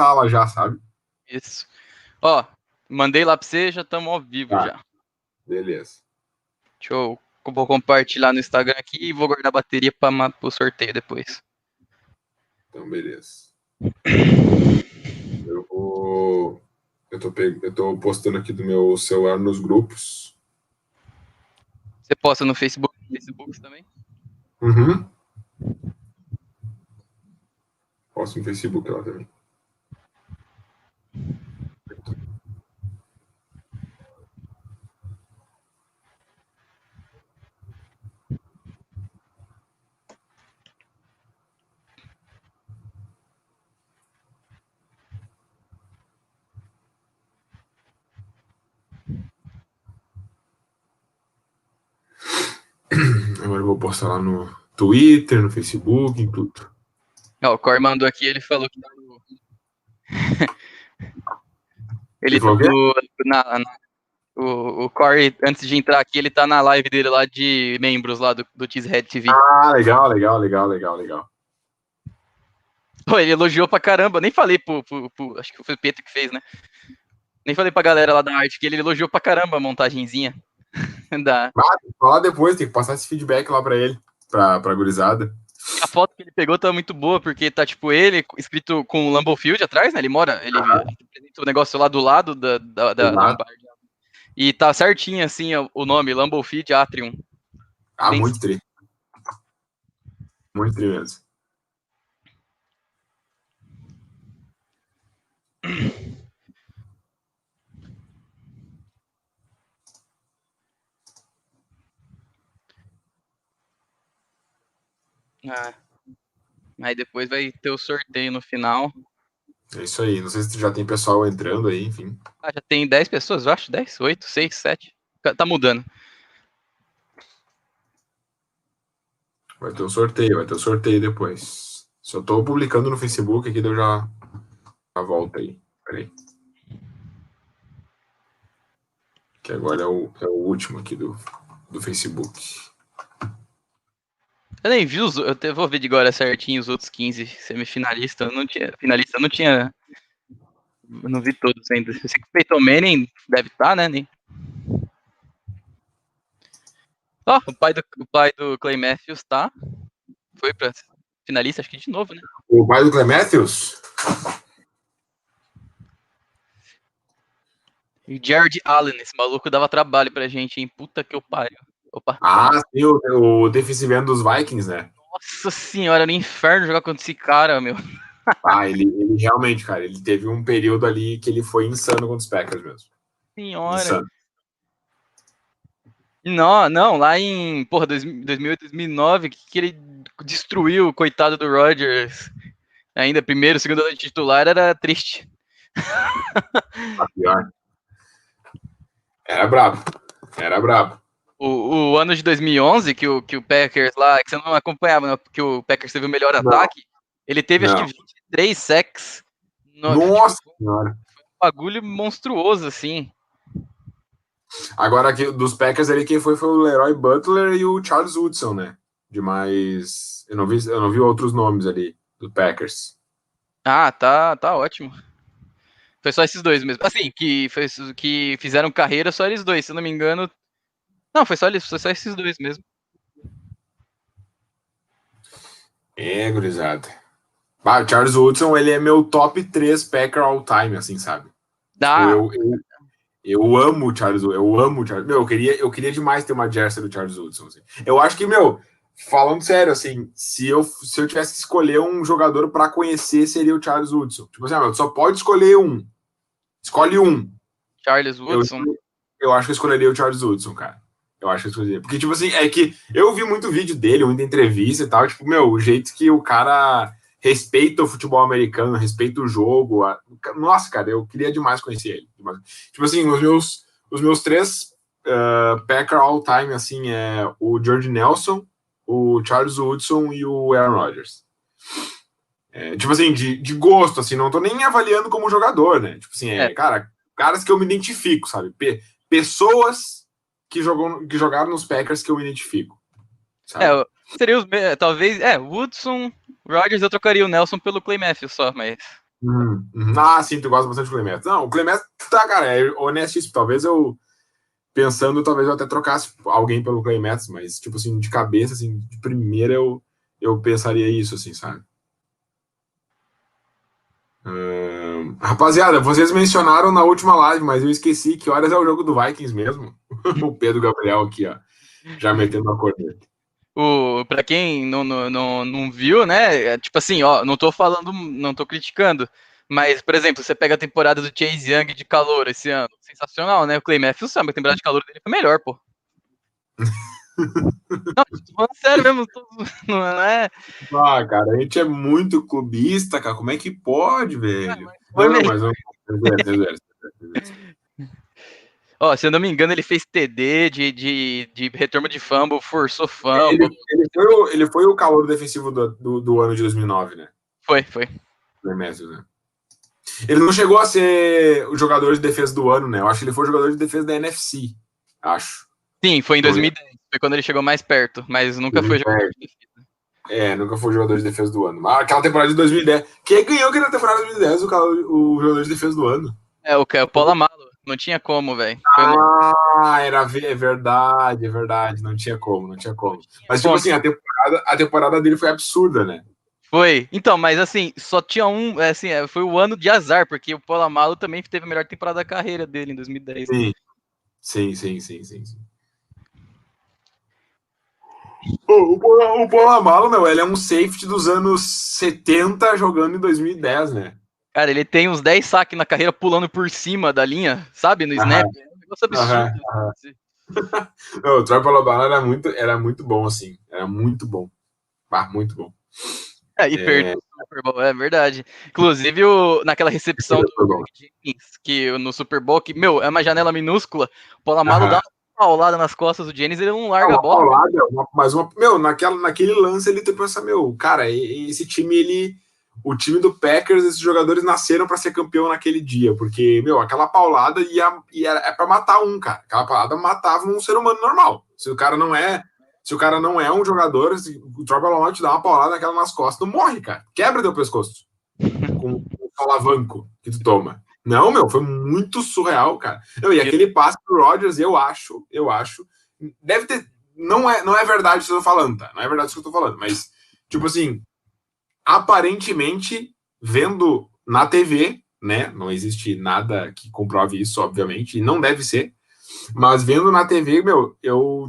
sala já, sabe? Isso. Ó, mandei lá pra você, já estamos ao vivo já. Beleza. Vou compartilhar no Instagram aqui e vou guardar a bateria para o sorteio depois. Então, beleza. Eu tô postando aqui do meu celular nos grupos. Você posta no Facebook também? Uhum. Posto no Facebook lá também. Agora eu vou postar lá no Twitter, no Facebook, em tudo. Ó, o Corey mandou aqui, ele falou que ele falou o quê? O Corey, antes de entrar aqui, ele tá na live dele lá de membros lá do Cheesehead TV. Ah, legal. Pô, ele elogiou pra caramba, nem falei acho que foi o Pedro que fez, né? Nem falei pra galera lá da arte, que ele elogiou pra caramba a montagenzinha. Falar depois, tem que passar esse feedback lá pra ele, pra gurizada. A foto que ele pegou tá muito boa, porque tá tipo ele escrito com o Lambeau Field atrás, né? Ele apresenta o negócio lá do lado da Lombardi. E tá certinho assim o nome, Lambeau Field Atrium. Ah, muito tri. Muito tri mesmo. Aí depois vai ter o sorteio no final. É isso aí. Não sei se já tem pessoal entrando aí, enfim. Já tem 10 pessoas, eu acho. 10, 8, 6, 7. Tá mudando. Vai ter o sorteio depois. Só tô publicando no Facebook aqui, daí eu já volto aí. Peraí. Que agora é o último aqui do Facebook. Eu nem vi eu vou ver de agora certinho os outros 15 semifinalistas. Eu não vi todos ainda. Eu sei que o Peyton Manning deve estar, né? O pai do Clay Matthews tá. Foi pra finalista, acho que de novo, né? O pai do Clay Matthews? E Jared Allen, esse maluco dava trabalho pra gente, hein? Puta que eu pariu. Opa. Sim, o defensive end dos Vikings, né? Nossa senhora, no inferno jogar contra esse cara, meu. Ele realmente, cara, ele teve um período ali que ele foi insano contra os Packers mesmo. Senhora. Insano. Não, lá em 2008, 2009, que ele destruiu o coitado do Rodgers. Ainda primeiro, segundo ano de titular, era triste. Pior. Era brabo. O ano de 2011, que o Packers lá, que você não acompanhava, né, que o Packers teve o melhor ataque, ele teve acho que 23 sacks. Nossa senhora. Foi um bagulho monstruoso, assim. Agora, aqui, dos Packers ali, quem foi o Leroy Butler e o Charles Woodson, né? Demais. Eu não vi outros nomes ali do Packers. Tá ótimo. Foi só esses dois mesmo. Assim, que fizeram carreira só eles dois, se eu não me engano. Não, foi só esses dois mesmo. Gurizada. O Charles Woodson, ele é meu top 3 Packer all time, assim, sabe? Eu amo o Charles Woodson. Meu, eu queria demais ter uma jersey do Charles Woodson. Assim. Eu acho que, falando sério, assim, se eu tivesse que escolher um jogador pra conhecer, seria o Charles Woodson. Tipo assim, só pode escolher um. Escolhe um. Charles Woodson. Eu acho que eu escolheria o Charles Woodson, cara. Eu acho que eu escolheria. Porque, tipo assim, é que eu vi muito vídeo dele, muita entrevista e tal. Tipo, o jeito que o cara respeita o futebol americano, respeita o jogo. Nossa, cara, eu queria demais conhecer ele. Tipo assim, os meus 3 Packer all time, assim, é o George Nelson, o Charles Woodson e o Aaron Rodgers. Tipo assim, de gosto, assim, não tô nem avaliando como jogador, né? Tipo assim, caras que eu me identifico, sabe? Pessoas que jogaram nos Packers que eu me identifico. Sabe? Seria talvez, Woodson, Rodgers, eu trocaria o Nelson pelo Clay Matthews só, mas Ah, sim, tu gosta bastante do Clay Matthews. Não, o Clay Matthews, tá, cara, é honestíssimo. Talvez eu, pensando, talvez eu até trocasse alguém pelo Clay Matthews, mas, tipo assim, de cabeça, assim, de primeira eu pensaria isso, assim, sabe? Rapaziada, vocês mencionaram na última live, mas eu esqueci que horas é o jogo do Vikings mesmo. O Pedro Gabriel aqui, ó, já metendo a corneta. Pra quem não viu, né? Tipo assim, ó, não tô falando, não tô criticando. Mas, por exemplo, você pega a temporada do Chase Young de calor esse ano. Sensacional, né? O Clay Matthews sabe, a temporada de calor dele foi melhor, pô. Não, tô falando sério mesmo. Não é. Ah, cara, a gente é muito clubista, cara. Como é que pode, velho? Foi Não, melhor. mas eu. Reverso. Ó, se eu não me engano, ele fez TD de retorno de fumble, forçou Ele, fumble. ele foi o calor defensivo do ano de 2009, né? Foi. Né? Ele não chegou a ser o jogador de defesa do ano, né? Eu acho que ele foi o jogador de defesa da NFC. Acho. Sim, foi em Não lembro. 2010. Foi quando ele chegou mais perto, mas nunca foi jogador de defesa. Nunca foi o jogador de defesa do ano. Mas aquela temporada de 2010. Quem ganhou aquela temporada de 2010? O jogador de defesa do ano. O Paulo Amalo. Não tinha como, velho. É verdade. Não tinha como. Mas, tipo Como? assim, a temporada dele foi absurda, né? Foi. Então, mas assim, só tinha um. Assim, foi o ano de azar, porque o Paulo Amalo também teve a melhor temporada da carreira dele em 2010. Sim. O Polamalo, meu, ele é um safety dos anos 70 jogando em 2010, né? Cara, ele tem uns 10 saques na carreira pulando por cima da linha, sabe? No snap. Aham, É um negócio aham. absurdo. Não, o Troy Polamalu era muito bom, assim. Era muito bom. Muito bom. E perdeu o Super Bowl, é verdade. Inclusive, naquela recepção do Jennings, que no Super Bowl, que, meu, é uma janela minúscula, o Polamalu dá uma paulada nas costas do Jennings e ele não larga a bola. Paulada, meu, naquele lance ele tu pensa, meu, cara, esse time, o time do Packers, esses jogadores nasceram para ser campeão naquele dia, porque, meu, aquela paulada é para matar um, cara. Aquela paulada matava um ser humano normal. Se o cara não é um jogador, o Troy Polamalu te dá uma paulada naquela nas costas, tu morre, cara. Quebra teu pescoço com o alavanco que tu toma. Não, meu, foi muito surreal, cara. Não, e aquele passe pro Rodgers, eu acho, deve ter, não é verdade o que eu tô falando, tá? Não é verdade o que eu tô falando, mas, tipo assim, aparentemente, vendo na TV, né, não existe nada que comprove isso, obviamente, e não deve ser, mas vendo na TV, meu,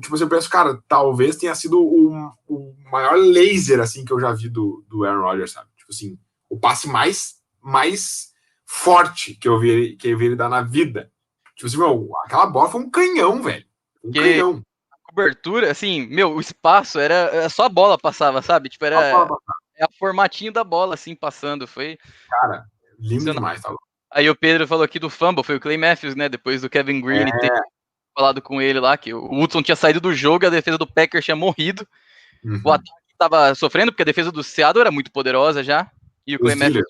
tipo assim, eu penso, cara, talvez tenha sido o maior laser, assim, que eu já vi do Aaron Rodgers, sabe? Tipo assim, o passe mais forte que eu vi ele dar na vida. Tipo assim, meu, aquela bola foi um canhão, velho. Um Porque canhão. a cobertura, assim, meu, o espaço era só a bola passava, sabe? Tipo, era o formatinho da bola, assim, passando. Foi Cara, lindo funcional. demais, tá louco. Aí o Pedro falou aqui do fumble, foi o Clay Matthews, né? Depois do Kevin Green ter falado com ele lá, que o Woodson tinha saído do jogo e a defesa do Packers tinha morrido. O ataque tava sofrendo, porque a defesa do Seattle era muito poderosa já. E o Clay Matthews,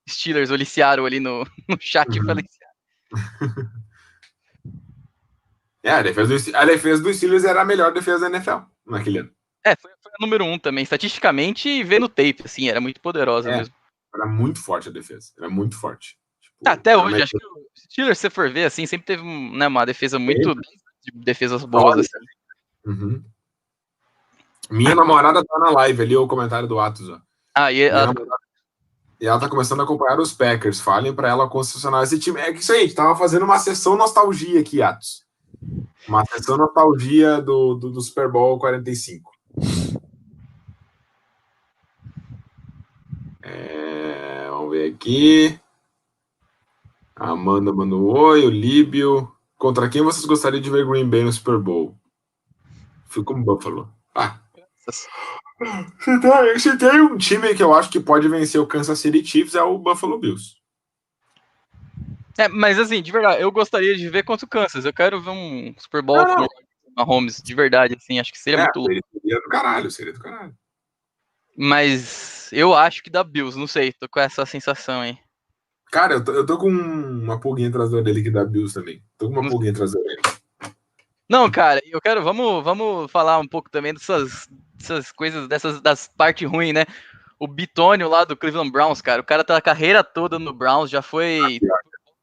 Steelers, oliciaram ali no chat e falei. A defesa do Steelers era a melhor defesa da NFL naquele ano. Foi a número 1 também, estatisticamente e vendo tape, assim, era muito poderosa mesmo. Era muito forte a defesa, era muito forte. Tipo, Até hoje, acho que o Steelers, se você for ver, assim, sempre teve uma defesa muito de defesas boas, assim. Minha namorada tá na live ali, o comentário do Atos, ó. E ela tá começando a acompanhar os Packers. Falem pra ela concessionar esse time. É que isso aí, a gente tava fazendo uma sessão nostalgia aqui, Atos. Uma sessão nostalgia do Super Bowl 45. Vamos ver aqui. A Amanda mandou oi, o Líbio. Contra quem vocês gostariam de ver Green Bay no Super Bowl? Fico com Buffalo. Se tem um time que eu acho que pode vencer o Kansas City Chiefs, é o Buffalo Bills. Mas assim, de verdade, eu gostaria de ver contra o Kansas. Eu quero ver um Super Bowl com o Mahomes, de verdade, assim, acho que seria muito louco. Seria do caralho. Mas eu acho que dá Bills, não sei, tô com essa sensação aí. Cara, eu tô com uma pulguinha atrás da orelha que dá Bills também. Tô com uma pulguinha atrás da orelha. Não, cara, eu quero, vamos falar um pouco também dessas coisas, das partes ruins, né? o Bitonio lá do Cleveland Browns, cara. O cara tá a carreira toda no Browns, já foi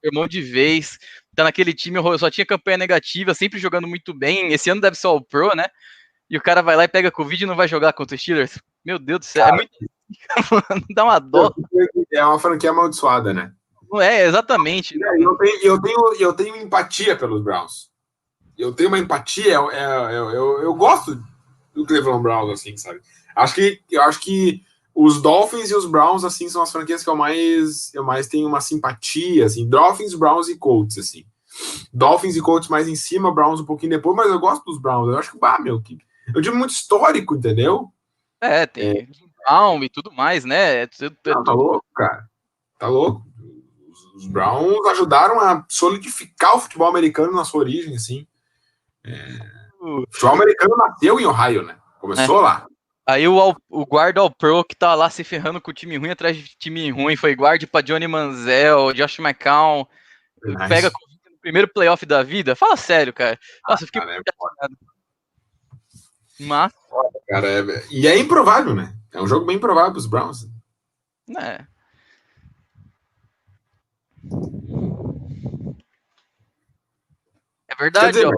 um monte de vez. Tá naquele time, só tinha campanha negativa, sempre jogando muito bem. Esse ano deve ser o Pro, né? E o cara vai lá e pega Covid e não vai jogar contra os Steelers. Meu Deus do céu, Cara, é muito. Dá uma dó. é uma franquia amaldiçoada, né? Não é, exatamente. Eu tenho empatia pelos Browns. Eu tenho uma empatia, eu gosto do Cleveland Browns, assim, sabe? Eu acho que os Dolphins e os Browns, assim, são as franquias que eu mais tenho uma simpatia, assim. Dolphins, Browns e Colts, assim. Dolphins e Colts mais em cima, Browns um pouquinho depois, mas eu gosto dos Browns. Eu acho que, meu, eu digo muito histórico, entendeu? Tem Brown e tudo mais, né? Não, tá louco, cara. Tá louco. Os Browns ajudaram a solidificar o futebol americano na sua origem, assim. O futebol americano nasceu em Ohio, né? Começou lá. Aí o guarda ao pro que tá lá se ferrando com o time ruim atrás de time ruim, foi guarda pra Johnny Manziel, Josh McCown, pega no primeiro playoff da vida. Fala sério, cara. Nossa, eu fiquei muito chateado. Mas... Cara, e é improvável, né? É um jogo bem improvável pros Browns. É verdade, ó.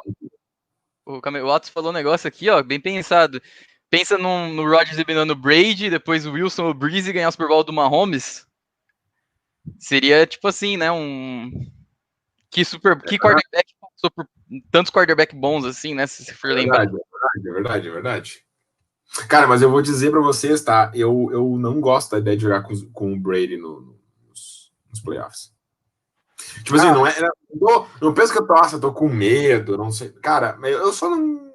O Atos falou um negócio aqui, ó, bem pensado. Pensa no Rodgers eliminando o Brady, depois o Wilson, o Breeze ganhar o Super Bowl do Mahomes. Seria tipo assim, né? Que quarterback passou por tantos quarterback bons assim, né? Se for lembrar. É verdade. Cara, mas eu vou dizer pra vocês, tá? Eu não gosto da ideia de jogar com o Brady nos playoffs. Tipo assim, não penso que eu tô com medo, não sei. Cara, eu só não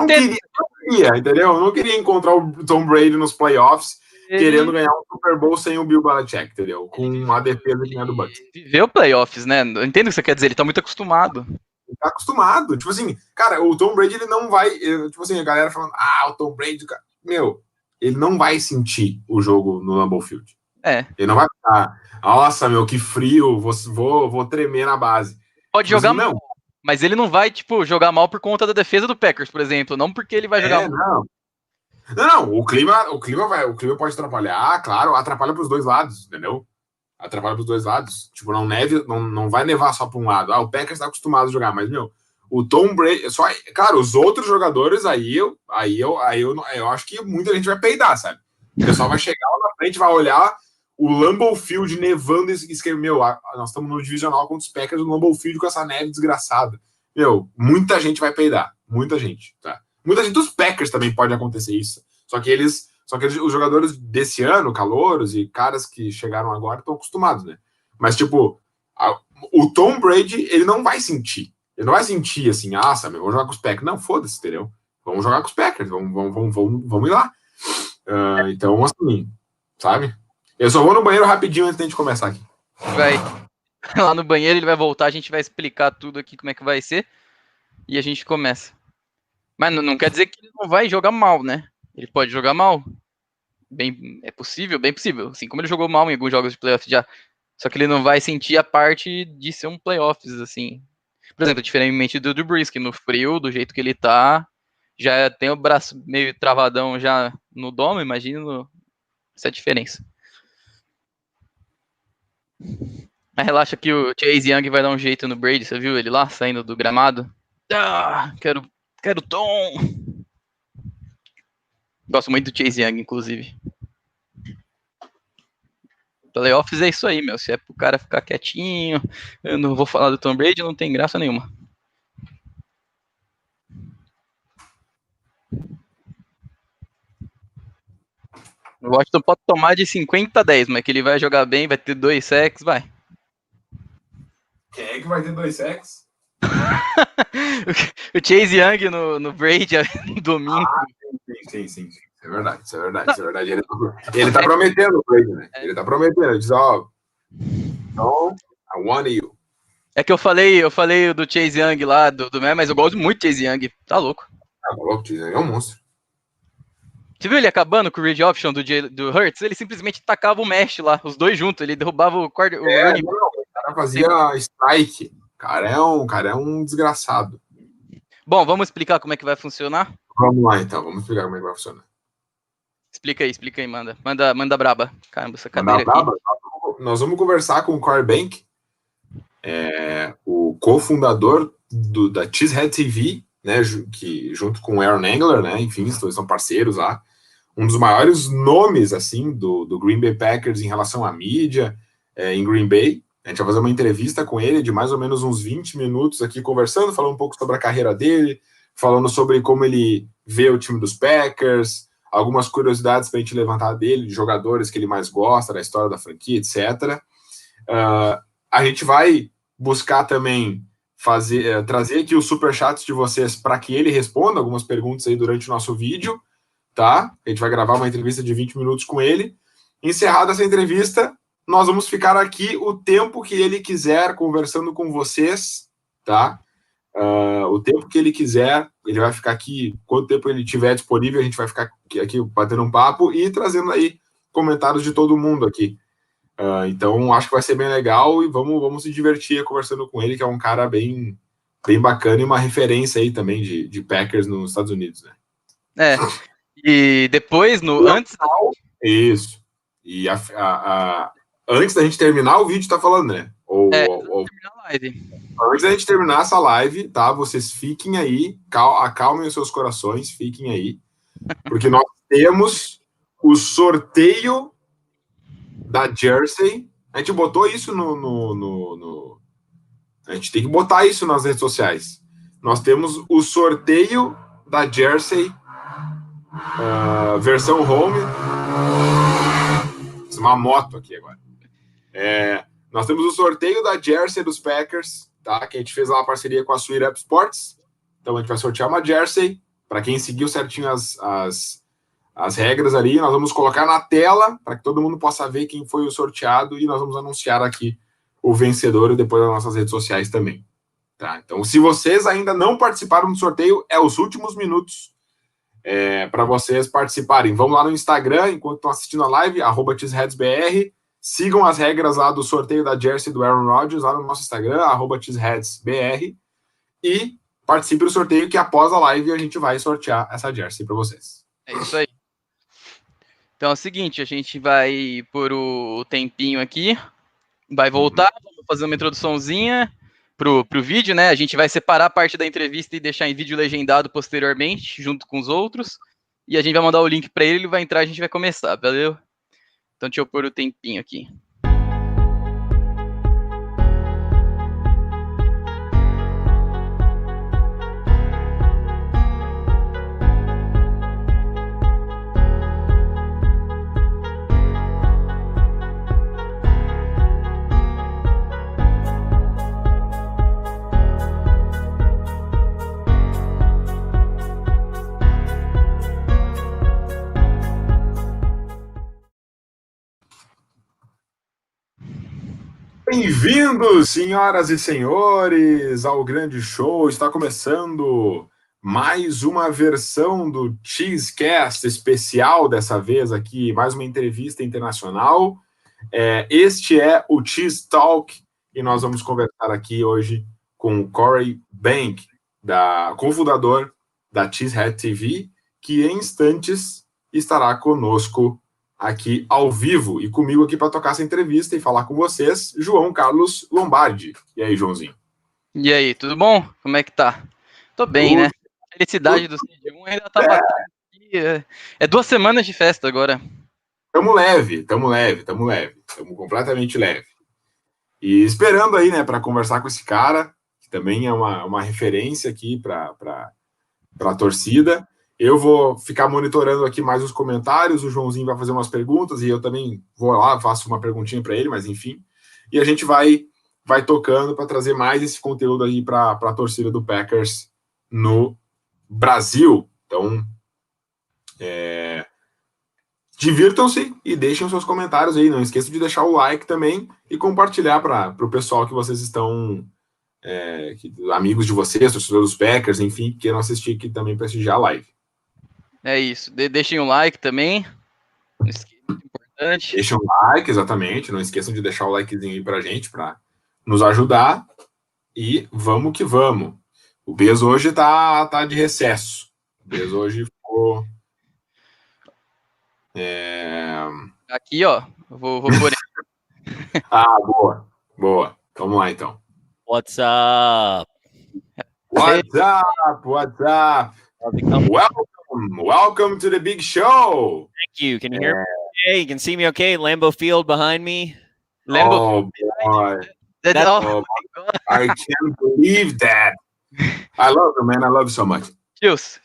queria, entendeu? Eu não queria encontrar o Tom Brady nos playoffs querendo ganhar um Super Bowl sem o Bill Belichick, entendeu? Com uma defesa que é do Bucks. Viveu playoffs, né? Eu entendo o que você quer dizer, ele tá muito acostumado. Ele tá acostumado. Tipo assim, cara, o Tom Brady, ele não vai... Tipo assim, a galera falando, o Tom Brady... Meu, ele não vai sentir o jogo no Lambeau Field. Ele não vai ficar, nossa, meu, que frio, vou tremer na base. Pode tipo jogar assim, mal, mas ele não vai, tipo, jogar mal por conta da defesa do Packers, por exemplo. Não porque ele vai jogar mal. Não, o clima pode atrapalhar, claro, atrapalha pros dois lados, entendeu? Atrapalha pros dois lados. Tipo, não vai nevar só pra um lado. O Packers tá acostumado a jogar, mas, meu, o Tom Brady, cara, os outros jogadores eu acho que muita gente vai peidar, sabe? O pessoal vai chegar lá na frente, vai olhar o Lambeau Field nevando e escrever, meu, nós estamos no divisional contra os Packers no Lambeau Field com essa neve desgraçada. Meu, muita gente vai peidar. Muita gente, tá? Muita gente dos Packers também pode acontecer isso. Só que os jogadores desse ano, calouros e caras que chegaram agora, estão acostumados, né? Mas, tipo, o Tom Brady, ele não vai sentir. Ele não vai sentir assim, sabe, vamos jogar com os Packers. Não, foda-se, entendeu? Vamos jogar com os Packers, vamos ir lá. Então, assim, sabe? Eu só vou no banheiro rapidinho antes de começar aqui. Vai lá no banheiro, ele vai voltar, a gente vai explicar tudo aqui como é que vai ser e a gente começa. Mas não quer dizer que ele não vai jogar mal, né? Ele pode jogar mal. É possível, bem possível. Assim como ele jogou mal em alguns jogos de playoffs já. Só que ele não vai sentir a parte de ser um playoffs, assim. Por exemplo, diferentemente do Breeze, que no frio, do jeito que ele tá, já tem o braço meio travadão já no domo, imagina essa diferença. Mas relaxa que o Chase Young vai dar um jeito no Brady, você viu ele lá, saindo do gramado? Quero Tom! Gosto muito do Chase Young, inclusive. Playoffs é isso aí, meu. Se é pro cara ficar quietinho, eu não vou falar do Tom Brady, não tem graça nenhuma. O Washington pode tomar de 50-10, mas que ele vai jogar bem, vai ter 2 sacks, vai. Quem é que vai ter 2 sacks? O Chase Young no Brady no domingo. Sim. É verdade. Ele tá prometendo o Brady, né? Ele tá prometendo. Ele diz, então, I want you. É que eu falei do Chase Young lá, mas eu gosto muito do Chase Young. Tá louco. Tá louco, Chase Young é um monstro. Você viu ele acabando com o read option do Hurts? Ele simplesmente tacava o mesh lá, os dois juntos. Ele derrubava o running. O cara fazia strike. O cara é um desgraçado. Bom, vamos explicar como é que vai funcionar? Vamos lá, então. Vamos explicar como é que vai funcionar. Explica aí, manda braba. Caramba, essa cadeira aqui. Braba? Nós vamos conversar com o Corey Behnke, o cofundador da Cheeseheads TV, né, que junto com o Aaron Angler, né, enfim, os dois são parceiros lá, um dos maiores nomes, assim, do Green Bay Packers em relação à mídia em Green Bay. A gente vai fazer uma entrevista com ele de mais ou menos uns 20 minutos aqui conversando, falando um pouco sobre a carreira dele, falando sobre como ele vê o time dos Packers, algumas curiosidades para a gente levantar dele, de jogadores que ele mais gosta, da história da franquia, etc. A gente vai buscar também trazer aqui os superchats de vocês para que ele responda algumas perguntas aí durante o nosso vídeo, tá? A gente vai gravar uma entrevista de 20 minutos com ele. Encerrada essa entrevista, nós vamos ficar aqui o tempo que ele quiser conversando com vocês, tá? O tempo que ele quiser, ele vai ficar aqui, quanto tempo ele tiver disponível, a gente vai ficar aqui batendo um papo e trazendo aí comentários de todo mundo aqui. Então, acho que vai ser bem legal e vamos se divertir conversando com ele, que é um cara bem, bem bacana e uma referência aí também de Packers nos Estados Unidos, né? E depois, antes... Isso. E antes da gente terminar o vídeo, tá falando, né? Terminar a live. Antes da gente terminar essa live, tá? Vocês fiquem aí, acalmem os seus corações, fiquem aí, porque nós temos o sorteio da Jersey. A gente botou isso a gente tem que botar isso nas redes sociais. Nós temos o sorteio da Jersey versão home. Uma moto aqui agora. Nós temos o sorteio da Jersey dos Packers, tá? Que a gente fez lá uma parceria com a Sweet Up Sports. Então a gente vai sortear uma Jersey. Para quem seguiu certinho as regras ali, nós vamos colocar na tela para que todo mundo possa ver quem foi o sorteado e nós vamos anunciar aqui o vencedor e depois nas nossas redes sociais também. Tá? Então, se vocês ainda não participaram do sorteio, os últimos minutos para vocês participarem. Vão lá no Instagram, enquanto estão assistindo a live, @cheeseheadsbr. Sigam as regras lá do sorteio da Jersey do Aaron Rodgers lá no nosso Instagram, @cheeseheadsbr. E participe do sorteio que após a live a gente vai sortear essa Jersey para vocês. É isso aí. Então é o seguinte, a gente vai por o tempinho aqui, vai voltar, vamos fazer uma introduçãozinha pro vídeo, né? A gente vai separar a parte da entrevista e deixar em vídeo legendado posteriormente, junto com os outros. E a gente vai mandar o link para ele vai entrar, a gente vai começar, valeu? Então deixa eu pôr o tempinho aqui. Bem-vindos, senhoras e senhores, ao grande show. Está começando mais uma versão do Cheesecast especial, dessa vez aqui, mais uma entrevista internacional. Este é o Cheese Talk e nós vamos conversar aqui hoje com o Corey Behnke, cofundador da Cheeseheads TV, que em instantes estará conosco aqui ao vivo e comigo aqui para tocar essa entrevista e falar com vocês, João Carlos Lombardi. E aí, Joãozinho? E aí, tudo bom? Como é que tá? Tô bem, né? A felicidade do CG1 ainda tá batendo aqui. É 2 semanas de festa agora. Tamo leve, tamo completamente leve. E esperando aí, né, para conversar com esse cara, que também é uma referência aqui para a torcida. Eu vou ficar monitorando aqui mais os comentários, o Joãozinho vai fazer umas perguntas e eu também vou lá, faço uma perguntinha para ele, mas enfim. E a gente vai tocando para trazer mais esse conteúdo aí para a torcida do Packers no Brasil. Então, divirtam-se e deixem os seus comentários aí. Não esqueçam de deixar o like também e compartilhar para o pessoal que vocês estão, amigos de vocês, torcedores dos Packers, enfim, que queiram assistir aqui também prestigiar a live. É isso. Deixem o like também. Não esqueça, é importante. Deixem o like, exatamente. Não esqueçam de deixar o likezinho aí pra gente, para nos ajudar. E vamos que vamos. O Bez hoje tá de recesso. O Bez hoje ficou Aqui, ó. Vou pôr. Boa. Vamos lá, então. What's up? What's up? Welcome to the big show. Thank you. Can you hear me? Hey, you can see me okay? Lambeau Field behind me. Oh, boy. I can't believe that. I love you, man. I love you so much. Cheers.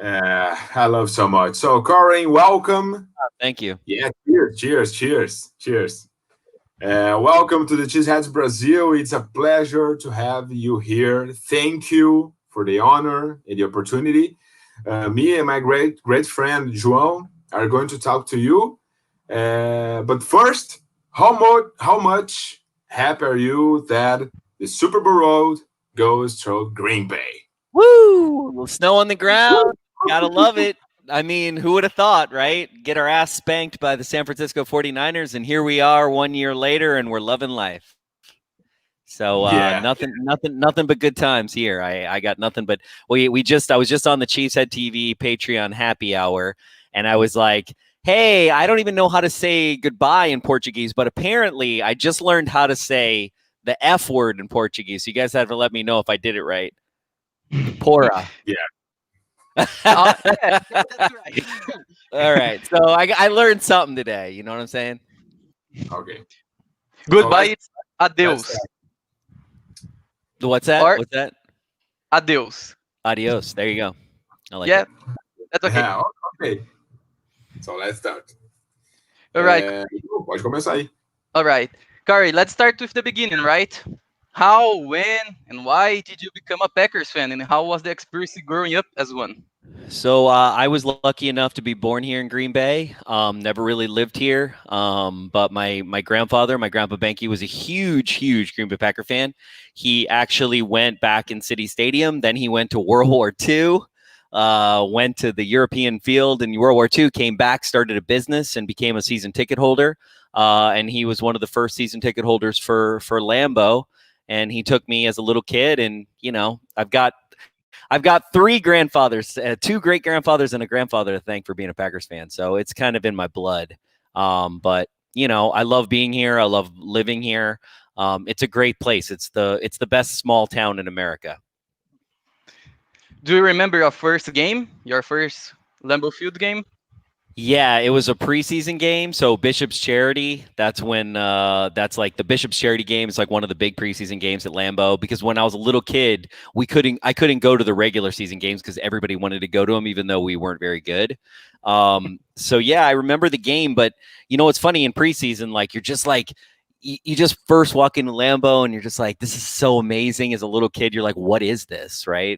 I love so much. So, Corey, welcome. Thank you. Yeah, cheers. Welcome to the Cheeseheads Brasil. It's a pleasure to have you here. Thank you for the honor and the opportunity. Me and my great friend João are going to talk to you. But first, how much happy are you that the Super Bowl road goes through Green Bay? Woo! A little snow on the ground. Gotta love it. I mean, who would have thought, right? Get our ass spanked by the San Francisco 49ers, and here we are 1 year later, and we're loving life. So nothing but good times here. I got nothing but I was just on the Cheesehead TV Patreon happy hour, and I was like, hey, I don't even know how to say goodbye in Portuguese, but apparently I just learned how to say the F word in Portuguese. So you guys have to let me know if I did it right. Bora. Yeah. That's right. All right. So I learned something today. You know what I'm saying? Okay. Goodbye, it's adeus. What's that? What's that? Adeus. Adios. There you go. I like it. That's okay. Yeah, okay. So let's start. All right. Pode começar aí. All right. Corey, let's start with the beginning, right? How, when, and why did you become a Packers fan, and how was the experience growing up as one? So I was lucky enough to be born here in Green Bay. Never really lived here, but my grandfather, my Grandpa Behnke, was a huge Green Bay Packer fan. He actually went back in City Stadium. Then he went to World War II, went to the European field in World War II, came back, started a business, and became a season ticket holder. And he was one of the first season ticket holders for Lambeau. And he took me as a little kid, and you know, I've got three grandfathers, two great grandfathers, and a grandfather to thank for being a Packers fan. So it's kind of in my blood. But you know, I love being here. I love living here. It's a great place. It's the best small town in America. Do you remember your first Lambeau Field game? Yeah, it was a preseason game. So Bishop's Charity, that's when that's like the Bishop's Charity game. It's like one of the big preseason games at Lambeau, because when I was a little kid, I couldn't go to the regular season games because everybody wanted to go to them, even though we weren't very good. So yeah, I remember the game. But you know, it's funny in preseason, like you're just like, you just first walk into Lambeau and you're just like, this is so amazing. As a little kid, you're like, what is this, right?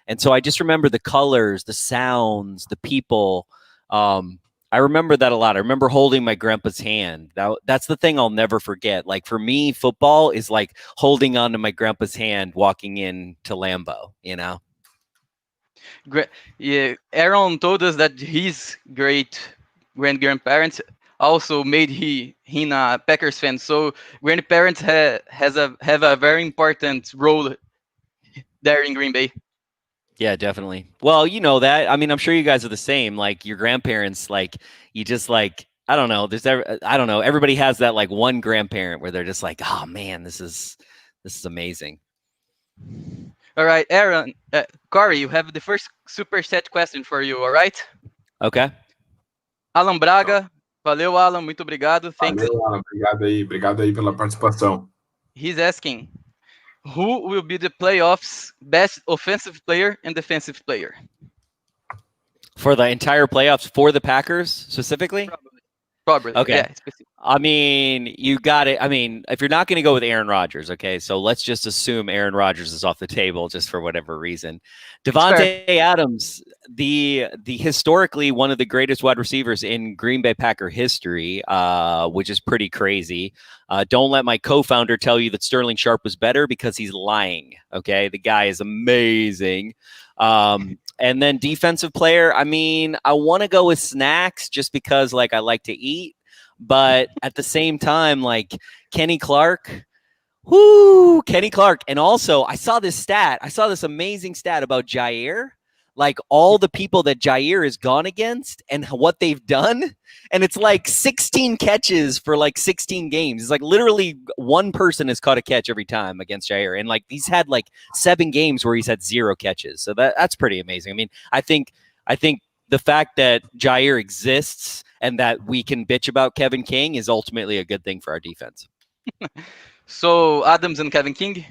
And so I just remember the colors, the sounds, the people. I remember that a lot. I remember holding my grandpa's hand. That's the thing I'll never forget. Like for me, football is like holding on to my grandpa's hand walking into Lambeau, you know? Yeah, Aaron told us that his grandparents also made him a Packers fan. So grandparents have a very important role there in Green Bay. Yeah, definitely. Well, you know that. I mean, I'm sure you guys are the same. Like your grandparents, like you just like, I don't know. I don't know. Everybody has that like one grandparent where they're just like, oh man, this is amazing. All right, Aaron, Corey, you have the first super set question for you. All right. Okay. Alan Braga, valeu, Alan, muito obrigado. Thanks. Valeu, Alan. Obrigado aí pela participação. He's asking, who will be the playoffs' best offensive player and defensive player? For the entire playoffs for the Packers specifically? Probably. Okay. Yeah, I mean, you got it. I mean, if you're not going to go with Aaron Rodgers, okay, so let's just assume Aaron Rodgers is off the table just for whatever reason. Devontae Adams, the historically one of the greatest wide receivers in Green Bay Packer history, which is pretty crazy. Don't let my co-founder tell you that Sterling Sharp was better, because he's lying. Okay, the guy is amazing. And then defensive player, I mean, I want to go with Snacks just because like I like to eat, but at the same time, like Kenny Clark. And also I saw this amazing stat about Jair. like all the people that Jair has gone against and what they've done. And it's like 16 catches for like 16 games. It's like literally one person has caught a catch every time against Jair. And like he's had like 7 games where he's had 0 catches. So that's pretty amazing. I mean, I think the fact that Jair exists and that we can bitch about Kevin King is ultimately a good thing for our defense. So Adams and Kevin King,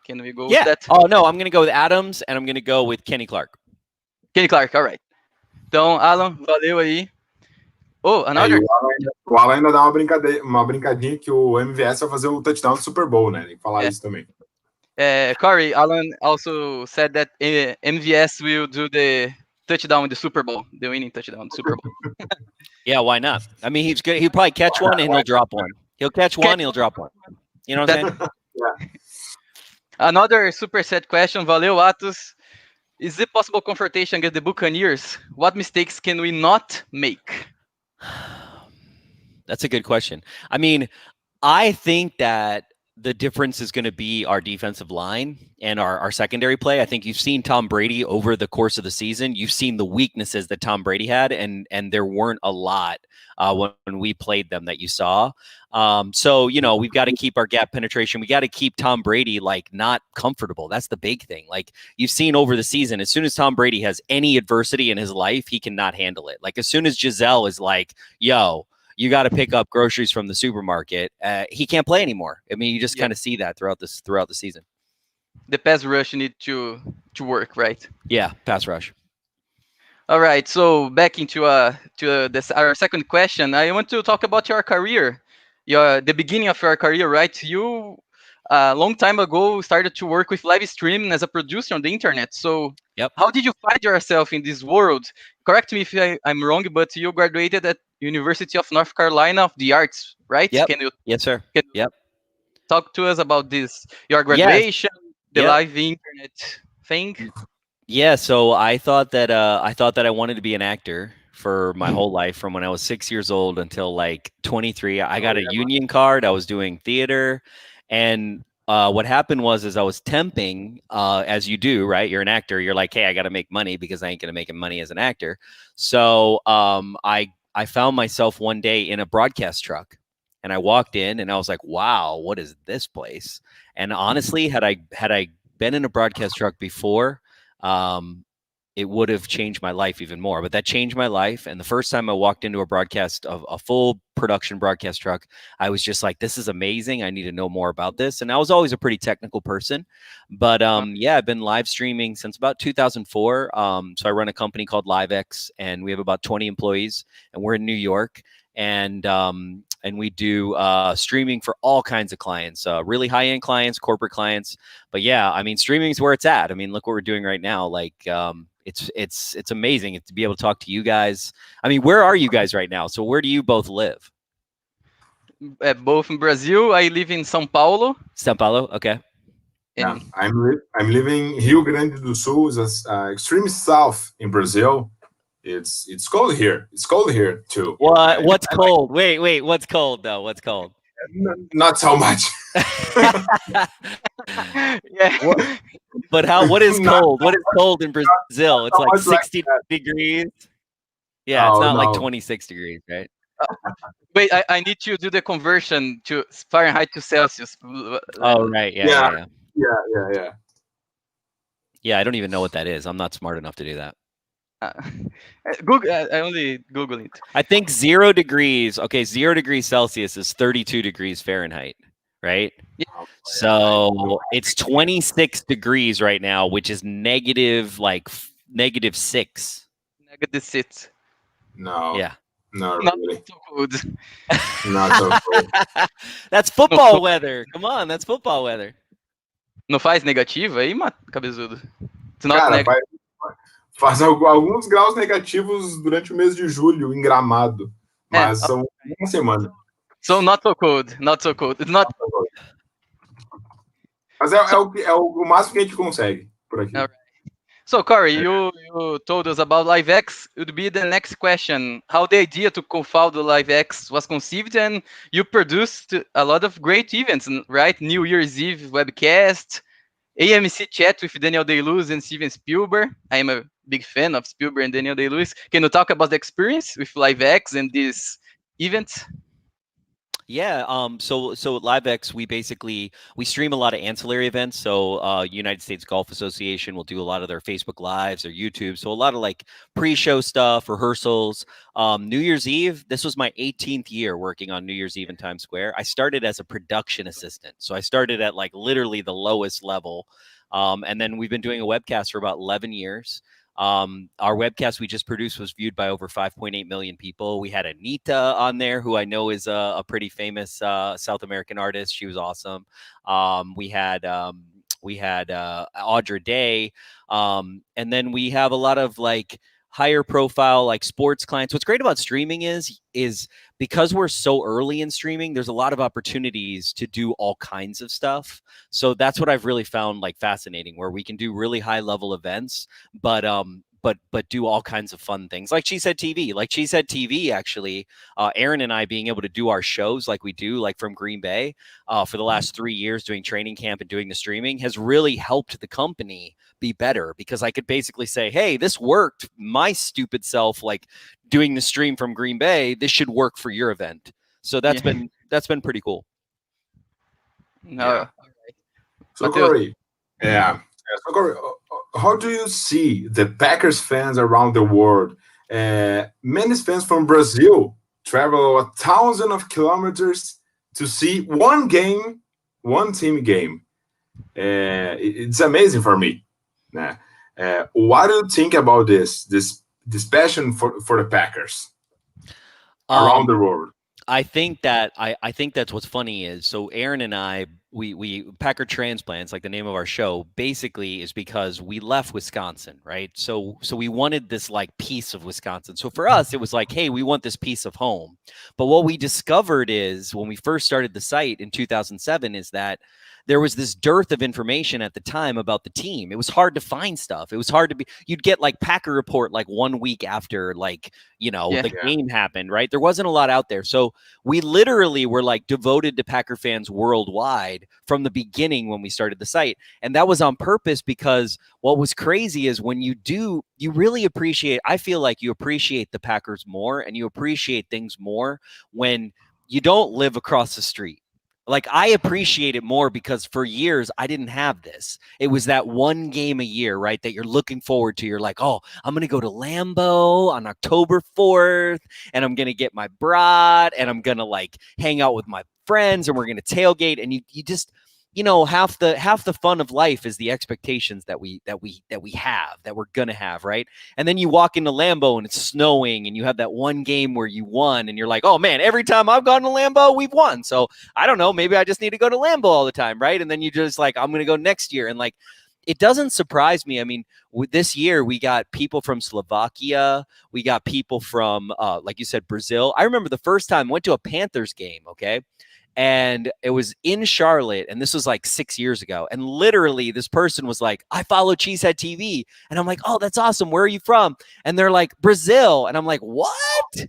can we go with that? Oh, no, I'm going to go with Adams and I'm going to go with Kenny Clark. Kenny Clark, all right. Então, Alan, valeu aí. Oh, another. O Alan ainda dá uma brincadinha que o MVS vai fazer o touchdown do Super Bowl, né? Tem que falar isso também. Corey, Alan also said that MVS will do the touchdown in the Super Bowl, the winning touchdown in the Super Bowl. Yeah, why not? I mean, he's good. He'll probably catch one and he'll drop one. He'll catch one, he'll drop one. You know what I'm saying? Yeah. Another super set question. Valeu, Atos. Is it possible confrontation against the Buccaneers? What mistakes can we not make? That's a good question. I mean, I think that the difference is going to be our defensive line and our secondary play. I think you've seen Tom Brady over the course of the season. You've seen the weaknesses that Tom Brady had, and there weren't a lot when we played them that you saw. So, you know, we've got to keep our gap penetration. We got to keep Tom Brady like not comfortable. That's the big thing. Like you've seen over the season, as soon as Tom Brady has any adversity in his life, he cannot handle it. Like as soon as Giselle is like, yo, you got to pick up groceries from the supermarket, he can't play anymore. I mean, you just kind of see that throughout the season. The pass rush need to work, right? Yeah, pass rush. All right, so back into our second question. I want to talk about your career, the beginning of your career, right? You a long time ago started to work with live streaming as a producer on the internet. So how did you find yourself in this world? Correct me if I'm wrong, but you graduated at University of North Carolina of the Arts, right? Yep. Can you? Yes, sir. Talk to us about this, your graduation, the live internet thing. Yeah, so I thought that I wanted to be an actor for my whole life, from when I was 6 years old until like 23. I got a union card. I was doing theater, and what happened was I was temping, as you do, right? You're an actor. You're like, hey, I got to make money because I ain't gonna make money as an actor. So I found myself one day in a broadcast truck, and I walked in, and I was like, wow, what is this place? And honestly, had I been in a broadcast truck before, it would have changed my life even more. But that changed my life. And the first time I walked into a full production broadcast truck, I was just like, this is amazing. I need to know more about this. And I was always a pretty technical person. But I've been live streaming since about 2004. So I run a company called LiveX, and we have about 20 employees, and we're in New York. And we do streaming for all kinds of clients, really high-end clients, corporate clients. But yeah, I mean, streaming is where it's at. I mean, look what we're doing right now. Like, it's amazing to be able to talk to you guys. I mean, where are you guys right now? So where do you both live? Both in Brazil. I live in São Paulo. São Paulo, okay. Yeah, I'm living Rio Grande do Sul, is extreme south in Brazil. It's cold here. It's cold here too. What's cold? Wait. What's cold though? What's cold? Not so much. Yeah. But what is cold? What is cold in Brazil? It's like 60 degrees. Yeah, it's not like 26 degrees, right? Wait, I need to do the conversion to Fahrenheit to Celsius. Oh, right. Yeah. Yeah, I don't even know what that is. I'm not smart enough to do that. Google. I only Google it. I think 0 degrees. Okay, 0 degrees Celsius is 32 degrees Fahrenheit, right? Yeah. So it's 26 degrees right now, which is -6. -6. No. Yeah. No, Not really. so cold. Not so cold. That's football weather. Come on, that's football weather. Não faz negativo aí, cabezudo? It's not Cara, negative. faz alguns graus negativos durante o mês de julho em Gramado, mas são uma semana. So not so cold. It's not. Mas é o máximo que a gente consegue por aqui. All right. So Corey, you told us about LiveX. It would be the next question. How the idea to co-found the LiveX was conceived, and you produced a lot of great events, right? New Year's Eve webcast, AMC chat with Daniel Day-Lewis and Steven Spielberg. I am a big fan of Spielberg and Daniel Day-Lewis. Can you talk about the experience with LiveX and this event? Yeah, so at LiveX, we stream a lot of ancillary events. So United States Golf Association will do a lot of their Facebook Lives or YouTube. So a lot of like pre-show stuff, rehearsals. New Year's Eve, this was my 18th year working on New Year's Eve in Times Square. I started as a production assistant. So I started at like literally the lowest level. And then we've been doing a webcast for about 11 years. Our webcast we just produced was viewed by over 5.8 million people. We had Anita on there, who I know is a pretty famous South American artist. She was awesome. We had Audra Day, and then we have a lot of like higher profile like sports clients. What's great about streaming is because we're so early in streaming, there's a lot of opportunities to do all kinds of stuff. So that's what I've really found like fascinating, where we can do really high level events, but do all kinds of fun things like Cheesehead TV. Like Cheesehead TV, actually, Aaron and I being able to do our shows like we do, like from Green Bay, for the last 3 years doing training camp and doing the streaming has really helped the company be better, because I could basically say, hey, this worked. My stupid self, like doing the stream from Green Bay, this should work for your event. So that's been pretty cool. No. Yeah. So Corey, so Corey, how do you see the Packers fans around the world? Many fans from Brazil travel 1,000 of kilometers to see one game, one team game. It's amazing for me. What do you think about this passion for the Packers around the world? I think that's what's funny is, so Aaron and I, we Packer Transplants, like the name of our show, basically is because we left Wisconsin, right? So we wanted this like piece of Wisconsin. So for us, it was like, hey, we want this piece of home. But what we discovered is when we first started the site in 2007 is that there was this dearth of information at the time about the team. It was hard to find stuff. It was hard to you'd get like Packer Report like 1 week after the game happened, right? There wasn't a lot out there. So we literally were like devoted to Packer fans worldwide from the beginning when we started the site. And that was on purpose, because what was crazy is when you really appreciate, I feel like you appreciate the Packers more and you appreciate things more when you don't live across the street. Like, I appreciate it more because for years I didn't have this. It was that one game a year, right, that you're looking forward to. You're like, oh, I'm going to go to Lambeau on October 4th, and I'm going to get my brat, and I'm going to like hang out with my friends, and we're going to tailgate. And you just, half the fun of life is the expectations that we're going to have, right? And then you walk into Lambeau and it's snowing and you have that one game where you won and you're like, oh man, every time I've gone to Lambeau, we've won. So I don't know, maybe I just need to go to Lambeau all the time, right? And then you just like, I'm going to go next year. And like, it doesn't surprise me. I mean, this year we got people from Slovakia. We got people from, like you said, Brazil. I remember the first time I went to a Panthers game, okay? And it was in Charlotte, and this was like 6 years ago. And literally, this person was like, I follow Cheesehead TV. And I'm like, oh, that's awesome. Where are you from? And they're like, Brazil. And I'm like, what?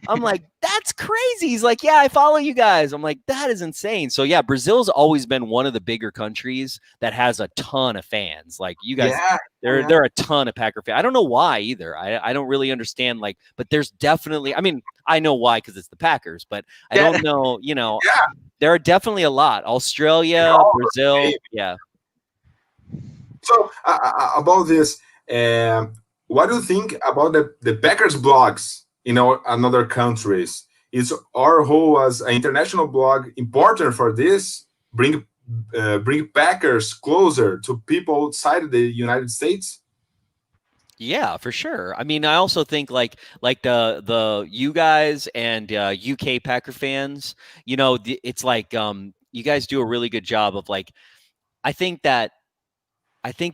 I'm like, that's crazy. He's like, yeah, I follow you guys. I'm like, that is insane. So yeah, Brazil's always been one of the bigger countries that has a ton of fans. Like you guys, there are a ton of Packer fans. I don't know why either. I don't really understand, like, but there's definitely, I mean, I know why, because it's the Packers, but I don't know, there are definitely a lot. Australia, Brazil. Maybe. Yeah. So about this, what do you think about the Packers blogs in other countries? Is our whole as an international blog important for this? Bring Packers closer to people outside the United States? Yeah, for sure. I mean, I also think like the you guys and UK Packer fans, it's like you guys do a really good job of like, I think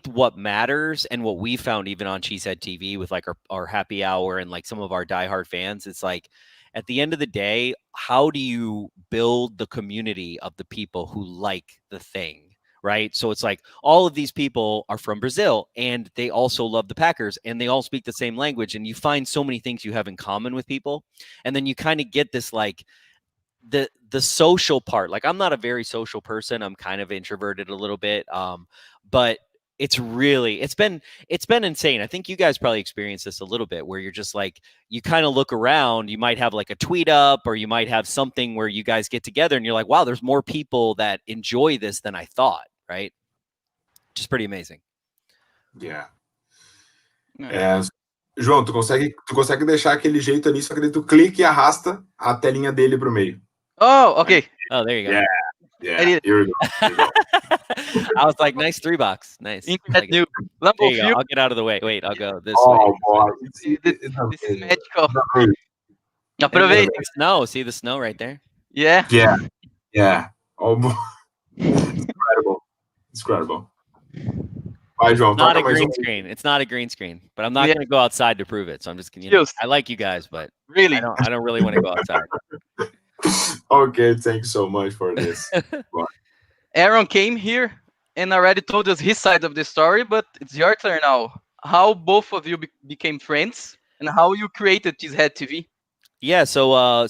what matters and what we found even on Cheesehead TV with like our happy hour and like some of our diehard fans, it's like at the end of the day, how do you build the community of the people who like the thing? Right. So it's like all of these people are from Brazil and they also love the Packers and they all speak the same language. And you find so many things you have in common with people. And then you kind of get this like the social part. Like, I'm not a very social person. I'm kind of introverted a little bit. But it's been insane. I think you guys probably experienced this a little bit, where you're just like, you kind of look around, you might have like a tweet up, or you might have something where you guys get together and you're like, wow, there's more people that enjoy this than I thought, right? Just pretty amazing. Yeah. João, tu consegue deixar aquele jeito ali, só que daí tu clica e arrasta a telinha dele pro meio. Oh, okay. Oh, there you go. Yeah. Here we go. I was like, nice 3-box. Nice. Internet new. There you go. I'll get out of the way. Wait, I'll go this way. Boy. This is magical. Aproveita. Snow. See the snow right there? Yeah. Oh, boy. Incredible. Vai, João. Not a green screen. It's not a green screen, but I'm not going to go outside to prove it. So I'm just going to, I like you guys, but really, I don't really want to go outside. Okay, thanks so much for this. Aaron came here and already told us his side of the story, but it's your turn now. How both of you became friends and how you created Cheesehead TV? Yeah, so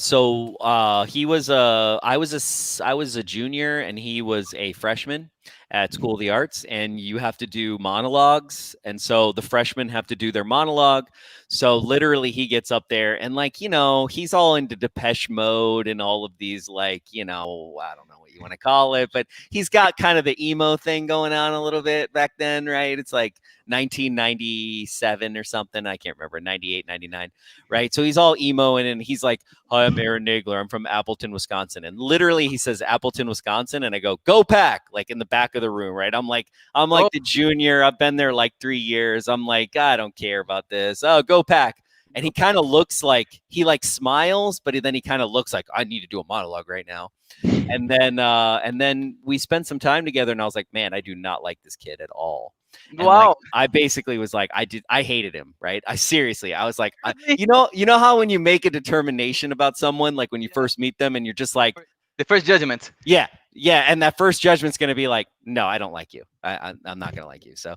he was I was a junior and he was a freshman at School of the Arts, and you have to do monologues, and so the freshmen have to do their monologue. So literally he gets up there and, like, you know, he's all into Depeche Mode and all of these, like, you know, I don't know what you want to call it, but he's got kind of the emo thing going on a little bit back then, right? It's like 1997 or something. I can't remember, 98, 99, right? So he's all emo, and he's like, hi, I'm Aaron Nagler. I'm from Appleton, Wisconsin. And literally he says Appleton, Wisconsin. And I go, go Pack, like in the back of the room, right? I'm like the junior. I've been there like 3 years. I'm like, I don't care about this. Oh, go Pack. And he kind of looks like, he like smiles, but then he kind of looks like, I need to do a monologue right now. And then we spent some time together, and I was like, man, I do not like this kid at all. And wow. Like, I basically was like, I hated him, right? I was like, you know how when you make a determination about someone, like when you first meet them and you're just like, the first judgment. Yeah. And that first judgment's going to be like, no, I don't like you. I'm not going to like you. So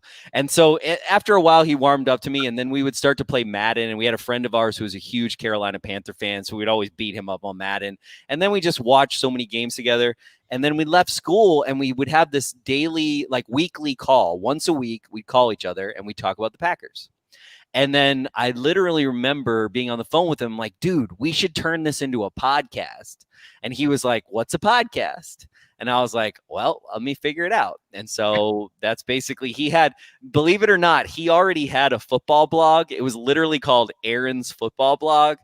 after a while, he warmed up to me, and then we would start to play Madden, and we had a friend of ours who was a huge Carolina Panther fan. So we'd always beat him up on Madden. And then we just watched so many games together. And then we left school, and we would have this daily, like weekly call. Once a week, we'd call each other and we'd talk about the Packers. And then I literally remember being on the phone with him, like, dude, we should turn this into a podcast. And he was like, what's a podcast? And I was like, well, let me figure it out. And so that's basically, he had, believe it or not, he already had a football blog. It was literally called Aaron's Football Blog.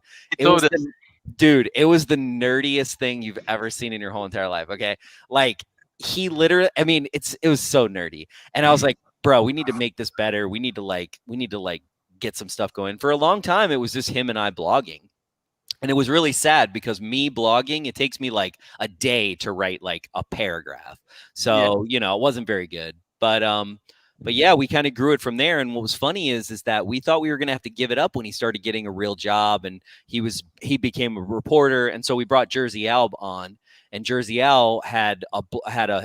Dude, it was the nerdiest thing you've ever seen in your whole entire life. Okay. Like, he literally, I mean, it was so nerdy. And I was like, bro, we need to make this better. We need to get some stuff going. For a long time, it was just him and I blogging. And it was really sad because me blogging, it takes me like a day to write like a paragraph. So, you know, it wasn't very good. But yeah, we kind of grew it from there. And what was funny is that we thought we were going to have to give it up when he started getting a real job, and he became a reporter. And so we brought Jersey Al on, and Jersey Al had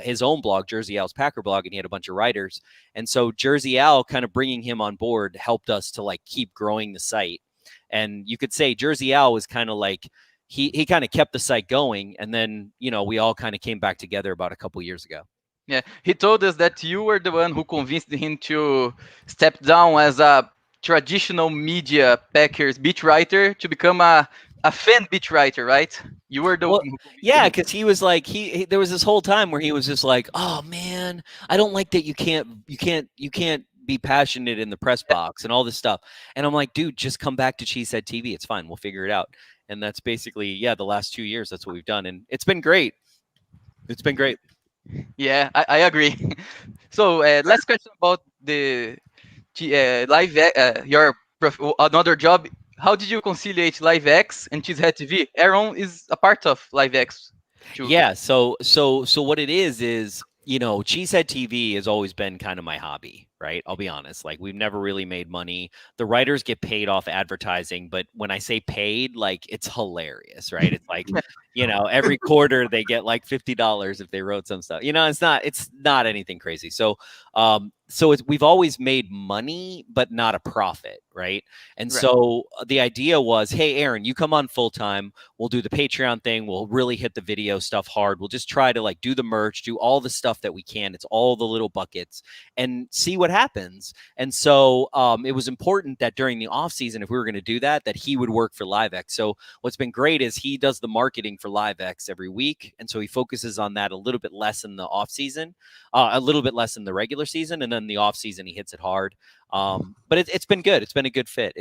his own blog, Jersey Al's Packer blog, and he had a bunch of writers. And so Jersey Al kind of bringing him on board helped us to like keep growing the site. And you could say Jersey Al was kind of like, he kind of kept the site going. And then, you know, we all kind of came back together about a couple years ago. Yeah, he told us that you were the one who convinced him to step down as a traditional media Packers beat writer to become a fan beat writer, right? You were the one. Yeah, because he was like, there was this whole time where he was just like, oh man, I don't like that you can't be passionate in the press box and all this stuff. And I'm like, dude, just come back to Cheesehead TV. It's fine. We'll figure it out. And that's basically, the last 2 years, that's what we've done. And it's been great. It's been great. Yeah, I agree. So last question about the live, another job. How did you conciliate LiveX and Cheesehead TV? Aaron is a part of LiveX too. Yeah. So what it is, you know, Cheesehead TV has always been kind of my hobby, right? I'll be honest. Like, we've never really made money. The writers get paid off advertising, but when I say paid, like, it's hilarious, right? It's like, every quarter they get like $50 if they wrote some stuff. It's not anything crazy. So we've always made money, but not a profit, right? And Right. so the idea was, hey, Aaron, you come on full time. We'll do the Patreon thing. We'll really hit the video stuff hard. We'll just try to like do the merch, do all the stuff that we can. It's all the little buckets, and see what happens. And so it was important that during the off season, if we were going to do that he would work for LiveX. So what's been great is he does the marketing for LiveX every week, and so he focuses on that a little bit less in the off season, a little bit less in the regular season, and then the off season he hits it hard. But it's been good. It's been a good fit.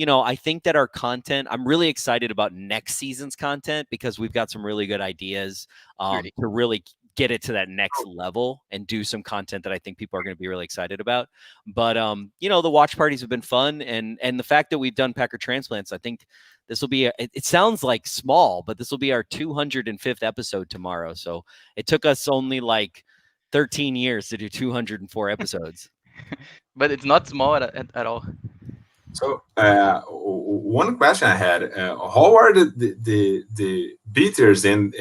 I think that our content, I'm really excited about next season's content, because we've got some really good ideas to really get it to that next level and do some content that I think people are going to be really excited about. But, the watch parties have been fun. And the fact that we've done Packer transplants, I think this will be, it sounds like small, but this will be our 205th episode tomorrow. So it took us only like 13 years to do 204 episodes. But it's not small at all. So one question I had: how are the beaters and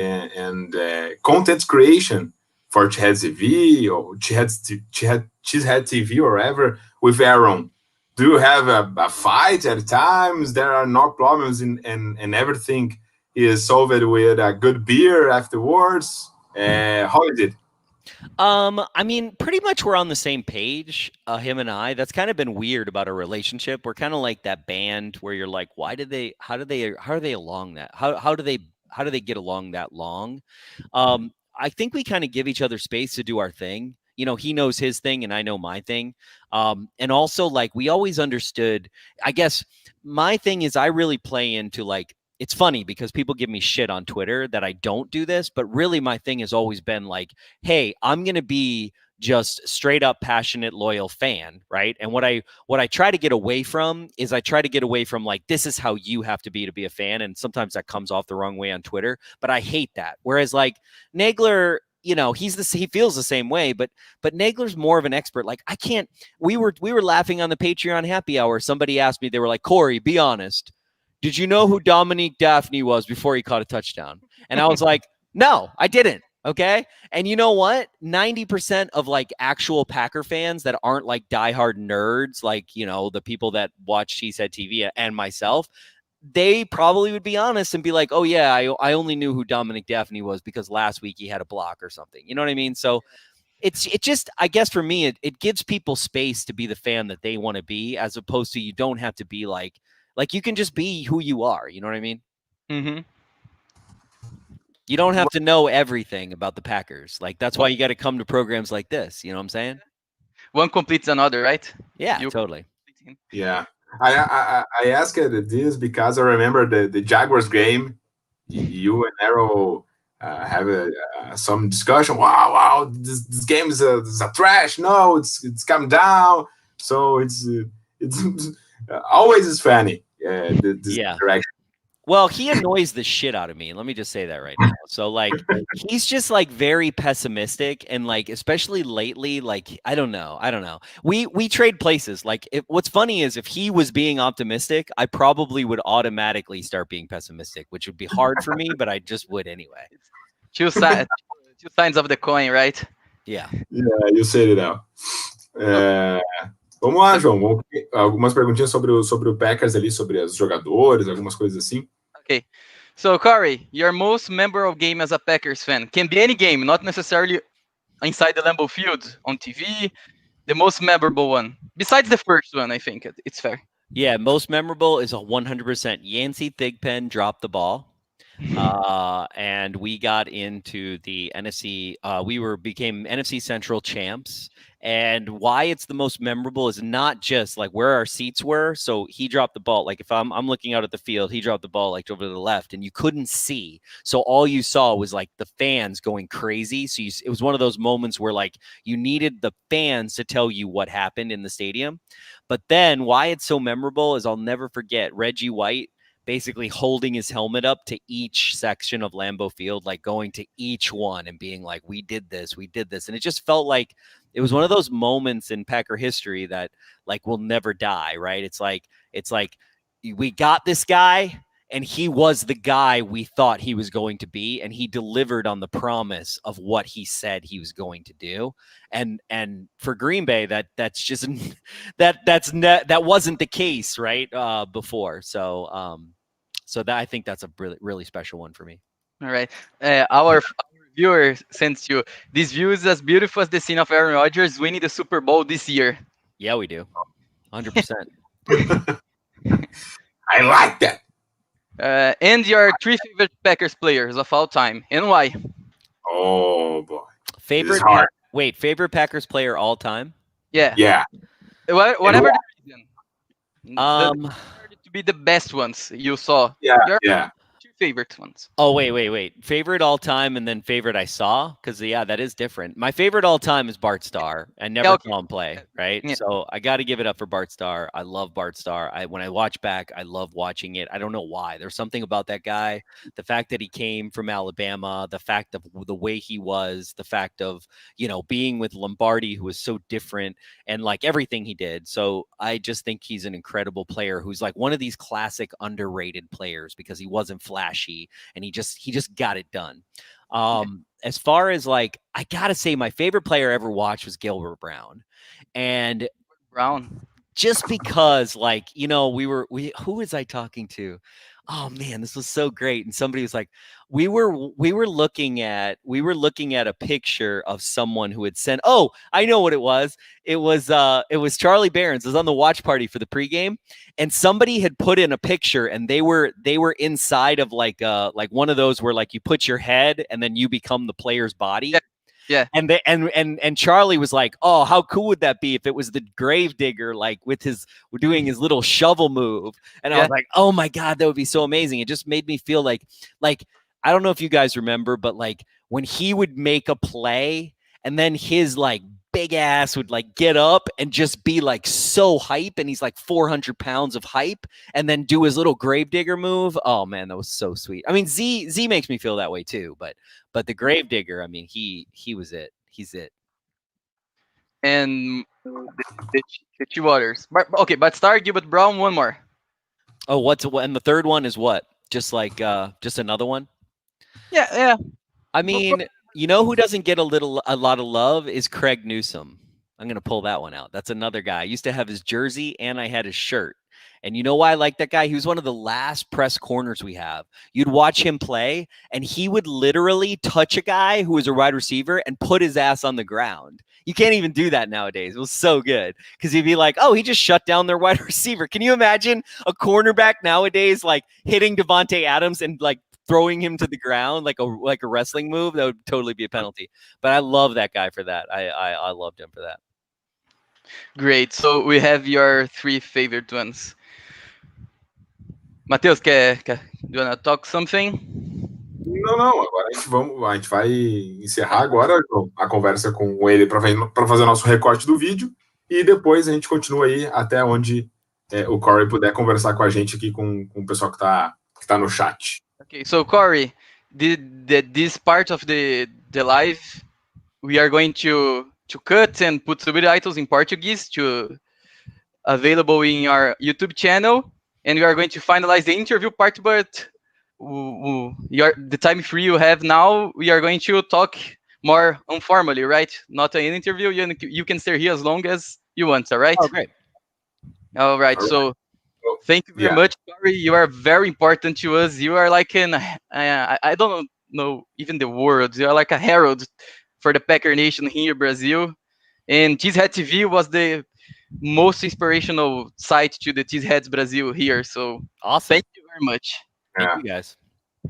content creation for Cheeseheads TV or Cheesehead TV or whatever with Aaron? Do you have a fight at times? There are no problems and everything is solved with a good beer afterwards. How is it? I mean, pretty much we're on the same page, him and I. That's kind of been weird about our relationship. We're kind of like that band where you're like, how are they along that? How do they get along that long? I think we kind of give each other space to do our thing. He knows his thing and I know my thing. And also, like, we always understood, I guess my thing is I really play into, like, it's funny because people give me shit on Twitter that I don't do this, but really my thing has always been like, hey, I'm going to be just straight up passionate, loyal fan, right? And what I try to get away from is like, this is how you have to be a fan. And sometimes that comes off the wrong way on Twitter, but I hate that. Whereas like Nagler, he feels the same way, but Nagler's more of an expert. Like, we were laughing on the Patreon happy hour. Somebody asked me, they were like, Corey, be honest. Did you know who Dominique Daphne was before he caught a touchdown? And I was like, no, I didn't. Okay. And you know what? 90% of like actual Packer fans that aren't like diehard nerds, like, the people that watch Cheesehead TV and myself, they probably would be honest and be like, oh yeah, I only knew who Dominique Daphne was because last week he had a block or something. You know what I mean? So it just, I guess for me, it gives people space to be the fan that they want to be, as opposed to, you don't have to be like you can just be who you are. You know what I mean? Mm-hmm. You don't have to know everything about the Packers. Like, that's why you got to come to programs like this. You know what I'm saying? One completes another, right? Yeah, totally. Yeah. I asked this because I remember the Jaguars game. You and Arrow have some discussion. Wow, this game is a trash. No, it's come down. So it's always is funny. This direction. Well, he annoys the shit out of me. Let me just say that right now. So like, he's just like very pessimistic, and like, especially lately, like, I don't know. We trade places. Like, what's funny is if he was being optimistic, I probably would automatically start being pessimistic, which would be hard for me, but I just would anyway. Two sides of the coin, right? Yeah. Yeah, you said it out. Vamos lá, João. Algumas perguntinhas sobre o Packers ali, sobre os jogadores, algumas coisas assim. Okay. So, Corey, your most memorable game as a Packers fan can be any game, not necessarily inside the Lambeau Field, on TV. The most memorable one, besides the first one, I think it's fair. Yeah, most memorable is a 100% Yancey Thigpen dropped the ball. And we got into the NFC. We became NFC Central champs. And why it's the most memorable is not just like where our seats were. So he dropped the ball. Like, if I'm looking out at the field, he dropped the ball like over to the left, and you couldn't see. So all you saw was like the fans going crazy. So it was one of those moments where like you needed the fans to tell you what happened in the stadium. But then why it's so memorable is I'll never forget Reggie White basically holding his helmet up to each section of Lambeau Field, like going to each one and being like, we did this. And it just felt like it was one of those moments in Packer history that like will never die, right? It's like we got this guy and he was the guy we thought he was going to be, and he delivered on the promise of what he said he was going to do. And for Green Bay, that's just that wasn't the case, right? Before. So that I think that's a really, really special one for me. All right. Our viewer sends you this view is as beautiful as the scene of Aaron Rodgers winning the Super Bowl this year. Yeah, we do. 100%. I like that. And your 3 favorite Packers players of all time, and why? Oh boy. Favorite Packers player all time? Yeah. Whatever the reason. To be the best ones you saw. Yeah. Your Yeah. 2 favorite ones. Oh, wait. Favorite all time and then favorite I saw? Because, yeah, that is different. My favorite all time is Bart Starr. I never saw him play, right? Yeah. So I got to give it up for Bart Starr. I love Bart Starr. When I watch back, I love watching it. I don't know why. There's something about that guy. The fact that he came from Alabama, the fact of the way he was, the fact of, being with Lombardi, who was so different, and like everything he did. So I just think he's an incredible player who's like one of these classic underrated players because he wasn't flashy and he just got it done. As far as like, I gotta say my favorite player I ever watched was Gilbert Brown. And just because like, who was I talking to? Oh man, this was so great. And somebody was like, we were looking at a picture of someone who had sent, oh, I know what it was. It was Charlie Barons. It was on the watch party for the pregame, and somebody had put in a picture, and they were inside of like one of those where like you put your head and then you become the player's body. Yeah. And Charlie was like, oh, how cool would that be if it was the gravedigger, like doing his little shovel move? And I was like, oh my God, that would be so amazing. It just made me feel like, I don't know if you guys remember, but like when he would make a play and then his like big ass would like get up and just be like so hype, and he's like 400 pounds of hype, and then do his little gravedigger move. Oh man, that was so sweet. I mean, Z makes me feel that way too, but the gravedigger, I mean, he was it. He's it. And the Two Waters. But start Gilbert Brown one more. Oh, and the third one is what? Just like just another one? Yeah. I mean, who doesn't get a lot of love is Craig Newsome. I'm going to pull that one out. That's another guy. I used to have his jersey and I had his shirt. And you know why I like that guy? He was one of the last press corners we have. You'd watch him play, and he would literally touch a guy who was a wide receiver and put his ass on the ground. You can't even do that nowadays. It was so good because he'd be like, oh, he just shut down their wide receiver. Can you imagine a cornerback nowadays like hitting Devontae Adams and like throwing him to the ground like a wrestling move? That would totally be a penalty. But I love that guy for that. I loved him for that. Great. So we have your 3 favorite ones. Matheus, do you want to talk something? Não. Agora a gente vai encerrar agora a conversa com ele para fazer nosso recorte do vídeo, e depois a gente continua aí até onde o Corey puder conversar com a gente aqui com o pessoal que tá no chat. Okay, so Corey, this part of the live, we are going to cut and put subtitles in Portuguese to available in our YouTube channel, and we are going to finalize the interview part. But the time free you have now, we are going to talk more informally, right? Not an interview. You can stay here as long as you want. All right. Oh, great. All right. So. Thank you very much, Corey. You are very important to us. You are like I don't know even the words. You are like a herald for the Packer Nation here in Brazil. And Cheesehead TV was the most inspirational site to the Cheeseheads Brasil here. So awesome. Thank you very much. Thank you guys.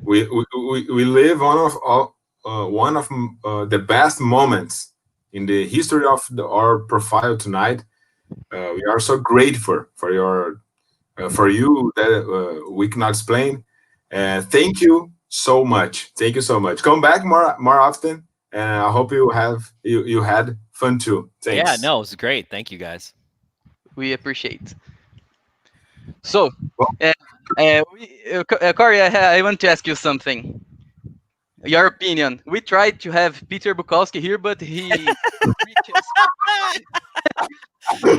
We live one of the best moments in the history of our profile tonight. We are so grateful for you that we cannot explain. Thank you so much. Thank you so much. Come back more often, and I hope you had fun too. Thanks. Yeah, no, it was great. Thank you guys. We appreciate. So, Corey, I want to ask you something. Your opinion. We tried to have Peter Bukowski here, but he reaches. So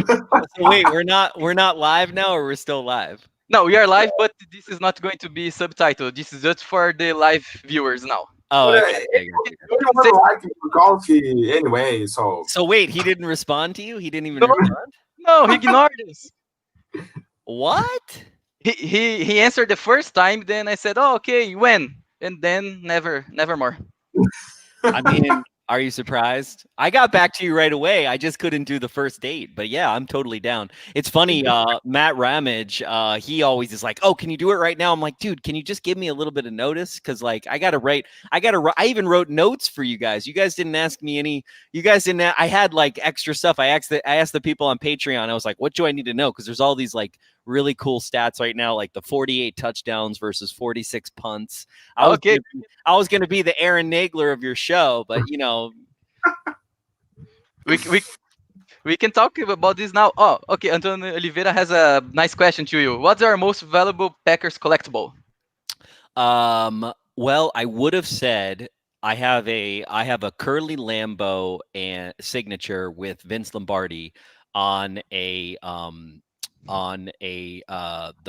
wait, we're not live now, or we're still live? No, we are live, but this is not going to be subtitled. This is just for the live viewers now. Oh, But, okay. everyone likes Bukowski anyway, so. So wait, he didn't respond to you? He didn't even No. respond? No, he ignored us. What? He answered the first time, then I said, "Oh, okay, when?" And then never more. I mean, are you surprised? I got back to you right away. I just couldn't do the first date. But yeah, I'm totally down. It's funny, Matt Ramage, he always is like, "Oh, can you do it right now?" I'm like, "Dude, can you just give me a little bit of notice? Because like I even wrote notes for you guys. You guys didn't ask me any. You guys didn't. I had like extra stuff. I asked the people on Patreon. I was like, what do I need to know? Because there's all these like really cool stats right now, like the 48 touchdowns versus 46 punts. I was gonna be the Aaron Nagler of your show, but you know, we can talk about this now. Oh, okay. Antonio Oliveira has a nice question to you. What's our most valuable Packers collectible? Well, I would have said I have a Curly Lambeau and signature with Vince Lombardi on the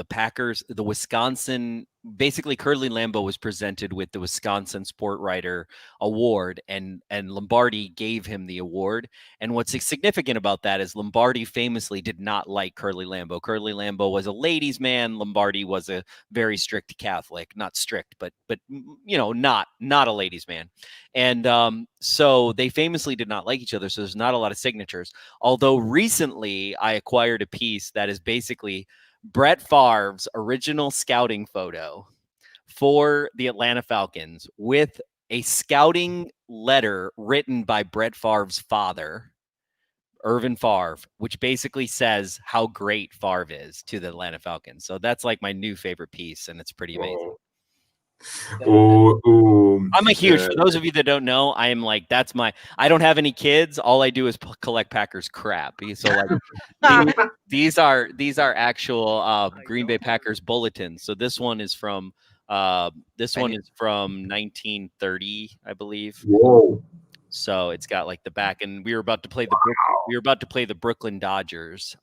Packers, the Wisconsin. Basically, Curly Lambeau was presented with the Wisconsin Sport Writer Award, and Lombardi gave him the award. And what's significant about that is Lombardi famously did not like Curly Lambeau. Curly Lambeau was a ladies' man. Lombardi was a very strict Catholic, not strict, but you know, not a ladies' man. And so they famously did not like each other. So there's not a lot of signatures. Although recently I acquired a piece that is basically Brett Favre's original scouting photo for the Atlanta Falcons with a scouting letter written by Brett Favre's father, Irvin Favre, which basically says how great Favre is to the Atlanta Falcons. So that's like my new favorite piece, and it's pretty amazing. I'm a huge, for those of you that don't know, I am like, I don't have any kids. All I do is collect Packers crap. So like these are actual Green Bay Packers bulletins. So this one is from 1930, I believe. Whoa. So it's got like the back, and we were about to play the Brooklyn Dodgers.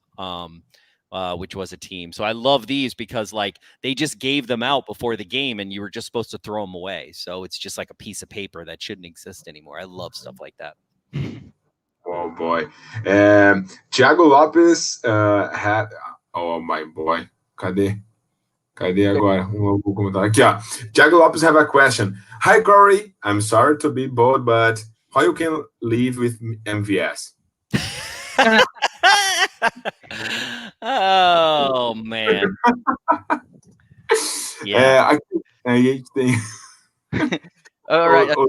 Which was a team. So I love these because like they just gave them out before the game and you were just supposed to throw them away. So it's just like a piece of paper that shouldn't exist anymore. I love stuff like that. Oh boy. Thiago Lopes had. Oh my boy. Cadê agora? Vou comentar aqui, ó. Thiago Lopes have a question. Hi Corey, I'm sorry to be bold, but how you can live with MVS? Oh, man. Yeah. Aqui, a gente tem o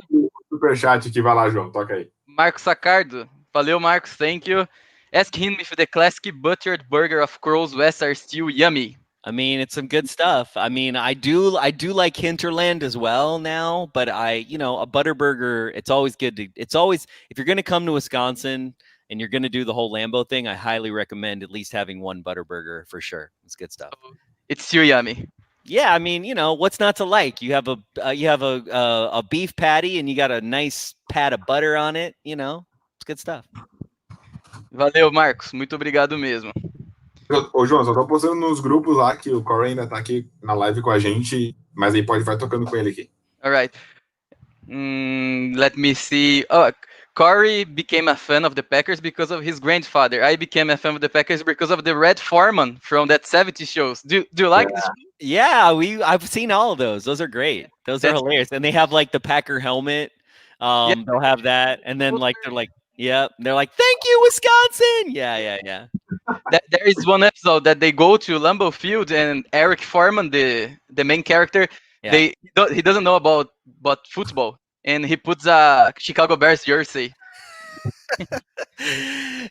superchat aqui. Vai lá, João. Toca aí. Marcos Sacardo. Valeu, Marcos. Thank you. Ask him if the classic buttered burger of Crow's West are still yummy. I mean, it's some good stuff. I mean, I do like Hinterland as well now, but a Butterburger, it's always good to, if you're going to come to Wisconsin and you're going to do the whole Lambeau thing, I highly recommend at least having one Butterburger for sure. It's good stuff. It's still yummy. Yeah, I mean, what's not to like? You have a beef patty and you got a nice pat of butter on it. It's good stuff. Valeu, Marcos. Muito obrigado mesmo. Ô, João, só tô postando nos grupos lá que o Corey ainda tá aqui na live com a gente, mas aí vai tocando com ele aqui. All right. Let me see. Oh, Corey became a fan of the Packers because of his grandfather. I became a fan of the Packers because of the Red Foreman from that 70s shows. Do you like this? Yeah, I've seen all of those. Those are great. Those are hilarious. And they have like the Packer helmet. They'll have that, and then like they're like, yeah, they're like, "Thank you, Wisconsin." Yeah. There is one episode that they go to Lambeau Field, and Eric Foreman, the main character, he doesn't know about football, and he puts a Chicago Bears jersey.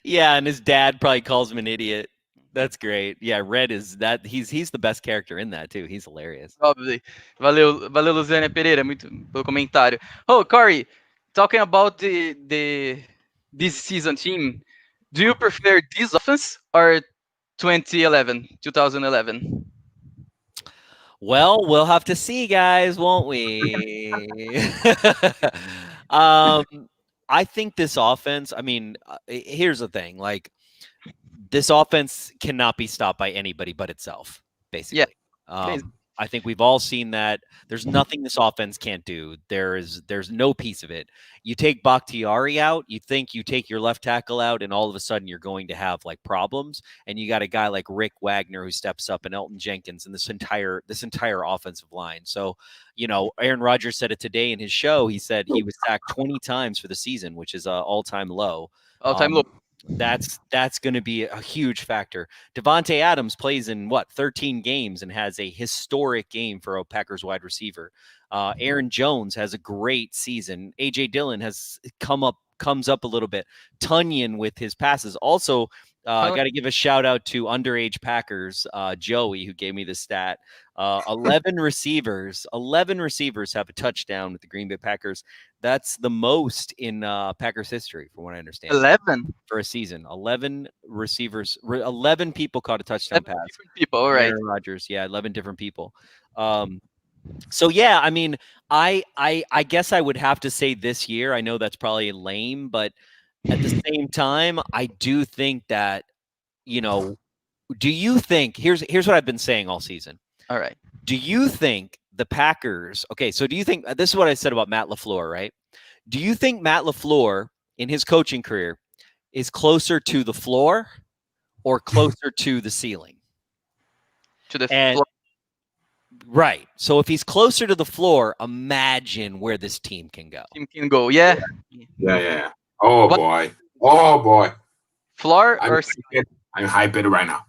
Yeah, and his dad probably calls him an idiot. That's great. Yeah, Red is that. He's the best character in that too. He's hilarious. Probably. Valeu, Luciana Pereira, muito pelo comentário. Oh, Corey, talking about this season team, do you prefer this offense or 2011. Well, we'll have to see, guys, won't we? I think this offense, I mean, here's the thing. Like, this offense cannot be stopped by anybody but itself, basically. Yeah. I think we've all seen that. There's nothing this offense can't do. There's no piece of it. You take Bakhtiari out, you think you take your left tackle out, and all of a sudden you're going to have like problems. And you got a guy like Rick Wagner who steps up, and Elton Jenkins, and this entire offensive line. So, you know, Aaron Rodgers said it today in his show. He said he was sacked 20 times for the season, which is an all-time low. All-time low. That's going to be a huge factor. Devontae Adams plays in 13 games and has a historic game for a Packers wide receiver. Aaron Jones has a great season. AJ Dillon has comes up a little bit. Tunyon with his passes. Also, I got to give a shout out to underage Packers, Joey, who gave me the stat. 11 receivers have a touchdown with the Green Bay Packers. That's the most in Packers history, from what I understand. 11 for a season. 11 receivers. 11 people caught a touchdown pass. Different people, all right. Aaron Rodgers, yeah, 11 different people. So yeah, I mean, I guess I would have to say this year. I know that's probably lame, but at the same time, I do think that, you know, do you think here's what I've been saying all season. All right. Do you think the Packers, okay, so do you think, this is what I said about Matt LaFleur, right? Do you think Matt LaFleur in his coaching career is closer to the floor or closer to the ceiling? To the floor. Right. So if he's closer to the floor, imagine where this team can go. Yeah. Yeah. Oh, boy. Floor I'm or hyped. I'm hyped right now.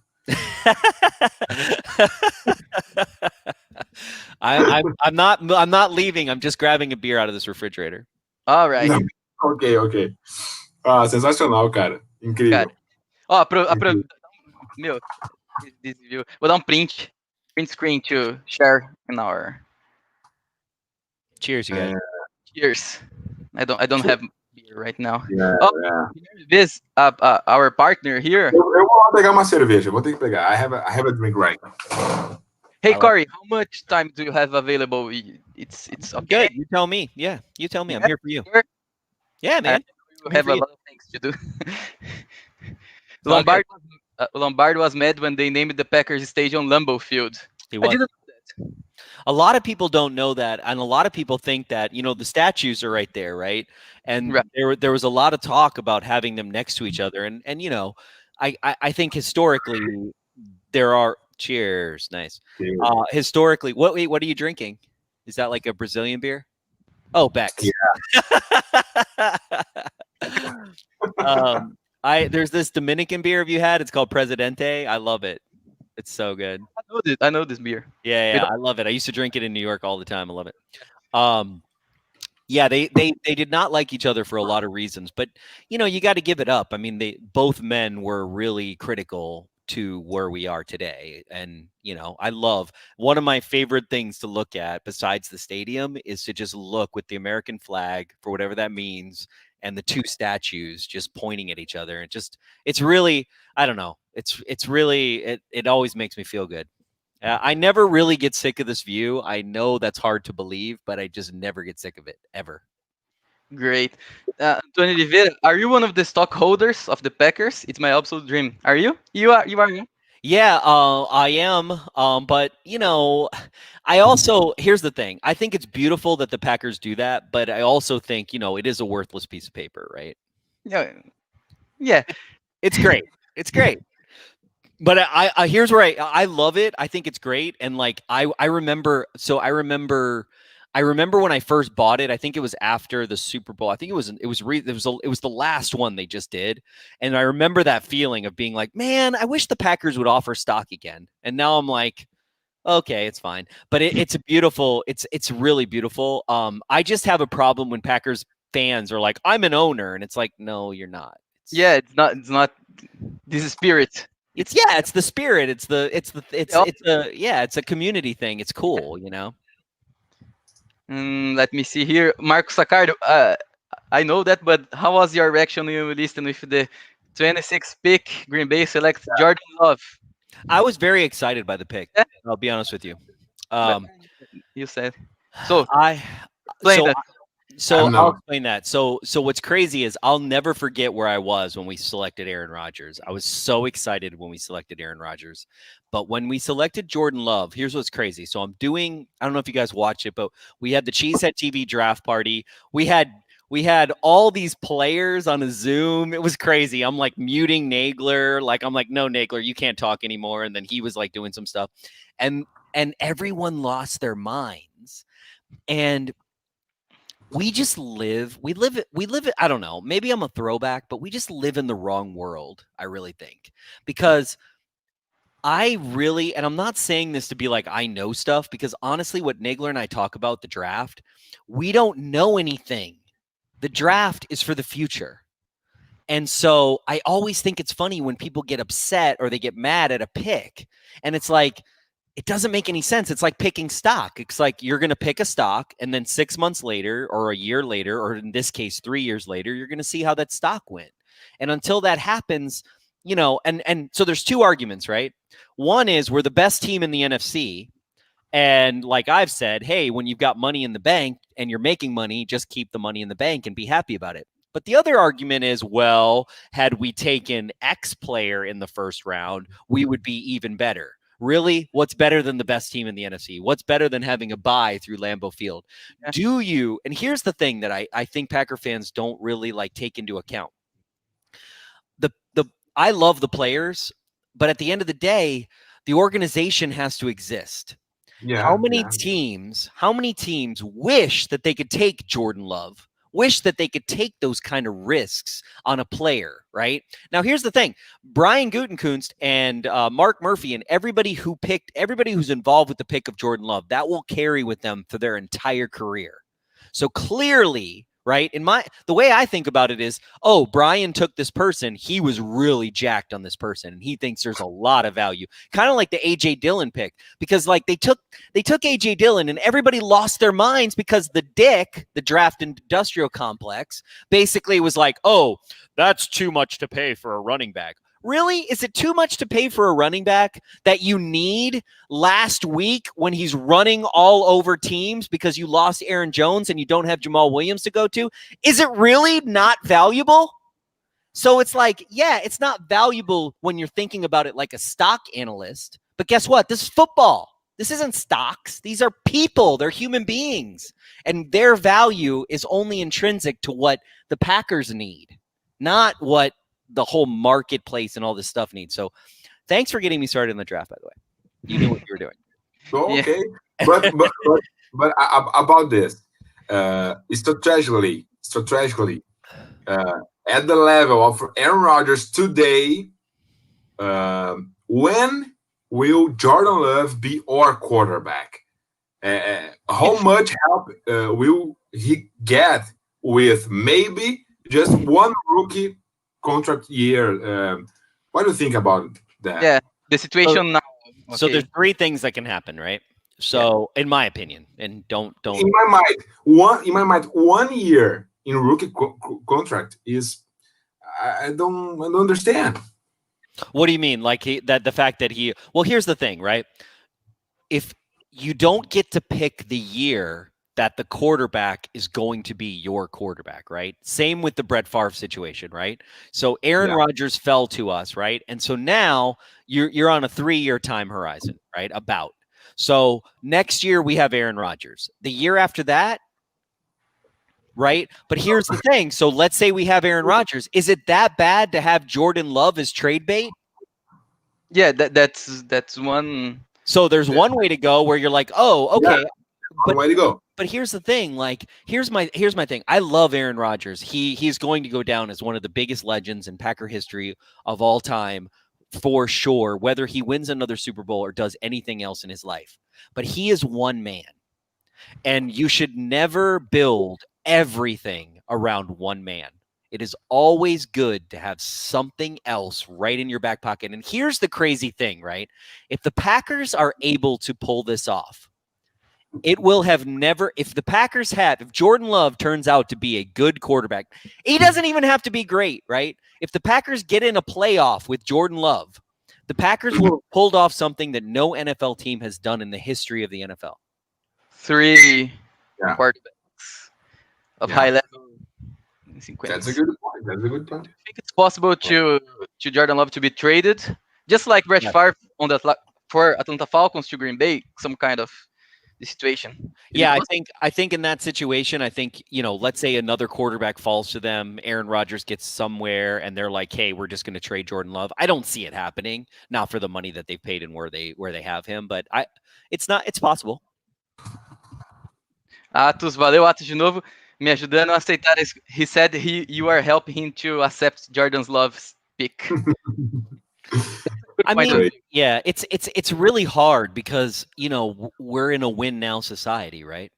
I'm not leaving. I'm just grabbing a beer out of this refrigerator. All right. Não. Ok. Ah, sensacional, cara. Incrível. Cara. Meu, desvio. Vou dar print screen to share in our. Cheers, you guys. Cheers. I don't have beer right now. Yeah. This our partner here. Eu vou lá pegar uma cerveja. Vou ter que pegar. I have a drink right now. Hey, Corey, how much time do you have available? It's okay. Good. You tell me. Yeah, you tell me. I'm here for you. Sure. Yeah, man. You have a lot of things to do. Lombard was mad when they named the Packers stadium Lambeau Field. He was. I didn't know that. A lot of people don't know that, and a lot of people think that, you know, the statues are right there, right? And right. There was a lot of talk about having them next to each other, and you know, I think historically there are. Cheers, nice. Historically, what are you drinking? Is that like a Brazilian beer? Oh, Beck's. Yeah. There's this Dominican beer. Have you had? It's called Presidente. I love it. It's so good. I know this beer. Yeah, I love it. I used to drink it in New York all the time. I love it. Yeah, they did not like each other for a lot of reasons, but you know, you got to give it up. I mean, both men were really critical to where we are today. And, you know, I love, one of my favorite things to look at besides the stadium is to just look with the American flag, for whatever that means, and the two statues just pointing at each other. It's really, I don't know. It's really, it always makes me feel good. I never really get sick of this view. I know that's hard to believe, but I just never get sick of it, ever. Great. Tony Oliveira, are you one of the stockholders of the Packers? It's my absolute dream. Are you? You are. Yeah, I am. But, you know, I also, here's the thing. I think it's beautiful that the Packers do that, but I also think, you know, it is a worthless piece of paper, right? Yeah. It's great. It's great. But I here's where I love it. I think it's great. And like, I remember when I first bought it. I think it was after the Super Bowl. I think it was the last one they just did. And I remember that feeling of being like, man, I wish the Packers would offer stock again. And now I'm like, okay, it's fine. But it's beautiful. It's really beautiful. I just have a problem when Packers fans are like, I'm an owner, and it's like, no, you're not. It's not. This is spirit. It's the spirit. It's a community thing. It's cool, you know. Let me see here, Marcos Sacardo. I know that, but how was your reaction when you listened with the 26 pick, Green Bay selects Jordan Love. I was very excited by the pick. Yeah. I'll be honest with you. You said so. I Explain so that. So I'm I'll not. explain that. So what's crazy is I'll never forget where I was when we selected Aaron Rodgers. I was so excited when we selected Aaron Rodgers. But when we selected Jordan Love, here's what's crazy. So I don't know if you guys watch it, but we had the Cheesehead TV draft party. We had all these players on a Zoom. It was crazy. I'm like muting Nagler. Like I'm like, no, Nagler, you can't talk anymore. And then he was like doing some stuff. And everyone lost their minds. And we live it. I don't know. Maybe I'm a throwback, but we just live in the wrong world, I really think. Because and I'm not saying this to be like I know stuff, because honestly, what Nagler and I talk about the draft, we don't know anything. The draft is for the future. And so I always think it's funny when people get upset or they get mad at a pick. And it's like, it doesn't make any sense. It's like picking stock. It's like you're going to pick a stock, and then 6 months later or a year later, or in this case, 3 years later, you're going to see how that stock went. And until that happens, and so there's two arguments, right? One is we're the best team in the NFC. And like I've said, hey, when you've got money in the bank and you're making money, just keep the money in the bank and be happy about it. But the other argument is, well, had we taken X player in the first round, we would be even better. Really? What's better than the best team in the NFC? What's better than having a bye through Lambeau Field? Yeah. And here's the thing that I think Packer fans don't really like take into account. I love the players, but at the end of the day, the organization has to exist. Yeah. How many teams wish that they could take Jordan Love? Wish that they could take those kind of risks on a player, right? Now, here's the thing. Brian Gutekunst and Mark Murphy and everybody who's involved with the pick of Jordan Love, that will carry with them for their entire career. So clearly, right, the way I think about it is, oh, Brian took this person. He was really jacked on this person, and he thinks there's a lot of value. Kind of like the A.J. Dillon pick, because like they took A.J. Dillon, and everybody lost their minds because the draft industrial complex, basically was like, oh, that's too much to pay for a running back. Really? Is it too much to pay for a running back that you need last week when he's running all over teams because you lost Aaron Jones and you don't have Jamal Williams to go to? Is it really not valuable? So it's like, yeah, it's not valuable when you're thinking about it like a stock analyst. But guess what? This is football. This isn't stocks. These are people. They're human beings. And their value is only intrinsic to what the Packers need, not what the whole marketplace and all this stuff needs. So thanks for getting me started in the draft, by the way. You knew what you were doing. Okay. Yeah. but about this, strategically, at the level of Aaron Rodgers today, when will Jordan Love be our quarterback? How much help will he get with maybe just one rookie contract year? What do you think about that? Yeah, the situation now. Okay. So there's three things that can happen, right? So in my opinion, and don't. In my mind, 1 year in rookie contract is I don't understand. What do you mean? Like the fact that well, here's the thing, right? If you don't get to pick the year that the quarterback is going to be your quarterback, right? Same with the Brett Favre situation, right? So Aaron Rodgers fell to us, right? And so now you're on a 3-year time horizon, right? So next year we have Aaron Rodgers. The year after that, right? But here's the thing. So let's say we have Aaron Rodgers. Is it that bad to have Jordan Love as trade bait? Yeah, that's one. So there's one way to go where you're like, oh, okay. One way to go. But here's the thing. Like, here's my thing. I love Aaron Rodgers. He's going to go down as one of the biggest legends in Packer history of all time, for sure, whether he wins another Super Bowl or does anything else in his life. But he is one man. And you should never build everything around one man. It is always good to have something else right in your back pocket. And here's the crazy thing, right? If the Packers are able to pull this off, It will have never, if Jordan Love turns out to be a good quarterback, he doesn't even have to be great, right? If the Packers get in a playoff with Jordan Love, the Packers will have pulled off something that no NFL team has done in the history of the NFL. 3 quarterbacks of high level. That's a good point. That's a good point. Do you think it's possible to Jordan Love to be traded, just like Brett Favre for Atlanta Falcons to Green Bay, some kind of the situation? I think in that situation, I think, let's say another quarterback falls to them, Aaron Rodgers gets somewhere, and they're like, hey, we're just going to trade Jordan Love. I don't see it happening, not for the money that they've paid and where they have him, but it's possible. Atos, valeu, Atos de novo, me ajudando a aceitar isso. He said you are helping him to accept Jordan's Love's pick. I mean, yeah, it's really hard because, we're in a win now society, right?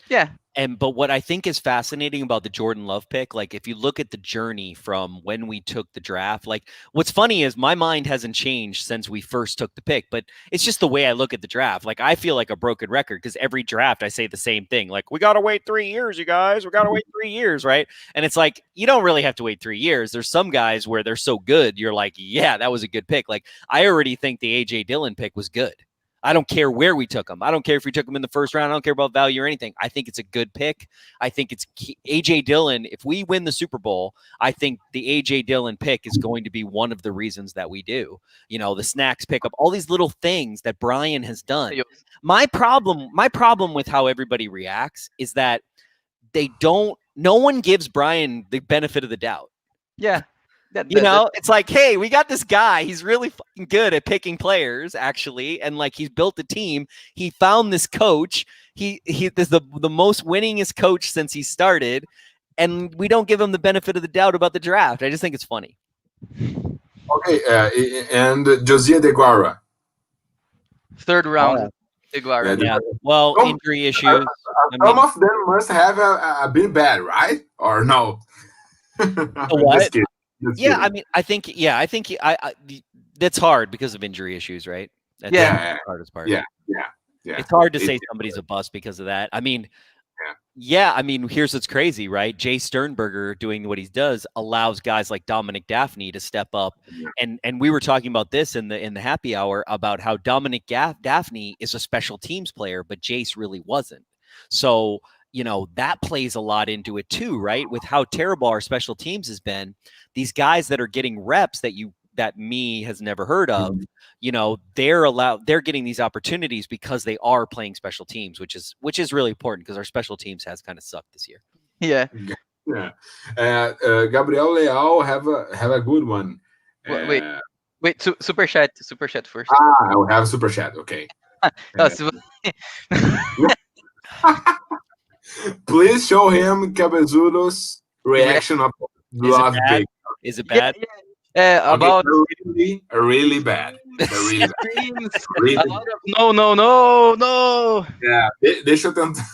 Yeah. But what I think is fascinating about the Jordan Love pick, like if you look at the journey from when we took the draft, like what's funny is my mind hasn't changed since we first took the pick, but it's just the way I look at the draft. Like I feel like a broken record because every draft I say the same thing. Like, we got to wait 3 years, you guys. We got to wait 3 years, right? And it's like, you don't really have to wait 3 years. There's some guys where they're so good, you're like, yeah, that was a good pick. Like I already think the A.J. Dillon pick was good. I don't care where we took him. I don't care if we took him in the first round. I don't care about value or anything. I think it's a good pick. I think it's A.J. Dillon. If we win the Super Bowl, I think the A.J. Dillon pick is going to be one of the reasons that we do. The snacks pickup, all these little things that Brian has done. My problem with how everybody reacts is that no one gives Brian the benefit of the doubt. Yeah. It's like, hey, we got this guy. He's really fucking good at picking players, actually, and like he's built a team. He found this coach. He is the most winningest coach since he started, and we don't give him the benefit of the doubt about the draft. I just think it's funny. Okay, and Josiah DeGuara. 3rd round. DeGuara. Yeah. Well, injury issues. Some of them must have been bad, right? Or no? What? Yeah, I mean, I think that's hard because of injury issues, right? That's the hardest part. Yeah. It's hard to say somebody's a bust because of that. I mean, here's what's crazy, right? Jay Sternberger doing what he does allows guys like Dominic Daphne to step up, and we were talking about this in the happy hour about how Dominic Daphne is a special teams player, but Jace really wasn't. So that plays a lot into it too, right? With how terrible our special teams has been, these guys that are getting reps that me has never heard of, they're getting these opportunities because they are playing special teams, which is really important because our special teams has kind of sucked this year. Yeah. Gabriel Leal have a good one. Wait, super chat first. I will have super chat. Okay. Please show him Cabezudo's reaction of love. Is it bad? About really bad. No. Deixa eu tentar.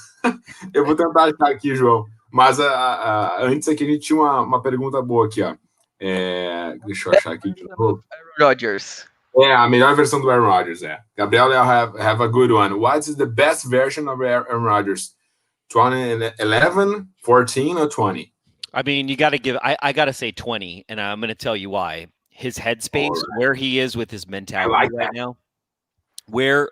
Eu vou tentar achar aqui, João. Mas antes aqui a gente tinha uma pergunta boa aqui, ó. Deixa eu achar aqui de novo. Rodgers. A melhor versão do Aaron Rodgers, Gabriel have a good one. What is the best version of Aaron Rodgers? 2011, 14, or 20? I mean, you got to give. I got to say 20, and I'm going to tell you why. His headspace, where he is with his mentality right now, where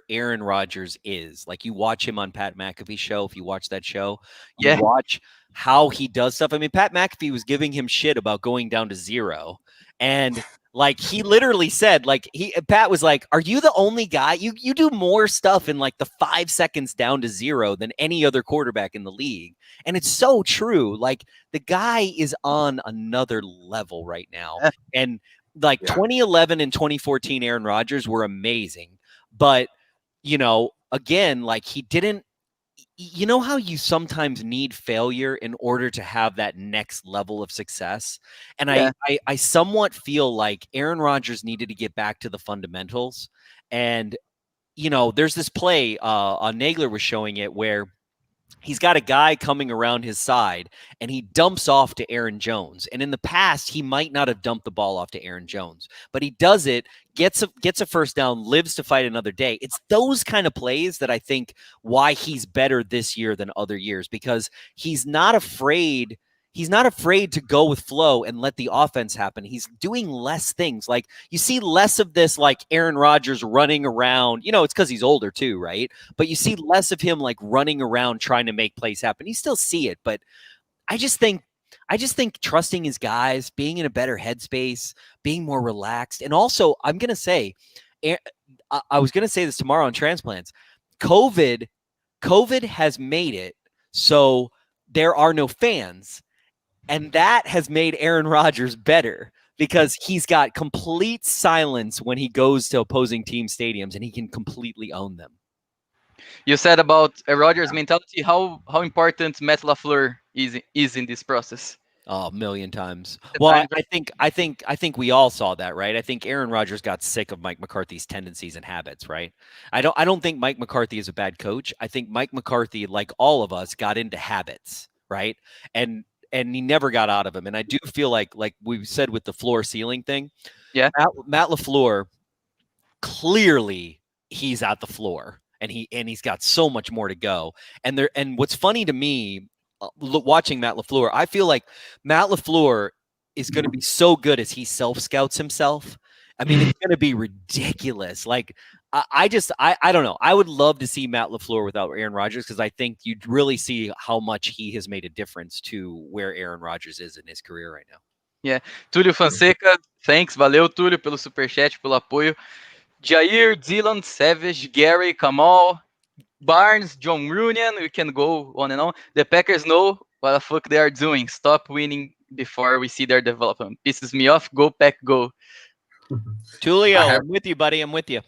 Aaron Rodgers is. Like you watch him on Pat McAfee's show. If you watch that show, you watch how he does stuff. I mean, Pat McAfee was giving him shit about going down to 0, and like he literally said, like Pat was like, "Are you the only guy? You do more stuff in like the 5 seconds down to 0 than any other quarterback in the league." And it's so true. Like the guy is on another level right now. And like 2011 and 2014 Aaron Rodgers were amazing. But, again, like he didn't, how you sometimes need failure in order to have that next level of success. And I somewhat feel like Aaron Rodgers needed to get back to the fundamentals. And, there's this play, Nagler was showing it where he's got a guy coming around his side and he dumps off to Aaron Jones. And in the past, he might not have dumped the ball off to Aaron Jones, but he does it, gets a first down, lives to fight another day. It's those kind of plays that I think why he's better this year than other years, because he's not afraid. He's not afraid to go with flow and let the offense happen. He's doing less things. Like you see less of this, like Aaron Rodgers running around. You know, it's because he's older too, right? But you see less of him like running around trying to make plays happen. You still see it, but I just think trusting his guys, being in a better headspace, being more relaxed, and also I'm gonna say, I was gonna say this tomorrow on transplants. COVID has made it so there are no fans. And that has made Aaron Rodgers better because he's got complete silence when he goes to opposing team stadiums and he can completely own them. You said about Rodgers' mentality. How important Matt LaFleur is in this process? Oh, a million times. Well, I think we all saw that, right? I think Aaron Rodgers got sick of Mike McCarthy's tendencies and habits, right? I don't think Mike McCarthy is a bad coach. I think Mike McCarthy, like all of us, got into habits, right? And he never got out of them. And I do feel like we said with the floor ceiling thing, yeah, Matt LaFleur, clearly he's at the floor and he's got so much more to go. And what's funny to me, watching Matt LaFleur, I feel like Matt LaFleur is going to be so good as he self-scouts himself. I mean, it's going to be ridiculous. Like, I don't know. I would love to see Matt LaFleur without Aaron Rodgers because I think you'd really see how much he has made a difference to where Aaron Rodgers is in his career right now. Yeah. Túlio Fonseca, thanks. Valeu, Túlio, pelo superchat, pelo apoio. Jair, Dylan, Savage, Gary, Kamal, Barnes, John Runian. We can go on and on. The Packers know what the fuck they are doing. Stop winning before we see their development. Pisses me off. Go Pack, go. Tulio, I'm with you, buddy. I'm with you.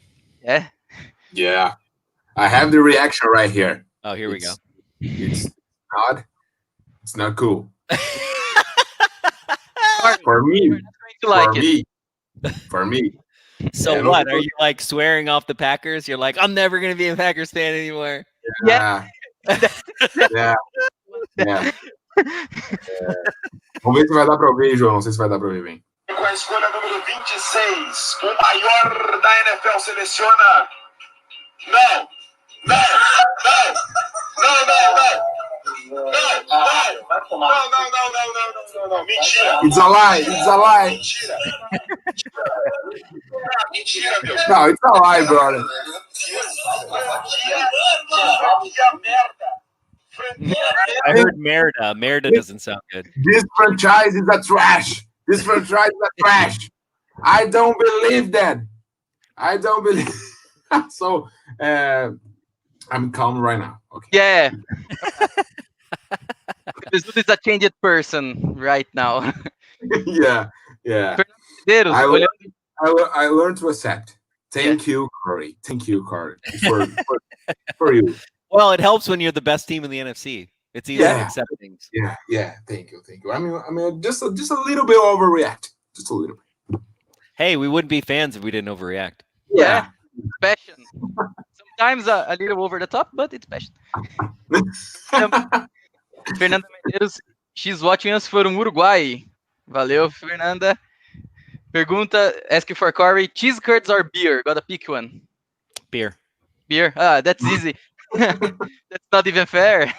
Yeah. I have the reaction right here. Oh, here we go. It's not cool. For me. So yeah, what? Are you like swearing off the Packers? You're like, I'm never going to be a Packers fan anymore. Yeah. Vamos ver se vai dar pra ouvir, João. Não sei se vai dar pra ouvir bem. Com a escolha número 26, o maior da NFL seleciona. Não. Mentira. It's a lie. Mentira, meu. No, it's a lie, brother. I heard Merida. Merida doesn't sound good. This franchise is a trash. I don't believe that. So, I'm calm right now. Okay. Yeah. This is a changed person right now. Yeah. I learned to accept. Thank you, Corey. For you. Well, it helps when you're the best team in the NFC. It's easy to accept things. Yeah. Thank you. I mean, just a little bit overreact. Just a little bit. Hey, we wouldn't be fans if we didn't overreact. Yeah. Passion. Sometimes a little over the top, but it's passion. Fernanda Medeiros, she's watching us from Uruguai. Valeu, Fernanda. Pergunta, asking for Corey, cheese curds or beer? Gotta pick one. Beer. That's easy. That's not even fair.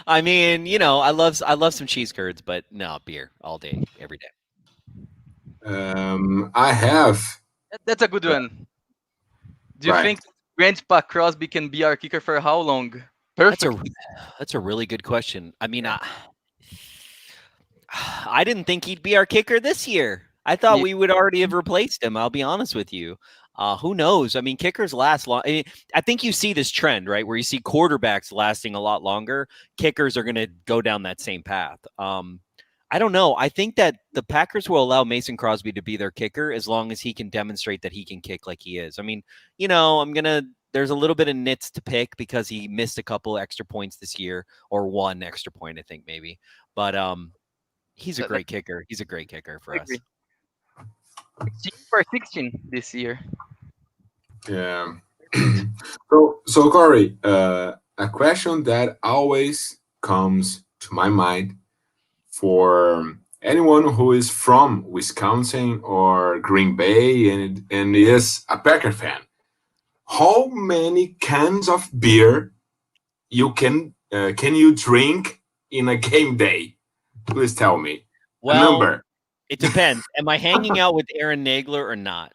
I mean, I love some cheese curds, but no, beer all day, every day. I have. That's a good one. Do you think Grandpa Crosby can be our kicker for how long? Perfect. That's a really good question. I mean, I didn't think he'd be our kicker this year. I thought we would already have replaced him. I'll be honest with you. Who knows? I mean, kickers last long. I think you see this trend, right, where you see quarterbacks lasting a lot longer. Kickers are going to go down that same path. I don't know. I think that the Packers will allow Mason Crosby to be their kicker as long as he can demonstrate that he can kick like he is. I mean, there's a little bit of nits to pick because he missed a couple extra points this year, or one extra point, I think maybe. But he's a great kicker. He's a great kicker for us. For 16 this year. Yeah. So Corey, a question that always comes to my mind for anyone who is from Wisconsin or Green Bay and is a Packer fan. How many cans of beer you can you drink in a game day? Please tell me. Well, a number. It depends. Am I hanging out with Aaron Nagler or not?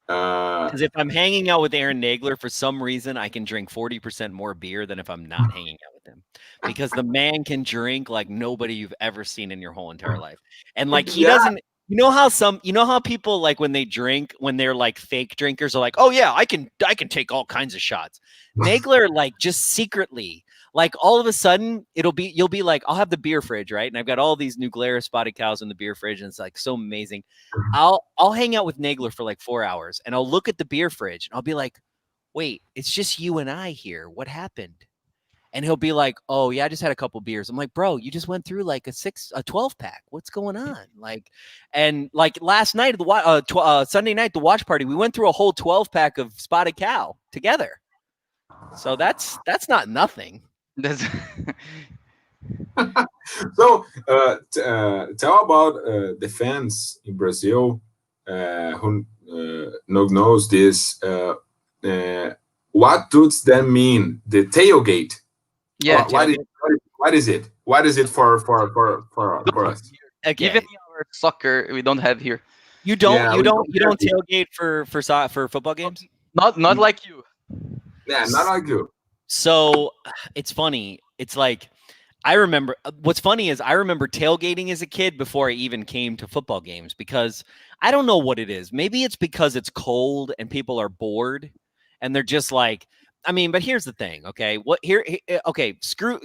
Because if I'm hanging out with Aaron Nagler, for some reason, I can drink 40% more beer than if I'm not hanging out with him. Because the man can drink like nobody you've ever seen in your whole entire life. And like he doesn't, you know how people like when they drink, when they're like fake drinkers are like, oh yeah, I can take all kinds of shots. Nagler like just secretly, like all of a sudden you'll be like, I'll have the beer fridge, right? And I've got all these New Glarus spotted cows in the beer fridge, and it's like so amazing. I'll hang out with Nagler for like 4 hours, and I'll look at the beer fridge and I'll be like, wait, it's just you and I here. What happened? And he'll be like, oh yeah, I just had a couple beers. I'm like, bro, you just went through like a 12 pack. What's going on? Like, and like last night at the Sunday night, the watch party, we went through a whole 12 pack of spotted cow together. So that's not nothing. So tell about the fans in Brazil who knows this. What does that mean? The tailgate. Yeah. What is it? What is it for us? Okay. Even our soccer, we don't have here. You don't tailgate for football games? Not like you. Yeah, not like you. So it's funny. It's like I remember what's funny is I remember tailgating as a kid before I even came to football games, because I don't know what it is. Maybe it's because it's cold and people are bored and they're just like, I mean, but here's the thing. Okay. Okay.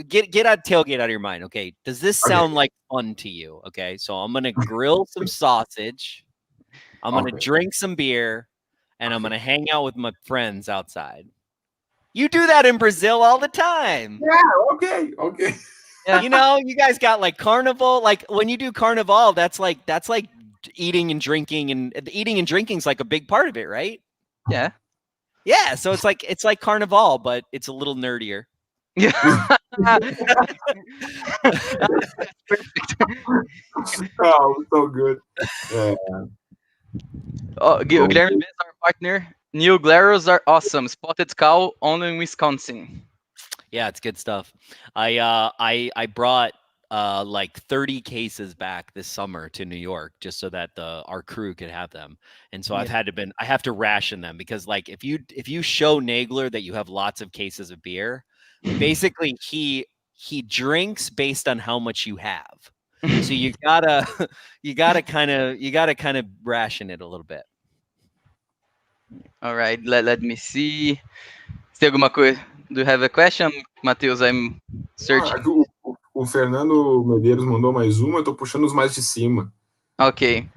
Get out tailgate out of your mind. Okay. Does this sound like fun to you? Okay. So I'm going to grill some sausage. I'm going to drink some beer, and I'm going to hang out with my friends outside. You do that in Brazil all the time. Yeah, okay. Yeah. You know, you guys got like carnival. Like when you do carnival, that's like eating and drinking, and eating and drinking is like a big part of it, right? Yeah. Yeah. So it's like carnival, but it's a little nerdier. Yeah. Oh, so good. Guilherme is our partner. New Glarus are awesome. Spotted cow only in Wisconsin. Yeah, it's good stuff. I brought like 30 cases back this summer to New York just so that our crew could have them. And so I have to ration them, because like if you show Nagler that you have lots of cases of beer, basically he drinks based on how much you have. So you gotta kind of ration it a little bit. All right, let me see. Tem alguma coisa? Do you have a question, Matheus? I'm searching. O Fernando Medeiros mandou mais uma, eu tô puxando os mais de cima. Okay.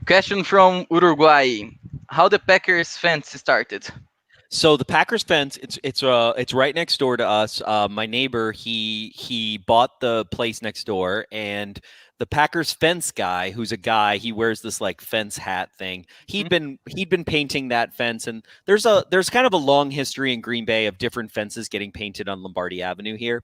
Question from Uruguay. How the Packers fence started? So the Packers fence, it's right next door to us. My neighbor, he bought the place next door, and the Packers fence guy, who's a guy, he wears this like fence hat thing. He'd been painting that fence, and there's kind of a long history in Green Bay of different fences getting painted on Lombardi Avenue here.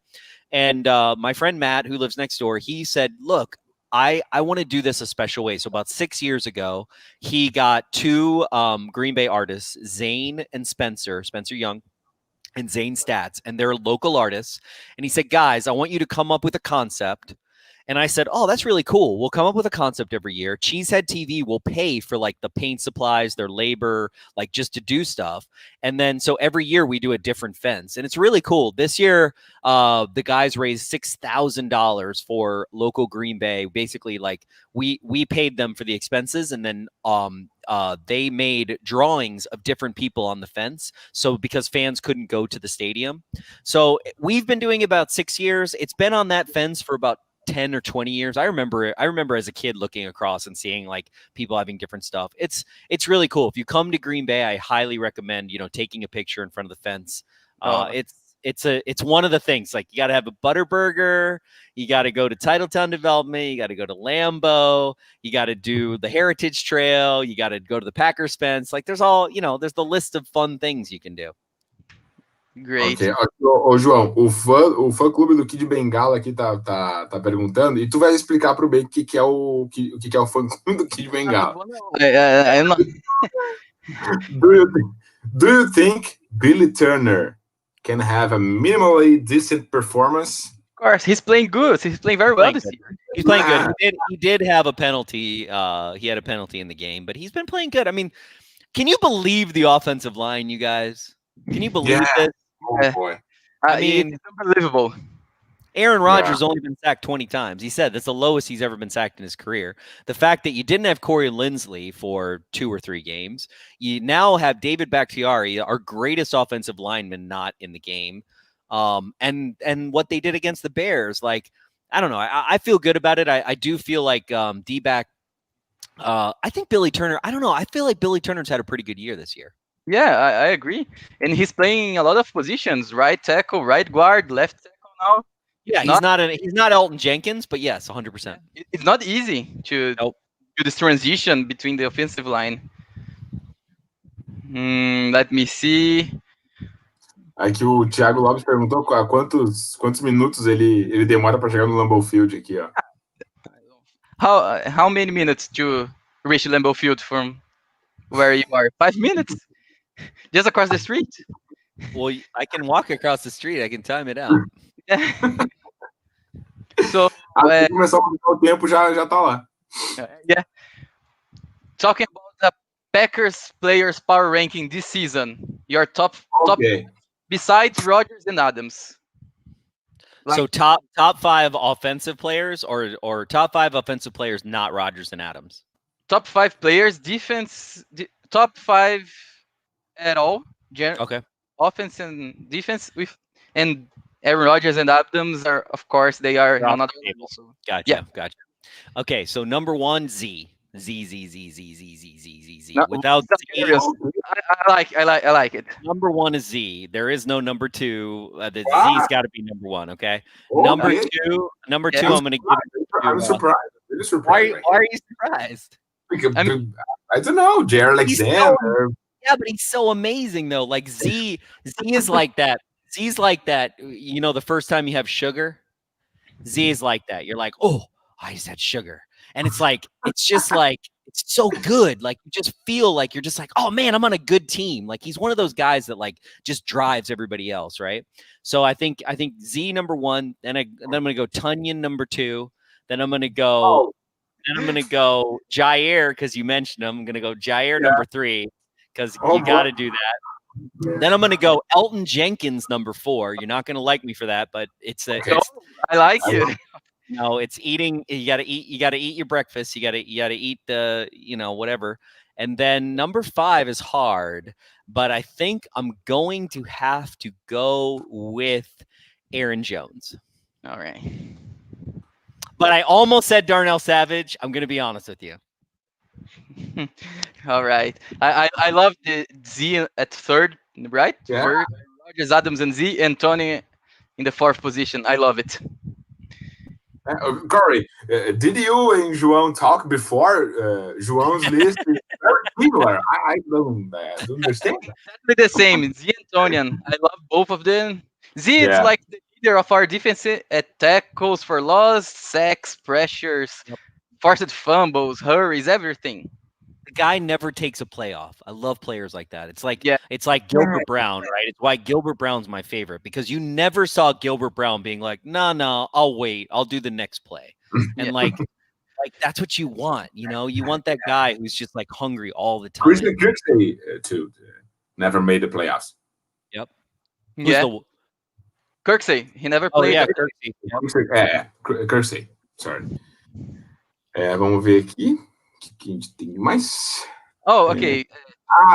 And my friend Matt, who lives next door, he said, look, I want to do this a special way. So about 6 years ago, he got two Green Bay artists, Zane and Spencer Young and Zane Stats, and they're local artists. And he said, guys, I want you to come up with a concept. And I said, oh, that's really cool. We'll come up with a concept every year. Cheesehead TV will pay for like the paint supplies, their labor, like just to do stuff. And then so every year we do a different fence. And it's really cool. This year, the guys raised $6,000 for local Green Bay. Basically, like we paid them for the expenses, and then they made drawings of different people on the fence. So because fans couldn't go to the stadium. So we've been doing about 6 years. It's been on that fence for about 10 or 20 years. I remember as a kid looking across and seeing like people having different stuff. It's really cool. If you come to Green Bay, I highly recommend, taking a picture in front of the fence. It's one of the things, like you got to have a butter burger. You got to go to Titletown Development. You got to go to Lambeau. You got to do the Heritage Trail. You got to go to the Packers fence. Like there's the list of fun things you can do. Great. Ok. Ô, João, o fã clube do Kid Bengala aqui tá perguntando, e tu vai explicar pro Ben o que é o fã clube do Kid Bengala. Eu não... Do you think Billy Turner can have a minimally decent performance? Of course, he's playing good. He's playing very well this year. He's playing good. He did have a penalty. He had a penalty in the game, but he's been playing good. I mean, can you believe the offensive line, you guys? Can you believe this? Oh boy. I mean, it's unbelievable. Aaron Rodgers only been sacked 20 times. He said that's the lowest he's ever been sacked in his career. The fact that you didn't have Corey Linsley for 2 or 3 games, you now have David Bakhtiari, our greatest offensive lineman, not in the game. And what they did against the Bears, like, I don't know. I feel good about it. I do feel like D-back. I think Billy Turner. I don't know. I feel like Billy Turner's had a pretty good year this year. Yeah, I agree. And he's playing a lot of positions: right tackle, right guard, left tackle now. Yeah, he's not Elton Jenkins, but yes, 100%. It's not easy to do this transition between the offensive line. Let me see. Aqui o Thiago Lopes perguntou quantos minutos ele demora para chegar no Lambeau Field aqui, ó. How many minutes to reach Lambeau Field from where you are? 5 minutes? Just across the street? Well, I can walk across the street. I can time it out. So, começar o tempo já tá lá. Yeah. Talking about the Packers players power ranking this season, your top besides Rodgers and Adams. Like, so top 5 offensive players or top 5 offensive players, not Rodgers and Adams. Top 5 players, defense, top 5 at all. Offense and defense and Aaron Rodgers and Adams are, of course, they are on another level. So. Gotcha. Okay, so number 1, Z. No, without Z, I like it. Number 1 is Z. There is no number 2. The Z's got to be number 1. Okay. Number 2. I'm going to give. I'm surprised. Really surprised. Why are you surprised? Because, I don't know, Jared Alexander. Yeah, but he's so amazing though. Like Z is like that. Z's like that. You know, the first time you have sugar, Z is like that. You're like, oh, I just had sugar. And it's like, it's just like, it's so good. Like, you just feel like you're just like, oh man, I'm on a good team. Like, he's one of those guys that like just drives everybody else, right? So I think Z number 1, then I'm gonna go Tunyon number 2, then I'm gonna go Jair, because you mentioned him. I'm gonna go Jair number 3, because you got to do that. Then I'm going to go Elton Jenkins number 4. You're not going to like me for that, but I like it. No, it's eating. You got to eat your breakfast. You got to eat the, whatever. And then number 5 is hard, but I think I'm going to have to go with Aaron Jones. All right. But I almost said Darnell Savage. I'm going to be honest with you. All right. I love the Z at 3rd, right? Yeah. Third, Rodgers, Adams, and Z, and Tony in the 4th position. I love it. Corey, did you and João talk before? João's list is very similar. I don't understand. Exactly the same. Z and Tonian. I love both of them. Z is like the leader of our defense at tackles for loss, sacks, pressures, forced fumbles, hurries, everything. The guy never takes a play off. I love players like that. It's like Gilbert Brown, right? It's why Gilbert Brown's my favorite, because you never saw Gilbert Brown being like, no, I'll wait. I'll do the next play. And like that's what you want, You want that guy who's just like hungry all the time. Christian Kirksey too never made the playoffs. Yep. Kirksey, he never played. Oh, yeah, Kirksey. Sorry. Vamos ver aqui. Que a gente tem mais? Oh, okay.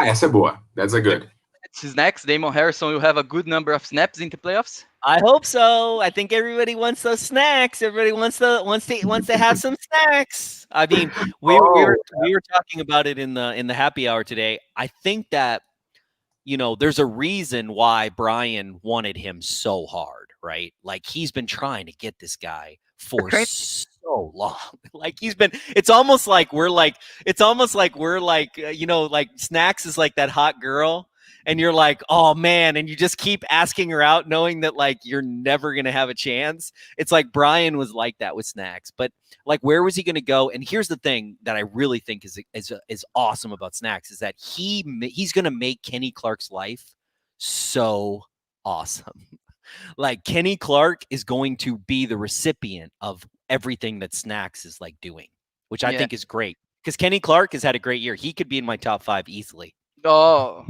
Essa é boa. That's a good. It's next. Damon Harrison will have a good number of snaps in the playoffs. I hope so. I think everybody wants those snacks. Everybody wants to have some snacks. I mean, we were talking about it in the happy hour today. I think that there's a reason why Brian wanted him so hard, right? Like, he's been trying to get this guy for so long. Like, it's almost like we're like, like Snacks is like that hot girl, and you're like, oh man, and you just keep asking her out knowing that like you're never going to have a chance. It's like Brian was like that with Snacks, but like where was he going to go? And here's the thing that I really think is awesome about Snacks is that he's going to make Kenny Clark's life so awesome. Like Kenny Clark is going to be the recipient of everything that Snacks is like doing, which I think is great because Kenny Clark has had a great year. He could be in my top 5 easily. Oh,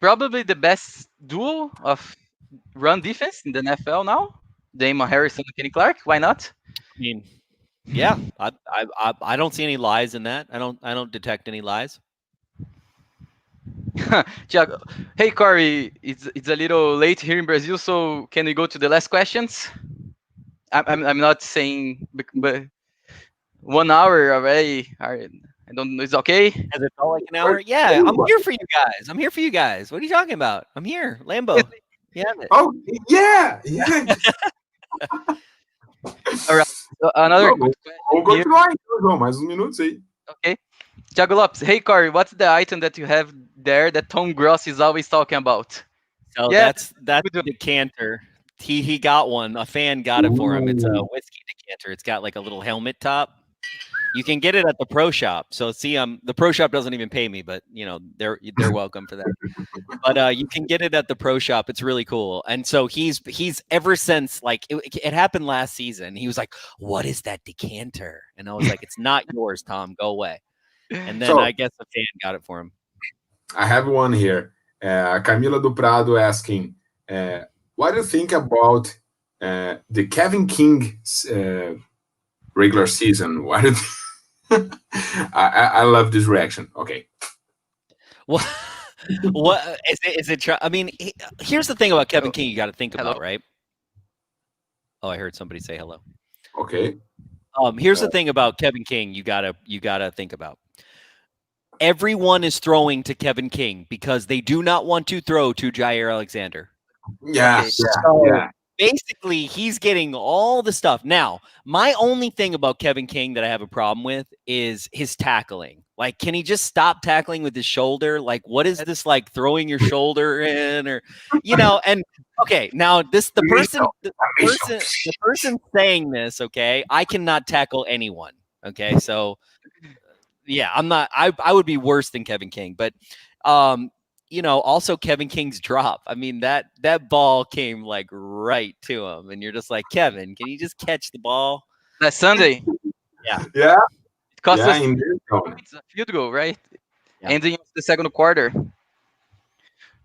probably the best duo of run defense in the NFL now. Damon Harrison and Kenny Clark. Why not? I mean, yeah, I don't see any lies in that. I don't detect any lies. Thiago, hey Corey, it's a little late here in Brazil, so can we go to the last questions? I'm not saying, but 1 hour already. I don't know. It's okay. Has it felt like an hour? Yeah, I'm here for you guys. I'm here for you guys. What are you talking about? I'm here, Lambo. Yeah. Oh yeah. All right. So another. Vamos continuar então, João. Mais uns minutos aí. Okay. Thiago Lopes, hey Corey, what's the item that you have there that Tom Gross is always talking about? So that's the decanter. He got one. A fan got it for him. It's a whiskey decanter. It's got like a little helmet top. You can get it at the pro shop. So see, the pro shop doesn't even pay me, but you know they're welcome for that. But you can get it at the pro shop. It's really cool. And so he's ever since like it happened last season. He was like, "What is that decanter?" And I was like, "It's not yours, Tom. Go away." And then I guess the fan got it for him. I have one here. Camila do Prado asking, what do you think about the Kevin King regular season? Why did I love this reaction. Okay. What is it? I mean, here's the thing about Kevin King you got to think about, right? Oh, I heard somebody say hello. Okay. Here's the thing about Kevin King you gotta think about. Everyone is throwing to Kevin King because they do not want to throw to Jair Alexander. Yeah. Okay, so basically, he's getting all the stuff. Now, my only thing about Kevin King that I have a problem with is his tackling. Like, can he just stop tackling with his shoulder? Like, what is this like throwing your shoulder in or, you know, and okay, now the person saying this, okay, I cannot tackle anyone. Okay. So yeah, I would be worse than Kevin King, but, you know, also Kevin King's drop. I mean, that ball came like right to him, and you're just like, Kevin, can you just catch the ball? That Sunday. Yeah. It cost us a field goal, right? Yeah. Ending the second quarter.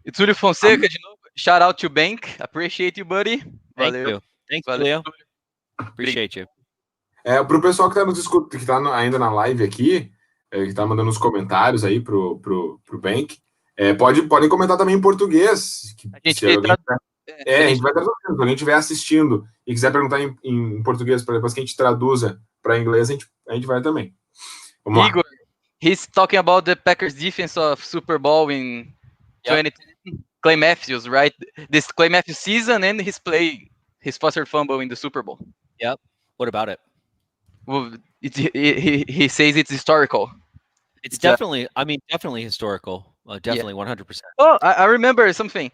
It's Julio Fonseca de novo. Shout out to Bank. Appreciate you, buddy. Thank you. Thanks, Julio. Appreciate you. Pro pessoal que tá nos escutando, que tá ainda na live aqui, que tá mandando os comentários aí pro Bank, podem comentar também em português. A gente vai traduzir. Se alguém estiver assistindo e quiser perguntar em português, para depois que a gente traduza para inglês, a gente vai também. Vamos Igor, he's talking about the Packers defense of Super Bowl in 2010. Clay Matthews, right? This Clay Matthews season and his forced fumble in the Super Bowl. Yep. What about it? Well, he says it's historical. It's definitely historical. Definitely 100%. Oh, I remember something.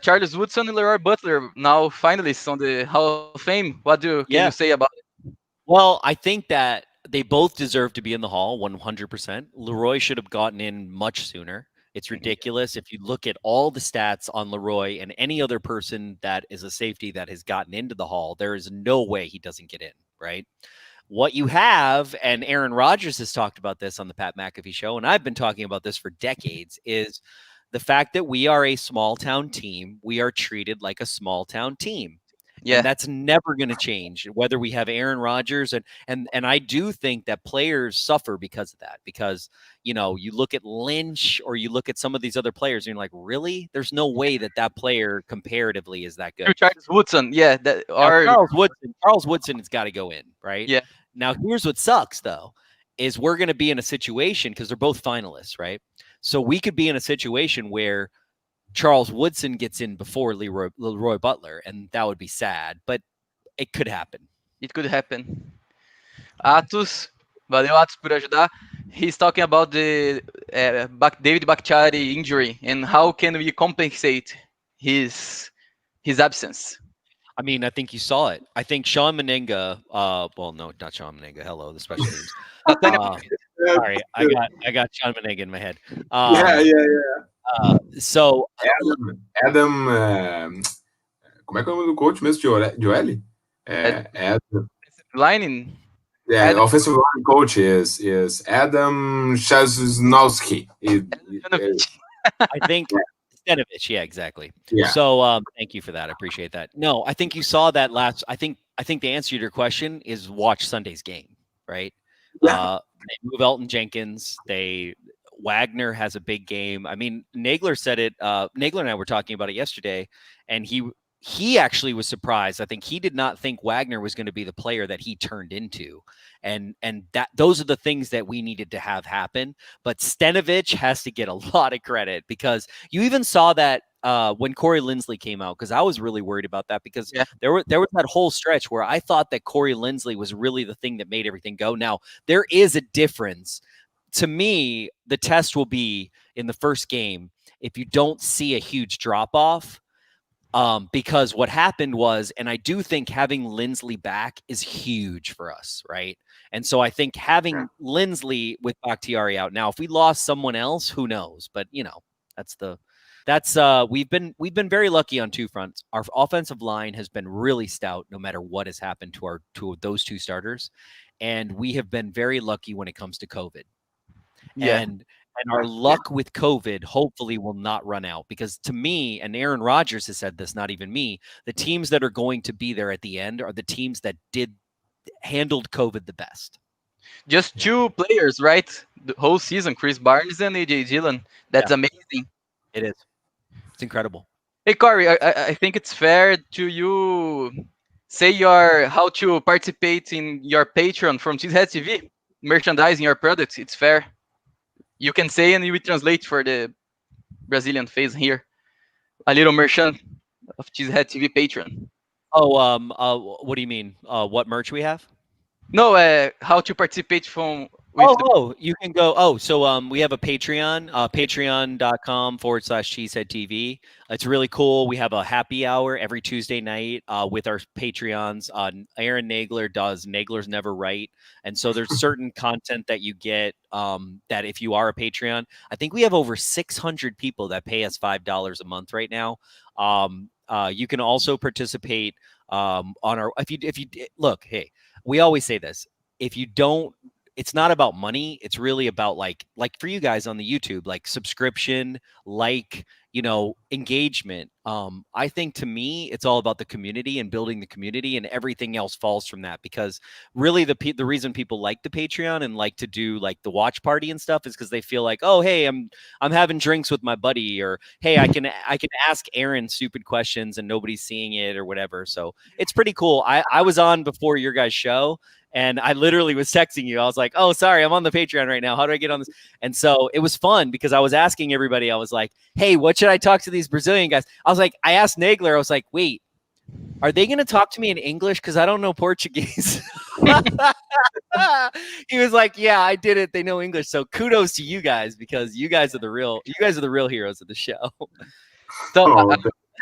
Charles Woodson and Leroy Butler now finalists on the Hall of Fame. What can you say about it? Well, I think that they both deserve to be in the Hall 100%. Leroy should have gotten in much sooner. It's ridiculous. If you look at all the stats on Leroy and any other person that is a safety that has gotten into the Hall, there is no way he doesn't get in, right? What you have, and Aaron Rodgers has talked about this on the Pat McAfee show, and I've been talking about this for decades, is the fact that we are a small town team. We are treated like a small town team. Yeah, and that's never going to change, whether we have Aaron Rodgers and I do think that players suffer because of that. Because you know, you look at Lynch or you look at some of these other players, and you're like, really? There's no way that player comparatively is that good. Charles Woodson, Charles Woodson has got to go in, right? Yeah. Now here's what sucks though, is we're going to be in a situation because they're both finalists, right? So we could be in a situation where Charles Woodson gets in before Leroy Butler, and that would be sad, but it could happen. It could happen. Atos, Valeu, Atos, por ajudar. He's talking about the David Bakhtiari injury and how can we compensate his absence. I mean, I think you saw it. I think Sean Meninga, well, no, not Sean Meninga. Hello, the special teams. Sorry, I got Sean Meninga in my head. So Adam, como é que é o nome do coach mesmo de OL? Adam. Lining. Yeah, Adam. Offensive line coach is Adam Chesnowski. I think Stanovich, yeah, exactly. Yeah. So thank you for that. I appreciate that. No, I think you saw that last. I think the answer to your question is watch Sunday's game, right? Yeah. They move Elton Jenkins. Wagner has a big game. I mean, Nagler said it. Nagler and I were talking about it yesterday, and he actually was surprised. I think he did not think Wagner was going to be the player that he turned into. And that those are the things that we needed to have happen. But Stanovich has to get a lot of credit because you even saw that when Corey Linsley came out, because I was really worried about that because there was that whole stretch where I thought that Corey Linsley was really the thing that made everything go. Now, there is a difference. To me, the test will be in the first game if you don't see a huge drop-off. Because what happened was, and I do think having Linsley back is huge for us, right? And so I think having Linsley with Bakhtiari out now, if we lost someone else, who knows? But you know, we've been very lucky on two fronts. Our offensive line has been really stout, no matter what has happened to those two starters, and we have been very lucky when it comes to COVID. Yeah. And our luck with COVID hopefully will not run out because to me, and Aaron Rodgers has said this, not even me, the teams that are going to be there at the end are the teams that handled COVID the best. Just two players, right? The whole season, Chris Barnes and AJ Dillon. That's amazing. It is. It's incredible. Hey, Corey, I think it's fair to you say how to participate in your Patreon from Cheeseheads TV, merchandising your products. It's fair. You can say and we translate for the Brazilian phase here. A little merchant of Cheesehead TV Patreon. Oh, what do you mean? What merch we have? No, how to participate from... you can go. So we have a Patreon, patreon.com/Cheesehead TV. It's really cool. We have a happy hour every Tuesday night with our Patreons. Aaron Nagler does Nagler's Never Right. And so there's certain content that you get that if you are a Patreon, I think we have over 600 people that pay us $5 a month right now. You can also participate on our, if you look, hey, we always say this, if you don't, it's not about money. It's really about like for you guys on the YouTube, like subscription, engagement. I think to me, it's all about the community and building the community, and everything else falls from that. Because really, the reason people like the Patreon and like to do like the watch party and stuff is because they feel like, oh, hey, I'm having drinks with my buddy, or hey, I can ask Aaron stupid questions and nobody's seeing it or whatever. So it's pretty cool. I was on before your guys' show. And I literally was texting you. I was like, oh, sorry, I'm on the Patreon right now. How do I get on this? And so it was fun because I was asking everybody. I was like, hey, what should I talk to these Brazilian guys? I was like, I asked Nagler. I was like, wait, are they going to talk to me in English? Because I don't know Portuguese. He was like, yeah, I did it. They know English. So kudos to you guys because you guys are the real heroes of the show.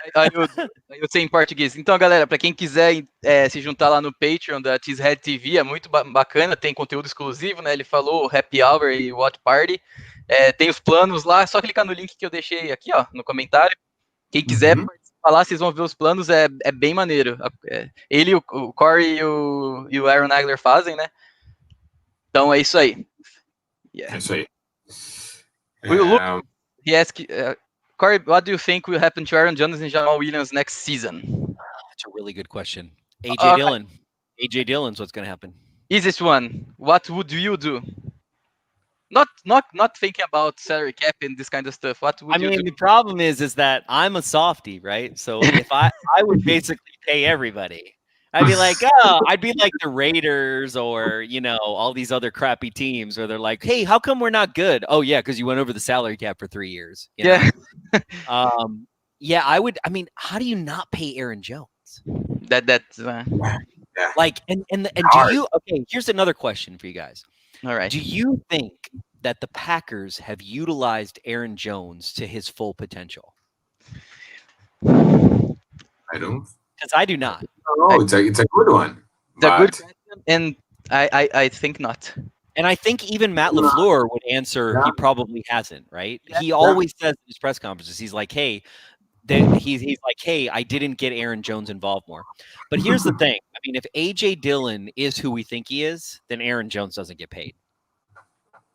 Então, eu sei em português. Então, galera, para quem quiser se juntar lá no Patreon da Cheesehead TV, é muito bacana, tem conteúdo exclusivo, né? Ele falou Happy Hour e Watch Party. Tem os planos lá, é só clicar no link que eu deixei aqui, ó, no comentário. Quem quiser participar lá, vocês vão ver os planos, é bem maneiro. Ele, o Corey e o Aaron Nagler fazem, né? Então é isso aí. É isso aí. Look, he asked, Corey, what do you think will happen to Aaron Jones and Jamal Williams next season? That's a really good question. AJ Dillon's what's going to happen. Easiest one. What would you do? Not thinking about salary cap and this kind of stuff. What would you do? The problem is that I'm a softie, right? So if I would basically pay everybody. I'd be like, I'd be like the Raiders or, all these other crappy teams where they're like, hey, how come we're not good? Oh, yeah, because you went over the salary cap for 3 years. Yeah. I would. How do you not pay Aaron Jones? That's like, and do you? Okay, here's another question for you guys. All right. Do you think that the Packers have utilized Aaron Jones to his full potential? I don't. Because I do not. Oh, it's a good one. It's a good But question, and I think not. And I think even Matt LaFleur would answer he probably hasn't, right? Yeah. He always says in his press conferences, he's like, hey, he's like, hey, I didn't get Aaron Jones involved more. But here's the thing. I mean, if A.J. Dillon is who we think he is, then Aaron Jones doesn't get paid.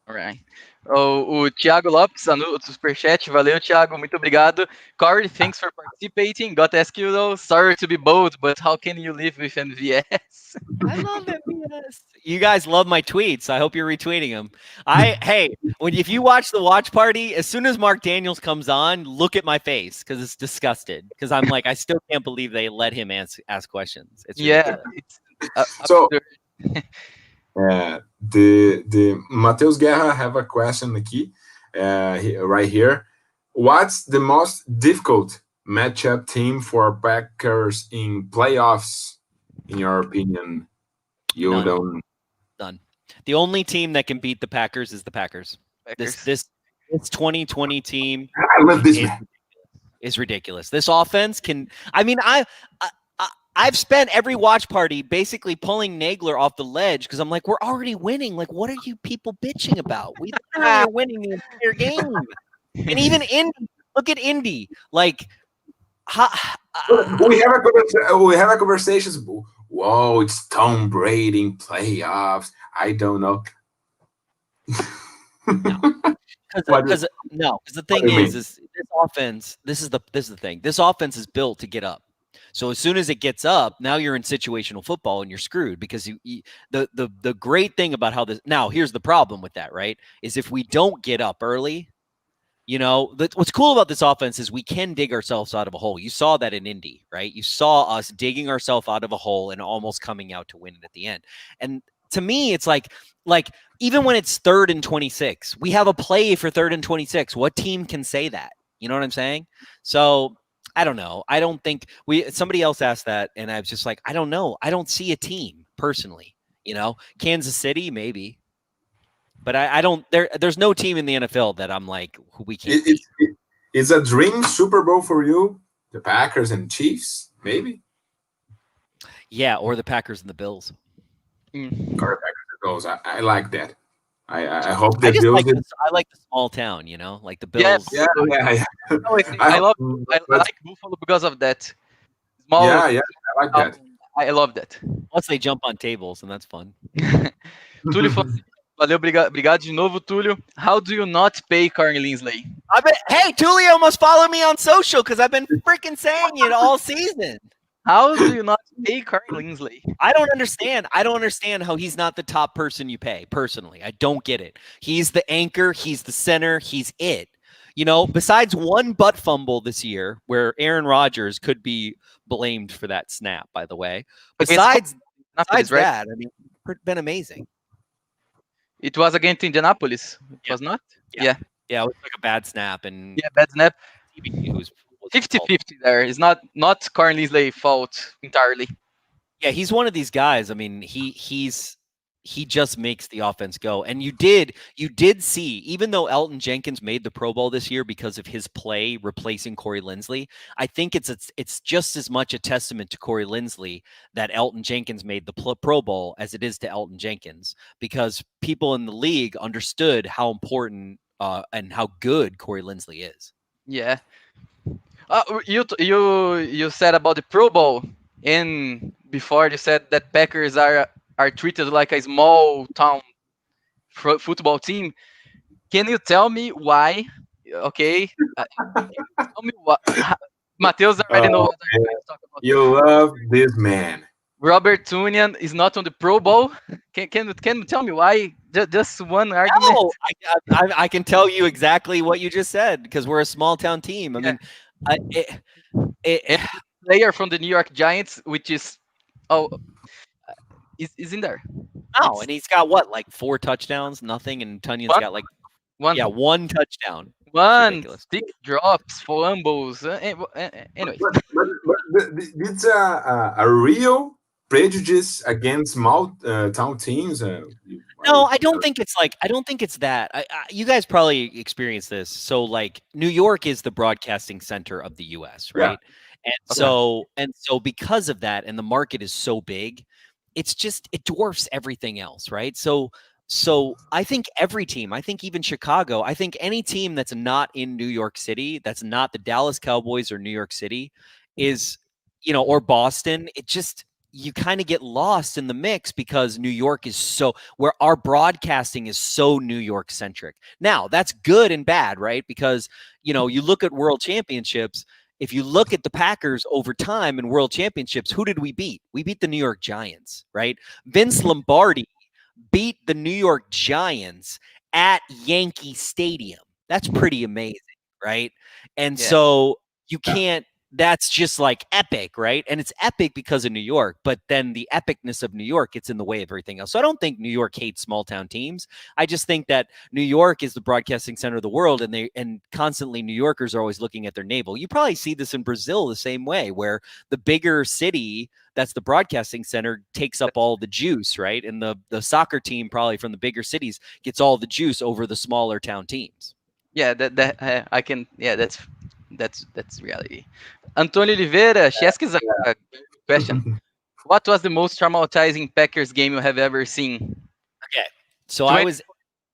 All right. O Thiago Lopes, no superchat. Valeu, Thiago. Muito obrigado. Corey, thanks for participating. Got to ask you though. Sorry to be bold, but how can you live with MVS? I love MVS. You guys love my tweets. I hope you're retweeting them. Hey, if you watch the watch party, as soon as Mark Daniels comes on, look at my face because it's disgusted. Because I'm like, I still can't believe they let him ask questions. It's ridiculous. So the Matheus Guerra have a question aqui, right here. What's the most difficult matchup team for Packers in playoffs, in your opinion? None. The only team that can beat the Packers is the Packers. This 2020 team I love this is ridiculous. This offense can. I mean, I've spent every watch party basically pulling Nagler off the ledge because I'm like, we're already winning. Like, what are you people bitching about? We are winning the entire game. And even Indy, look at Indy. Like, we have a conversation. Whoa, it's Tom Brady in playoffs. I don't know. Because the thing is this offense. This is the thing. This offense is built to get up. So as soon as it gets up, now you're in situational football and you're screwed because the great thing about how this now here's the problem with that, right? Is if we don't get up early, what's cool about this offense is we can dig ourselves out of a hole. You saw that in Indy, right? You saw us digging ourselves out of a hole and almost coming out to win it at the end. And to me, it's like even when it's 3rd and 26, we have a play for 3rd and 26. What team can say that? You know what I'm saying? So I don't know. I don't think somebody else asked that, and I was just like, I don't know. I don't see a team personally. Kansas City maybe, but I don't. There's no team in the NFL that I'm like who we can't. It's a dream Super Bowl for you. The Packers and Chiefs, maybe. Yeah, or the Packers and the Bills. Or the Packers and Bills. I like that. I hope the Bills. I like the small town, like the Bills. Yeah. I like Buffalo because of that. Small. Yeah, I like that. I love that. Plus they jump on tables, and that's fun. Túlio, valeu, obrigado de novo, Túlio. How do you not pay Corey Linsley? Hey, Tulio must follow me on social because I've been freaking saying it all season. How do you not pay Corey Linsley? I don't understand. I don't understand how he's not the top person you pay, personally. I don't get it. He's the anchor. He's the center. He's it. Besides one butt fumble this year where Aaron Rodgers could be blamed for that snap, by the way. Besides that, I mean, it's been amazing. It was against Indianapolis. It was not? Yeah, it was like a bad snap. And bad snap. It was 50-50 there. It's not Corey Linsley's fault entirely. Yeah, he's one of these guys. I mean, he just makes the offense go. And you did see, even though Elton Jenkins made the Pro Bowl this year because of his play replacing Corey Linsley, I think it's just as much a testament to Corey Linsley that Elton Jenkins made the Pro Bowl as it is to Elton Jenkins, because people in the league understood how important and how good Corey Linsley is. Yeah. You said about the Pro Bowl, and before you said that Packers are treated like a small town football team. Can you tell me why? Okay, tell me what. Matheus already knows what I'm going to talk about. You love this man. Robert Tonyan is not on the Pro Bowl. Can you tell me why? Just one argument. No, I can tell you exactly what you just said because we're a small town team. I mean. Player from the New York Giants, which is is in there. Oh, and he's got what, like 4 touchdowns, nothing, and Tunyan's got like one. Yeah, 1 touchdown. 1 stick drops, fumbles. Anyway, but it's a real prejudice against small town teams? No, I don't think it's like, I don't think it's that. You guys probably experience this. So like New York is the broadcasting center of the US, right? And so because of that, and the market is so big, it's just, it dwarfs everything else, right? So I think every team, I think even Chicago, I think any team that's not in New York City, that's not the Dallas Cowboys or New York City, is, you know, or Boston, it just, you kind of get lost in the mix because New York is so, where our broadcasting is so New York centric. Now, that's good and bad, right? Because, you know, you look at world championships, if you look at the Packers over time in world championships, who did we beat? We beat the New York Giants, right? Vince Lombardi beat the New York Giants at Yankee Stadium. That's pretty amazing, right? And so you can't, that's just like epic, right? And it's epic because of New York, but then the epicness of New York gets in the way of everything else. So I don't think New York hates small town teams. I just think that New York is the broadcasting center of the world, and constantly New Yorkers are always looking at their navel. You probably see this in Brazil the same way, where the bigger city that's the broadcasting center takes up all the juice, right? And the soccer team probably from the bigger cities gets all the juice over the smaller town teams. Yeah, I can. Yeah, that's reality. Antonio Oliveira, she asks a question. What was the most traumatizing Packers game you have ever seen? Okay, so I was.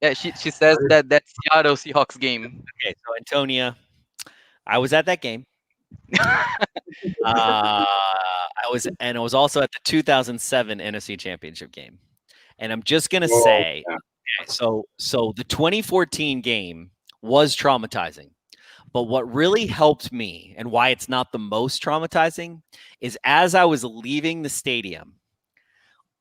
Yeah, she says that Seattle Seahawks game. Okay, so Antonia, I was at that game. I was also at the 2007 NFC Championship game, and I'm just gonna say, so the 2014 game was traumatizing, but what really helped me and why it's not the most traumatizing is as I was leaving the stadium,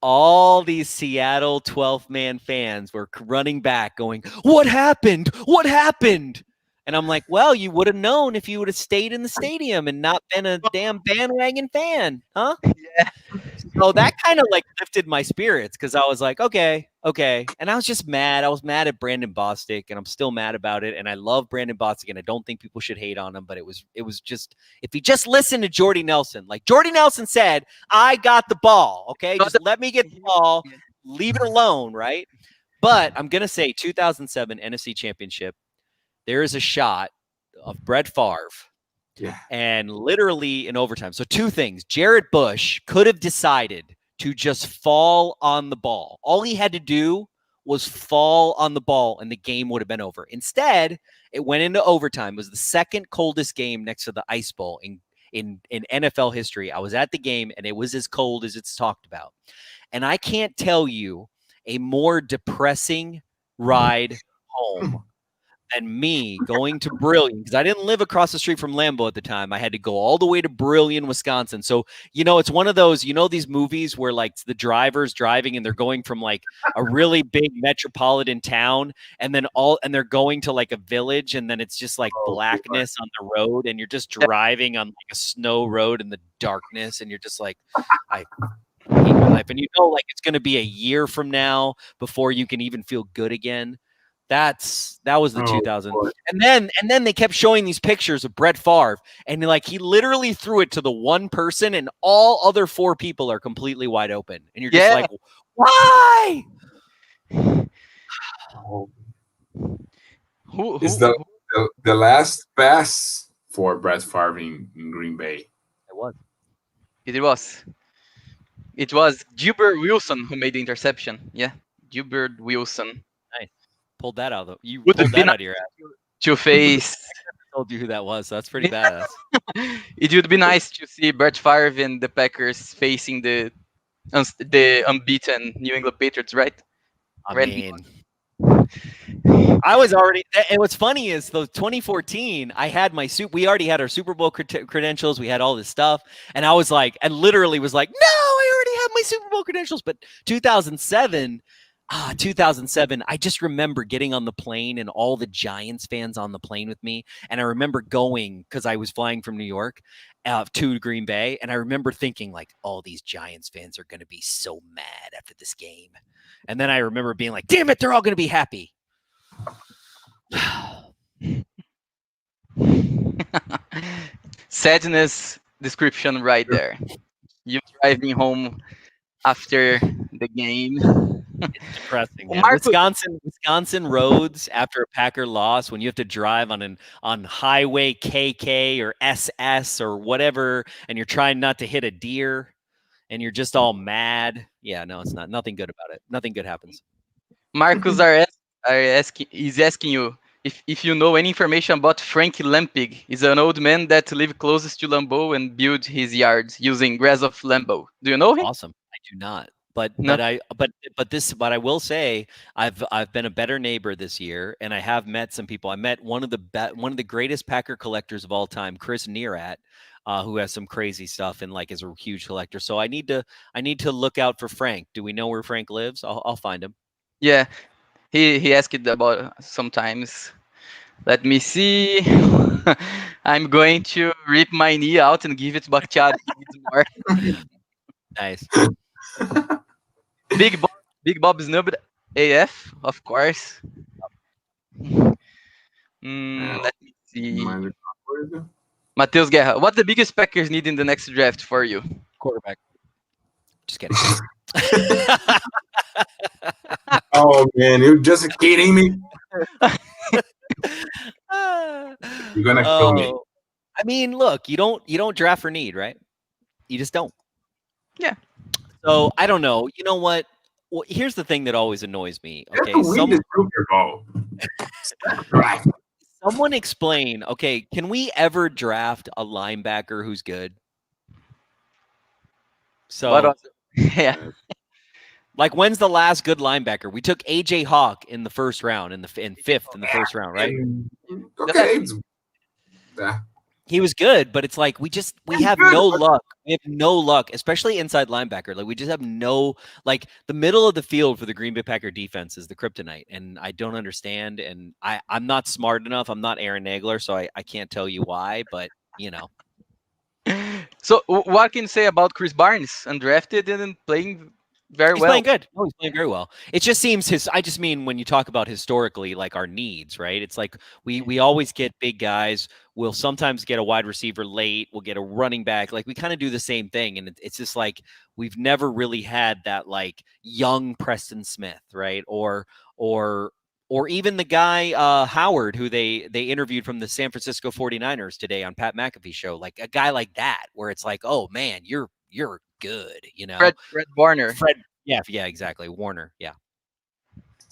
all these Seattle 12-man fans were running back going, "What happened? What happened?" And I'm like, well, you would have known if you would have stayed in the stadium and not been a damn bandwagon fan, huh? Yeah. So that kind of like lifted my spirits because I was like, okay. And I was just mad. I was mad at Brandon Bostic, and I'm still mad about it. And I love Brandon Bostic, and I don't think people should hate on him. But it was just, if he just listened to Jordy Nelson, like Jordy Nelson said, I got the ball. Okay, just let me get the ball, leave it alone, right? But I'm gonna say 2007 NFC Championship. There is a shot of Brett Favre, and literally in overtime. So two things. Jared Bush could have decided to just fall on the ball. All he had to do was fall on the ball, and the game would have been over. Instead, it went into overtime. It was the second coldest game next to the Ice Bowl in NFL history. I was at the game, and it was as cold as it's talked about. And I can't tell you a more depressing ride home than me going to Brillion, because I didn't live across the street from Lambeau at the time. I had to go all the way to Brillion, Wisconsin. So, you know, it's one of those, you know, these movies where like the driver's driving and they're going from like a really big metropolitan town and they're going to like a village, and then it's just like blackness on the road, and you're just driving on like a snow road in the darkness, and you're just like, I hate my life. And you know, like it's going to be a year from now before you can even feel good again. That was the 2000. And then they kept showing these pictures of Brett Favre, and like he literally threw it to the one person, and all other four people are completely wide open. And you're just like, why? It's the last pass for Brett Favre in Green Bay. It was Gilbert Wilson who made the interception. Yeah, Gilbert Wilson. Nice. Pulled that out, though. You pulled that out of your ass. To face. I told you who that was. So that's pretty badass. It would be nice to see Brett Favre and the Packers facing the unbeaten New England Patriots, right? I mean, I was already. And what's funny is, though, 2014, I had we already had our Super Bowl credentials. We had all this stuff, and I was like, and literally was like, no, I already have my Super Bowl credentials. But 2007, I just remember getting on the plane and all the Giants fans on the plane with me. And I remember going, because I was flying from New York to Green Bay. And I remember thinking like, all these Giants fans are going to be so mad after this game. And then I remember being like, damn it, they're all going to be happy. Sadness description right there. You driving home after the game. It's depressing, man. Marco, Wisconsin roads after a Packer loss, when you have to drive on highway KK or SS or whatever, and you're trying not to hit a deer, and you're just all mad. Yeah, no, it's not. Nothing good about it. Nothing good happens. Marcus is asking you if you know any information about Frank Lampig. He's an old man that lived closest to Lambeau and built his yards using grass of Lambeau. Do you know him? Awesome. I do not. But No. I will say I've been a better neighbor this year, and I have met some people. I met one of the greatest Packer collectors of all time, Chris Nearat, who has some crazy stuff and like is a huge collector. So I need to look out for Frank. Do we know where Frank lives? I'll find him. Yeah, he asked it about sometimes. Let me see. I'm going to rip my knee out and give it back to more. Nice. Big Bob Snubbed AF, of course. Let me see. Matheus Guerra, what the biggest Packers need in the next draft for you? Quarterback. Just kidding. Oh man, you're just kidding me. You're gonna kill me. I mean, look, you don't draft for need, right? You just don't. Yeah. So I don't know. You know what? Well, here's the thing that always annoys me. Okay, someone explain. Okay, can we ever draft a linebacker who's good? So yeah. Like, when's the last good linebacker? We took AJ Hawk in the first round, in fifth in the first round, right? Okay. He was good, but it's like we have no luck. We have no luck, especially inside linebacker. Like, we just have no, like, the middle of the field for the Green Bay Packer defense is the kryptonite, and I don't understand. And I'm not smart enough. I'm not Aaron Nagler, so I can't tell you why, but you know. So what can you say about Chris Barnes? Undrafted and playing very well. He's playing good. No, he's playing very well. It just seems I just mean when you talk about historically, like our needs, right? It's like we always get big guys. We'll sometimes get a wide receiver late. We'll get a running back. Like we kind of do the same thing. And it's just like we've never really had that like young Preston Smith, right? Or even the guy Howard, who they interviewed from the San Francisco 49ers today on Pat McAfee's show. Like a guy like that, where it's like, oh man, you're good, you know. Fred Warner. Yeah, exactly. Warner, yeah.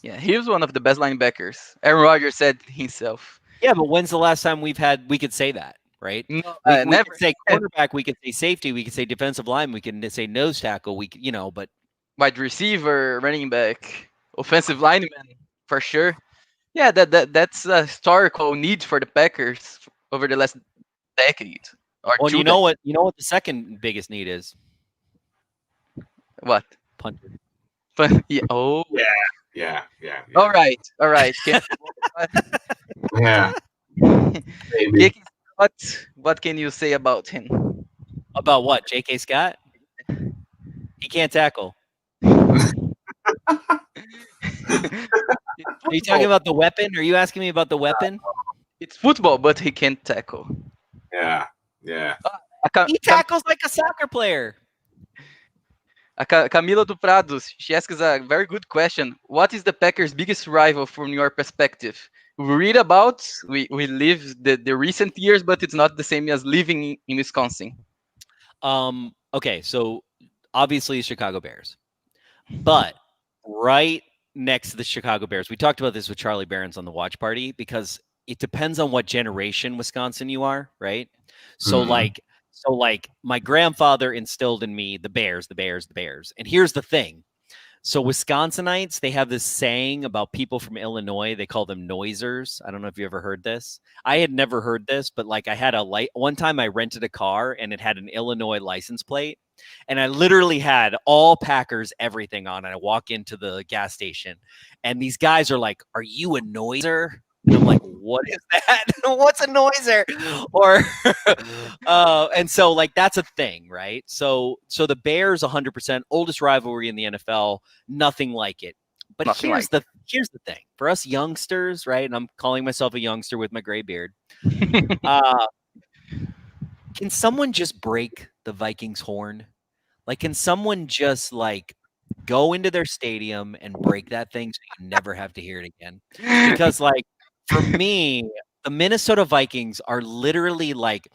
Yeah, he was one of the best linebackers. Aaron Rodgers said himself. Yeah, but when's the last time we could say that, right? No, we never. could say quarterback, we could say safety, we could say defensive line, we can say nose tackle, but wide receiver, running back, offensive lineman, for sure. Yeah, that's a historical need for the Packers over the last decade. Well, you know what the second biggest need is? What? Punter. Yeah. Oh. Yeah. All right. Yeah. Maybe. What can you say about him? About what? J.K. Scott? He can't tackle. Are you talking about the weapon? Are you asking me about the weapon? It's football, but he can't tackle. Yeah. He tackles like a soccer player. Camila do Prados, she asks a very good question. What is the Packers' biggest rival from your perspective? We read about, we live the recent years, but it's not the same as living in Wisconsin. Okay, so obviously Chicago Bears. But right next to the Chicago Bears, we talked about this with Charlie Barons on the watch party, because it depends on what generation Wisconsin you are, right? So like my grandfather instilled in me the Bears. And here's the thing. So Wisconsinites, they have this saying about people from Illinois. They call them noisers. I don't know if you ever heard this. I had never heard this, but like I had one time I rented a car and it had an Illinois license plate. And I literally had all Packers, everything on it. I walk into the gas station and these guys are like, "Are you a noiser?" And I'm like, what is that? What's a noiser? Or, and so like, that's a thing, right? So the Bears, 100% oldest rivalry in the NFL, nothing like it. But here's the thing for us youngsters, right? And I'm calling myself a youngster with my gray beard. Can someone just break the Vikings horn? Like, can someone just like go into their stadium and break that thing so you never have to hear it again? Because like for me, the Minnesota Vikings are literally like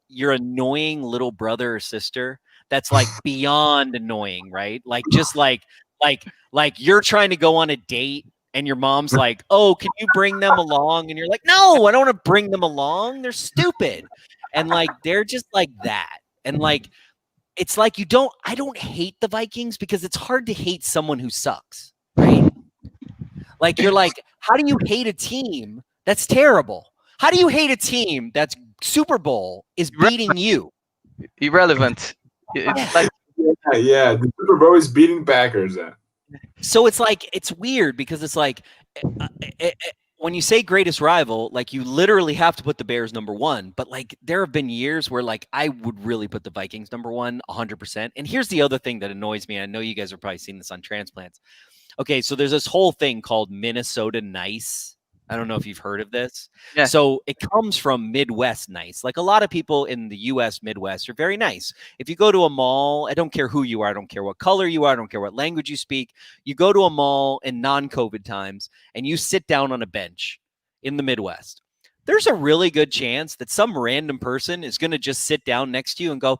your annoying little brother or sister that's like beyond annoying, right? Like just like you're trying to go on a date and your mom's like, "Oh, can you bring them along?" And you're like, "No, I don't want to bring them along. They're stupid." And like they're just like that. And like it's like I don't hate the Vikings because it's hard to hate someone who sucks, right? Like you're like, how do you hate a team that's terrible? How do you hate a team that's Super Bowl is beating you? Irrelevant. It's like Yeah, the Super Bowl is beating Packers. So it's like it's weird because it's like when you say greatest rival, like you literally have to put the Bears number one. But like there have been years where like I would really put the Vikings number one 100%. And here's the other thing that annoys me. I know you guys are probably seeing this on Transplants. Okay, so there's this whole thing called Minnesota Nice. I don't know if you've heard of this. Yeah. So it comes from Midwest nice. Like a lot of people in the U.S. Midwest are very nice. If you go to a mall, I don't care who you are. I don't care what color you are. I don't care what language you speak. You go to a mall in non-COVID times and you sit down on a bench in the Midwest. There's a really good chance that some random person is going to just sit down next to you and go,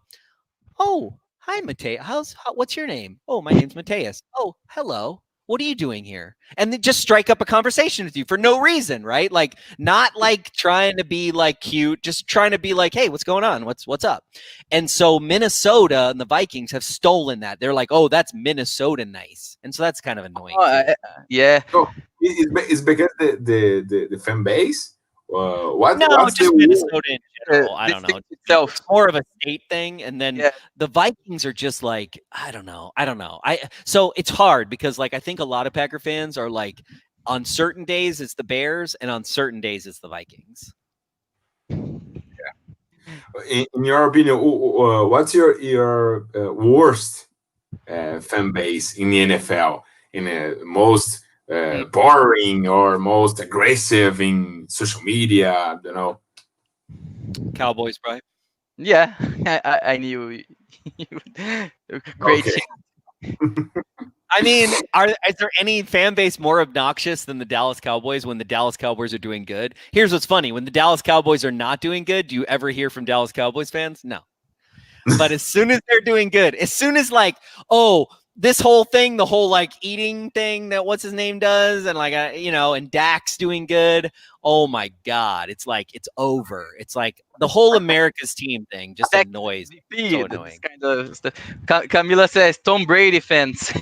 "Oh, hi, Mateus. What's your name? Oh, my name's Mateus. Oh, hello. What are you doing here?" And then just strike up a conversation with you for no reason, right? Like not like trying to be like cute, just trying to be like, "Hey, what's going on? What's up?" And so Minnesota and the Vikings have stolen that. They're like, "Oh, that's Minnesota nice," and so that's kind of annoying. Yeah. So it's because the fan base. What's just the Minnesota in general. I don't know. Itself. It's more of a state thing, and then Yeah. the Vikings are just like I don't know. So it's hard because like I think a lot of Packer fans are like on certain days it's the Bears, and on certain days it's the Vikings. In your opinion, what's your worst fan base in the NFL? In the most boring or most aggressive in social media? I don't know. Cowboys, probably. Yeah. I knew you great. Okay. I mean, is there any fan base more obnoxious than the Dallas Cowboys when the Dallas Cowboys are doing good? Here's what's funny. When the Dallas Cowboys are not doing good, do you ever hear from Dallas Cowboys fans? No. But as soon as they're doing good, as soon as like, oh, this whole thing, the whole like eating thing that what's his name does, and like and Dak's doing good. Oh my God, it's like it's over. It's like the whole America's team thing just annoys. So annoying. Kind of stuff. Camila says Tom Brady fans.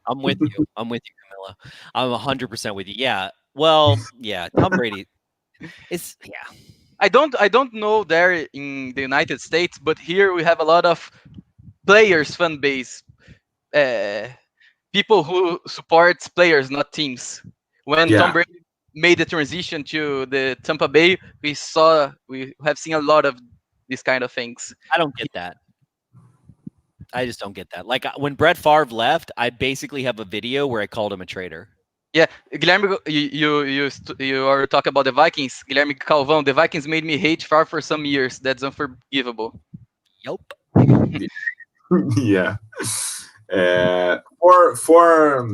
I'm with you. Camilla. I'm 100% with you. Yeah. Well, yeah. Tom Brady. I don't know there in the United States, but here we have a lot of players fan base. People who supports players, not teams. When Tom Brady made the transition to the Tampa Bay, we have seen a lot of these kind of things. I don't get that. I just don't get that. Like when Brett Favre left, I basically have a video where I called him a traitor. Yeah, Guilherme, you are talking about the Vikings. Guilherme Calvão, the Vikings made me hate Favre for some years. That's unforgivable. Yup. Yeah. For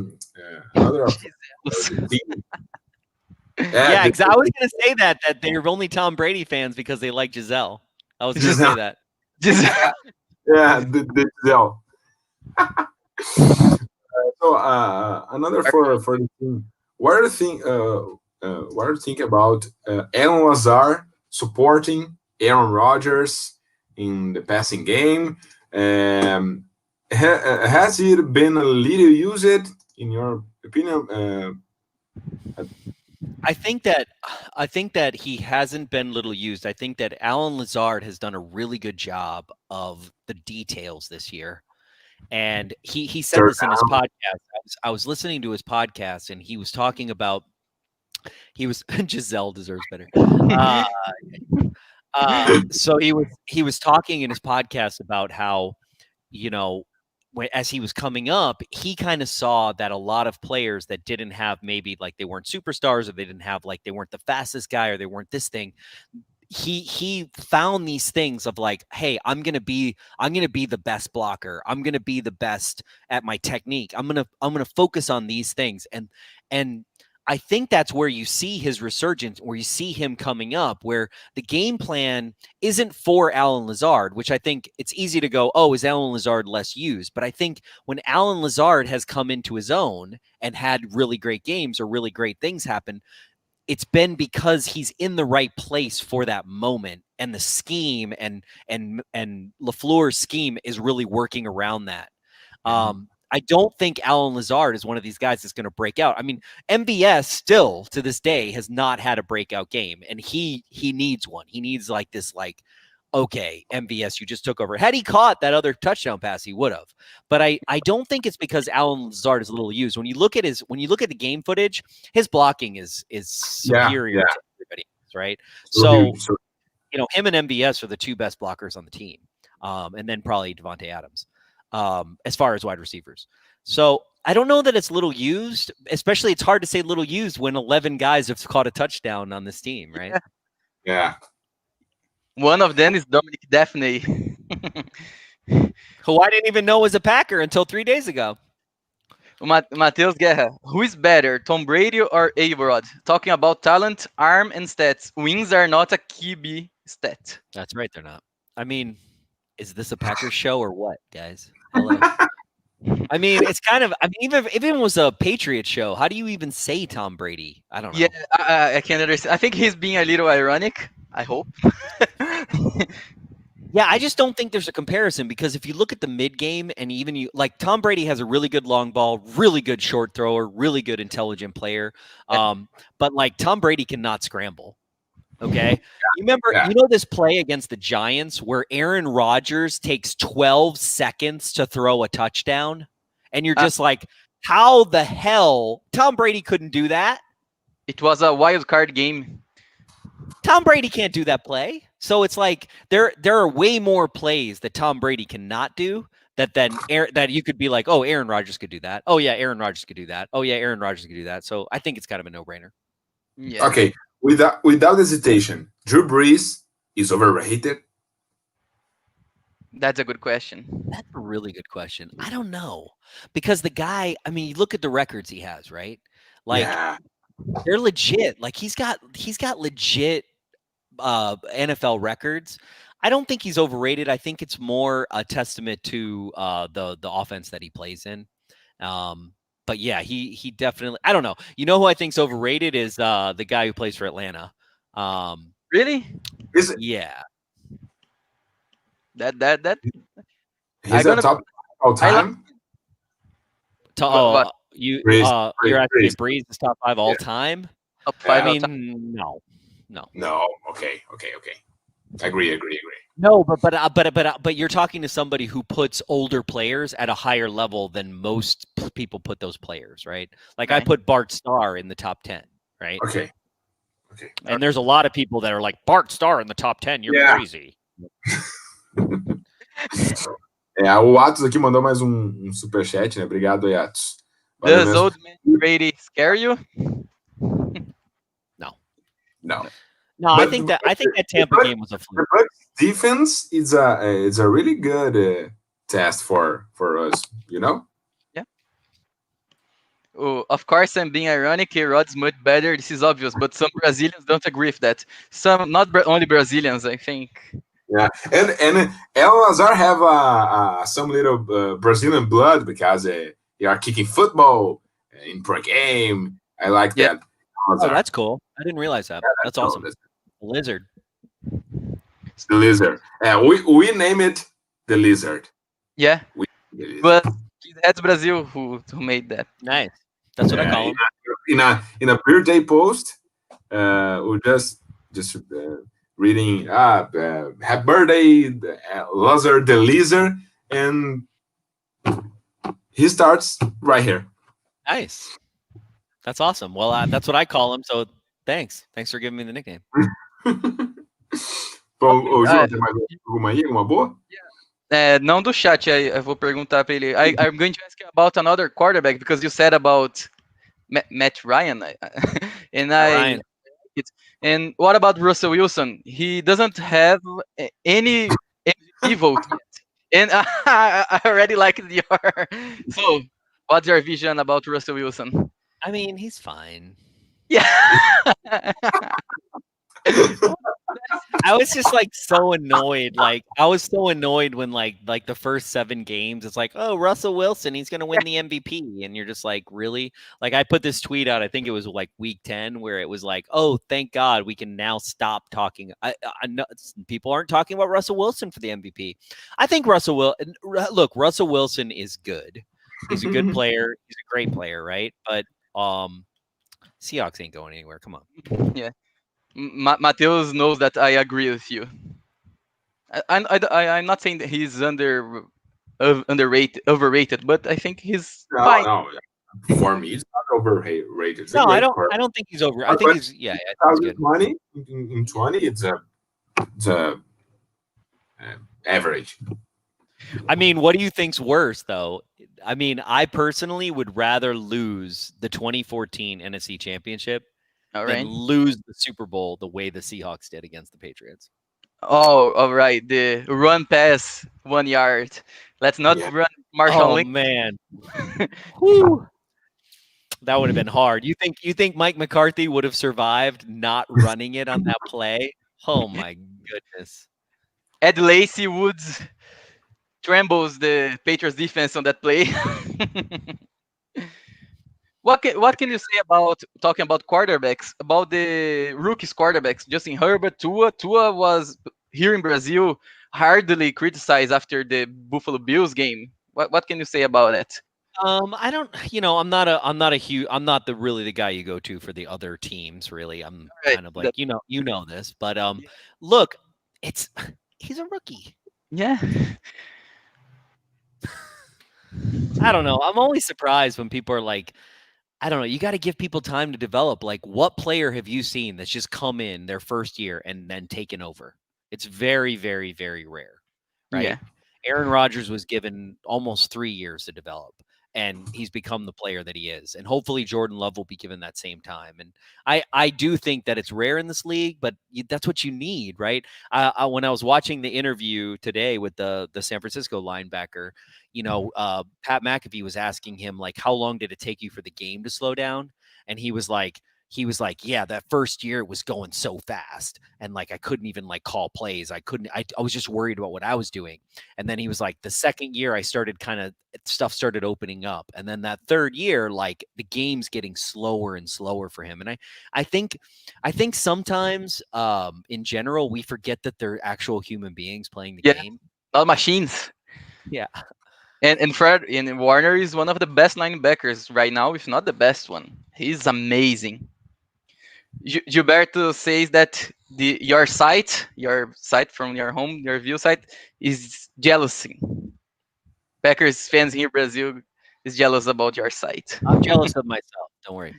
another. Yeah, exactly. I was gonna say that they're only Tom Brady fans because they like Giselle. I was gonna say that. Yeah, the Giselle. So another for the team. What do you think about Alan Lazar supporting Aaron Rodgers in the passing game? Has it been a little used in your opinion? I think that he hasn't been little used. I think that Alan Lazard has done a really good job of the details this year. And he said this in his podcast. I was listening to his podcast, and he was talking about Giselle deserves better. So he was talking in his podcast about how, as he was coming up, he kind of saw that a lot of players that didn't have maybe like they weren't superstars or they didn't have like they weren't the fastest guy or they weren't this thing. he found these things of like, hey, I'm gonna be the best blocker. I'm gonna be the best at my technique. I'm gonna focus on these things, and I think that's where you see his resurgence, where you see him coming up, where the game plan isn't for Alan Lazard, which I think it's easy to go, oh, is Alan Lazard less used? But I think when Alan Lazard has come into his own and had really great games or really great things happen, it's been because he's in the right place for that moment, and the scheme and LaFleur's scheme is really working around that. I don't think Alan Lazard is one of these guys that's going to break out. I mean, MVS still to this day has not had a breakout game, and he needs one. He needs like this, like, okay, MVS, you just took over. Had he caught that other touchdown pass, he would have. But I don't think it's because Alan Lazard is a little used. When you look at the game footage, his blocking is superior to everybody else, right? So you know, him and MVS are the two best blockers on the team, and then probably Devontae Adams. As far as wide receivers. So I don't know that it's little used, especially it's hard to say little used when 11 guys have caught a touchdown on this team, right? Yeah. One of them is Dominic Daphne. Who I didn't even know was a Packer until 3 days ago. Matheus Guerra. Who is better, Tom Brady or A-Rod? Talking about talent, arm, and stats. Wins are not a QB stat. That's right, they're not. I mean, is this a Packers show or what, guys? Hello. I mean, it's kind of. I mean, even if it was a Patriots show, how do you even say Tom Brady? I don't know. Yeah, I can't understand. I think he's being a little ironic. I hope. Yeah, I just don't think there's a comparison, because if you look at the mid game, and even you like, Tom Brady has a really good long ball, really good short thrower, really good intelligent player. But like, Tom Brady cannot scramble. Okay. You remember, you know, this play against the Giants where Aaron Rodgers takes 12 seconds to throw a touchdown, and you're just like, how the hell Tom Brady couldn't do that? It was a wild card game. Tom Brady can't do that play. So it's like there are way more plays that Tom Brady cannot do that you could be like, oh, Aaron Rodgers could do that. Oh yeah, Aaron Rodgers could do that. Oh yeah, Aaron Rodgers could do that. So I think it's kind of a no-brainer. Yeah. Okay. Without hesitation, Drew Brees is overrated. That's a good question. That's a really good question. I don't know, because the guy, I mean, you look at the records he has, right? Like, they're legit. Like, he's got legit NFL records. I don't think he's overrated. I think it's more a testament to the offense that he plays in. But yeah, he definitely. I don't know. You know who I think's overrated is the guy who plays for Atlanta. Really? Is it? Yeah. That. He's a top all time. You're asking me Breeze is top 5 all time? Top 5. I mean, no. No. Okay. Agree. No, but you're talking to somebody who puts older players at a higher level than most people put those players, right? Like, I put Bart Starr in the top 10, right? Okay. And there's a lot of people that are like, Bart Starr in the top 10, you're crazy. O Atos aqui mandou mais superchat, né? Obrigado aí, Atos. Does old man Brady scare you? No. No, I think that Tampa game was a fluke. The Bucs defense is a really good test for us, you know? Yeah. Oh, of course, I'm being ironic. Rod's much better. This is obvious, but some Brazilians don't agree with that. Some, not only Brazilians, I think. Yeah, and El Lazar have some little Brazilian blood because they are kicking football in pro game. I like that. Oh, that's cool. I didn't realize that. That's awesome. Cool. Lizard. It's the lizard. We name it the lizard. Yeah. But Cheeseheads Brasil who made that. Nice. That's what I call him. In a birthday post, we're just reading happy birthday, Lazar the lizard, and he starts right here. Nice. That's awesome. Well, that's what I call him. So thanks for giving me the nickname. João, tem mais alguma aí? Alguma boa? Não do chat, eu vou perguntar para ele. I'm going to ask you about another quarterback because you said about Matt Ryan, and Ryan. it. And what about Russell Wilson? He doesn't have any MVP vote yet. And I already like your. So, what's your vision about Russell Wilson? I mean, he's fine. Yeah. I was just like so annoyed. Like I was so annoyed when like the first 7 games, it's like, oh, Russell Wilson, he's gonna win the MVP, and you're just like, really? Like I put this tweet out, I think it was like week 10, where it was like, oh, thank God we can now stop talking. I know people aren't talking about Russell Wilson for the MVP. I think Russell Wilson is good. He's a good player. He's a great player, right? But Seahawks ain't going anywhere. Come on. Yeah. Mateus knows that I agree with you. I'm not saying that he's overrated, but I think he's fine. No, for me, it's not overrated. No, I don't think he's over. I think he's I think he's good. 20 in 20, it's a average. I mean, what do you think's worse, though? I mean, I personally would rather lose the 2014 NFC Championship than lose the Super Bowl the way the Seahawks did against the Patriots. Oh, all right. The run pass 1 yard. Let's not run Marshawn Lynch. Oh man, Whew. That would have been hard. You think Mike McCarthy would have survived not running it on that play? Oh my goodness. Ed Lacy Woods trembles the Patriots defense on that play. What can you say about talking about quarterbacks, about the rookies quarterbacks, Justin Herbert, Tua? Tua was here in Brazil hardly criticized after the Buffalo Bills game. What can you say about it? I don't, I'm not really the guy you go to for the other teams, really. I'm kind of like, you know this, but look, he's a rookie. Yeah. I don't know. I'm always surprised when people are like, I don't know. You got to give people time to develop. Like, what player have you seen that's just come in their first year and then taken over? It's very, very, very rare, right? Yeah. Aaron Rodgers was given almost 3 years to develop, and he's become the player that he is. And hopefully Jordan Love will be given that same time. And I do think that it's rare in this league, but that's what you need, right? When I was watching the interview today with the San Francisco linebacker, Pat McAfee was asking him, like, how long did it take you for the game to slow down? And he was like, yeah, that first year it was going so fast. And like, I couldn't even like call plays. I was just worried about what I was doing. And then he was like, the second year I started stuff started opening up. And then that third year, like the game's getting slower and slower for him. And I think sometimes in general, we forget that they're actual human beings playing the game. Not machines. Yeah. And Fred Warner is one of the best linebackers right now, if not the best one. He's amazing. Gilberto says that your site from your home, your view site, is jealousy. Packers fans here in Brazil is jealous about your site. I'm jealous of myself. Don't worry.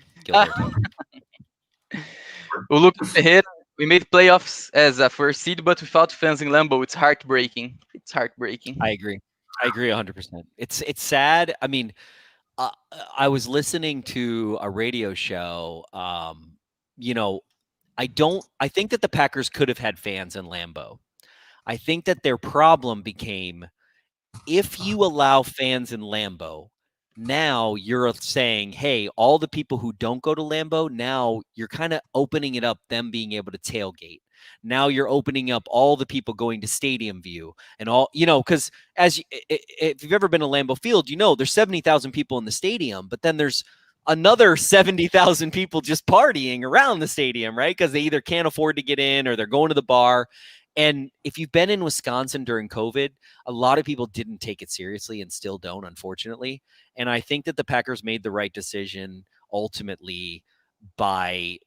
Lucas Ferreira, we made playoffs as a first seed, but without fans in Lambeau, it's heartbreaking. I agree 100%. It's sad. I mean, I was listening to a radio show. I think that the Packers could have had fans in Lambeau. I think that their problem became, if you allow fans in Lambeau, now you're saying, hey, all the people who don't go to Lambeau, now you're kind of opening it up, them being able to tailgate. Now you're opening up all the people going to Stadium View and all, because if you've ever been to Lambeau Field, there's 70,000 people in the stadium, but then there's another 70,000 people just partying around the stadium, right? Because they either can't afford to get in or they're going to the bar. And if you've been in Wisconsin during COVID, a lot of people didn't take it seriously and still don't, unfortunately. And I think that the Packers made the right decision ultimately by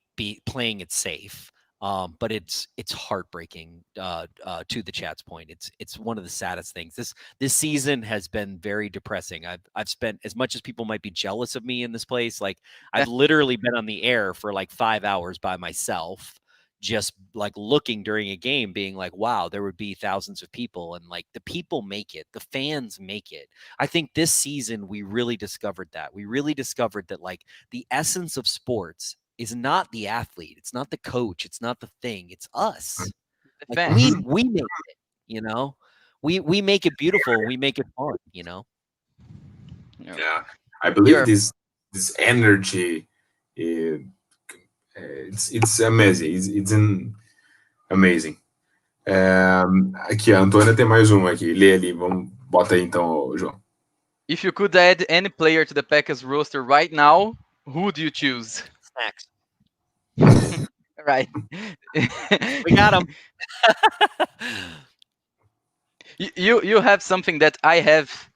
playing it safe. But it's heartbreaking. To the chat's point, it's one of the saddest things. This season has been very depressing. I've spent, as much as people might be jealous of me in this place, like I've literally been on the air for like 5 hours by myself, just like looking during a game, being like, wow, there would be thousands of people, and like the people make it, the fans make it. I think this season we really discovered that. We really discovered that like the essence of sports is not the athlete. It's not the coach. It's not the thing. It's us. The Like fans. we make it, you know. We make it beautiful and we make it fun, you know. Yeah, I believe this energy, it's amazing. Amazing. Aqui, a Antônia tem mais uma aqui. Lê ali, bota aí então, João. If you could add any player to the Packers roster right now, who would you choose? Snacks. Right. We got him. You have something that I have,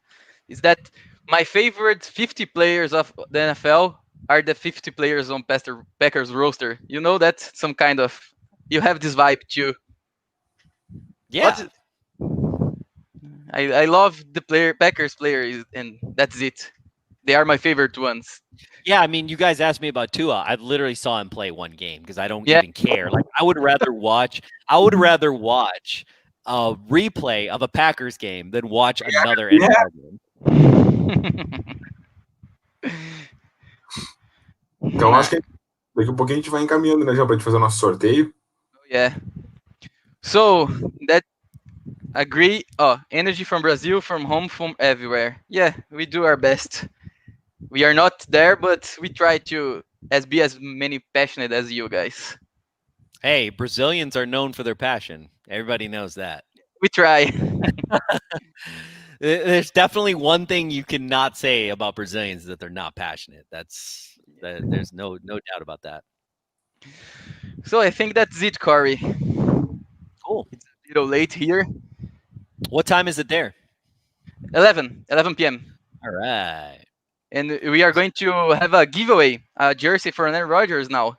is that my favorite 50 players of the NFL are the 50 players on Packers roster. You know that some kind of, you have this vibe too. Yeah. I love the Packers players, and that's it. They are my favorite ones. Yeah, I mean, you guys asked me about Tua. I literally saw him play one game because I don't even care. Like, I would rather watch a replay of a Packers game than watch another NFL game. Então, acho que daqui a pouquinho a gente vai encaminhando, né, João, pra gente fazer o nosso sorteio. Yeah. So, that agree. Oh, energy from Brazil, from home, from everywhere. Yeah, we do our best. We are not there, but we try to be as many passionate as you guys. Hey, Brazilians are known for their passion. Everybody knows that. We try. There's definitely one thing you cannot say about Brazilians, that they're not passionate. There's no doubt about that. So I think that's it, Corey. Cool. It's a little late here. What time is it there? 11 p.m. All right. And we are going to have a giveaway, a jersey for Aaron Rodgers now.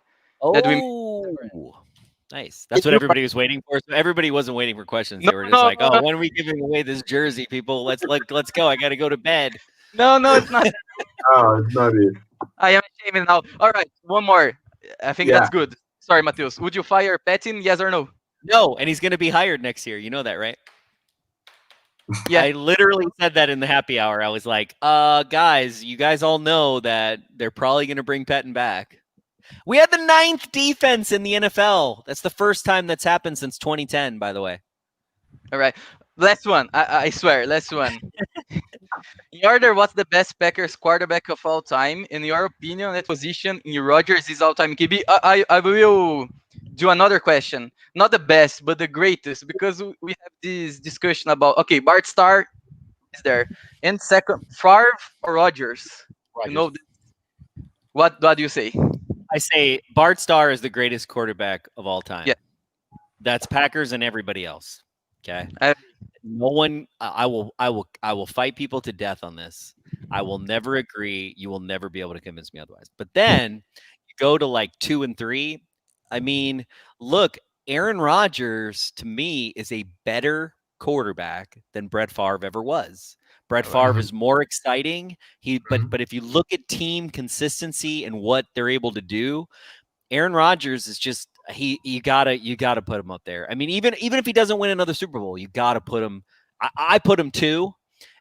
Nice. That's what everybody was waiting for. So everybody wasn't waiting for questions. They were just like, "Oh, when are we giving away this jersey, people? Let's go. I got to go to bed." No, it's not. Oh, it's not it. I am ashamed now. All right, one more. I think that's good. Sorry, Matheus. Would you fire Patton? Yes or no? No, and he's going to be hired next year. You know that, right? Yeah. I literally said that in the happy hour. I was like, guys, you guys all know that they're probably going to bring Patton back. We had the 9th defense in the NFL. That's the first time that's happened since 2010, by the way. All right. Last one. I swear. Last one. In order, what's the best Packers quarterback of all time? In your opinion, that position in Rodgers is all-time QB. I will do another question. Not the best, but the greatest, because we have this discussion about, okay, Bart Starr is there. And second, Favre or Rodgers? You know, what do you say? I say Bart Starr is the greatest quarterback of all time. Yeah. That's Packers and everybody else. Okay. No one. I will fight people to death on this. I will never agree. You will never be able to convince me otherwise. But then you go to like 2 and 3. I mean, look, Aaron Rodgers to me is a better quarterback than Brett Favre ever was. Brett Favre is more exciting. But if you look at team consistency and what they're able to do, Aaron Rodgers is just you gotta put him up there. I mean, even if he doesn't win another Super Bowl, you gotta put him. I put him 2,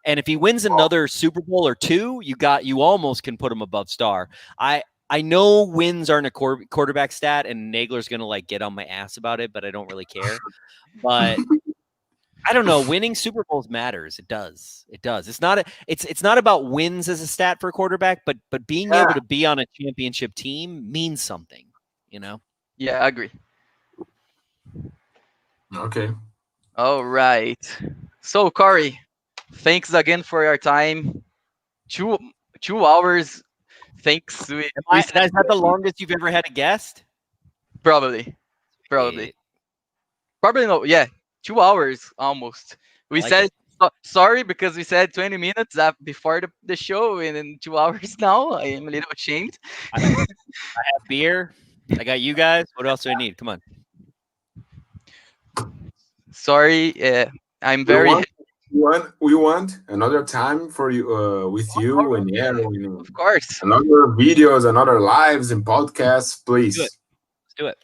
and if he wins another Super Bowl or 2, you almost can put him above Starr. I know wins aren't a quarterback stat, and Nagler's gonna like get on my ass about it, but I don't really care. But I don't know. Winning Super Bowls matters. It does. It's not about wins as a stat for a quarterback, but being able to be on a championship team means something, you know? Yeah, I agree. Okay. All right. So, Corey, thanks again for your time. 2 hours. Thanks. Is that the longest you've ever had a guest? Probably. Probably no. Yeah. 2 hours almost. We said sorry because we said 20 minutes before the show, and in 2 hours now. I am a little ashamed. I have beer. I got you guys. What else do I need? Come on. Sorry. I'm very. We want another time for you with you and Aaron. Of course. Another videos, another lives and podcasts, please. Let's do it.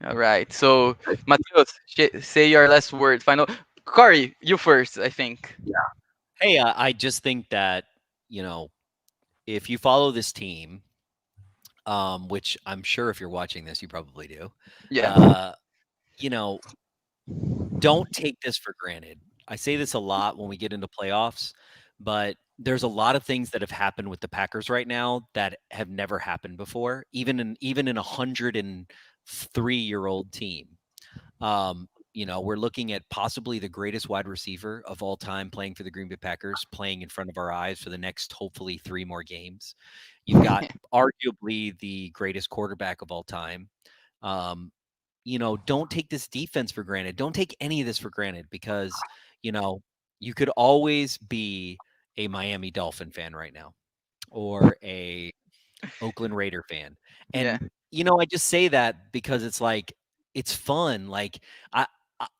All right. So, Matheus, say your last word. Final. Corey, you first, I think. Yeah. Hey, I just think that, if you follow this team, which I'm sure if you're watching this, you probably do. Yeah. You know, don't take this for granted. I say this a lot when we get into playoffs, but there's a lot of things that have happened with the Packers right now that have never happened before, even in a 103-year-old team. You know, we're looking at possibly the greatest wide receiver of all time playing for the Green Bay Packers, playing in front of our eyes for the next, hopefully, 3 more games. You've got arguably the greatest quarterback of all time. You know, don't take this defense for granted. Don't take any of this for granted because, you know, you could always be a Miami Dolphin fan right now or a Oakland Raider fan. Yeah. And, you know, I just say that because it's like, it's fun. Like,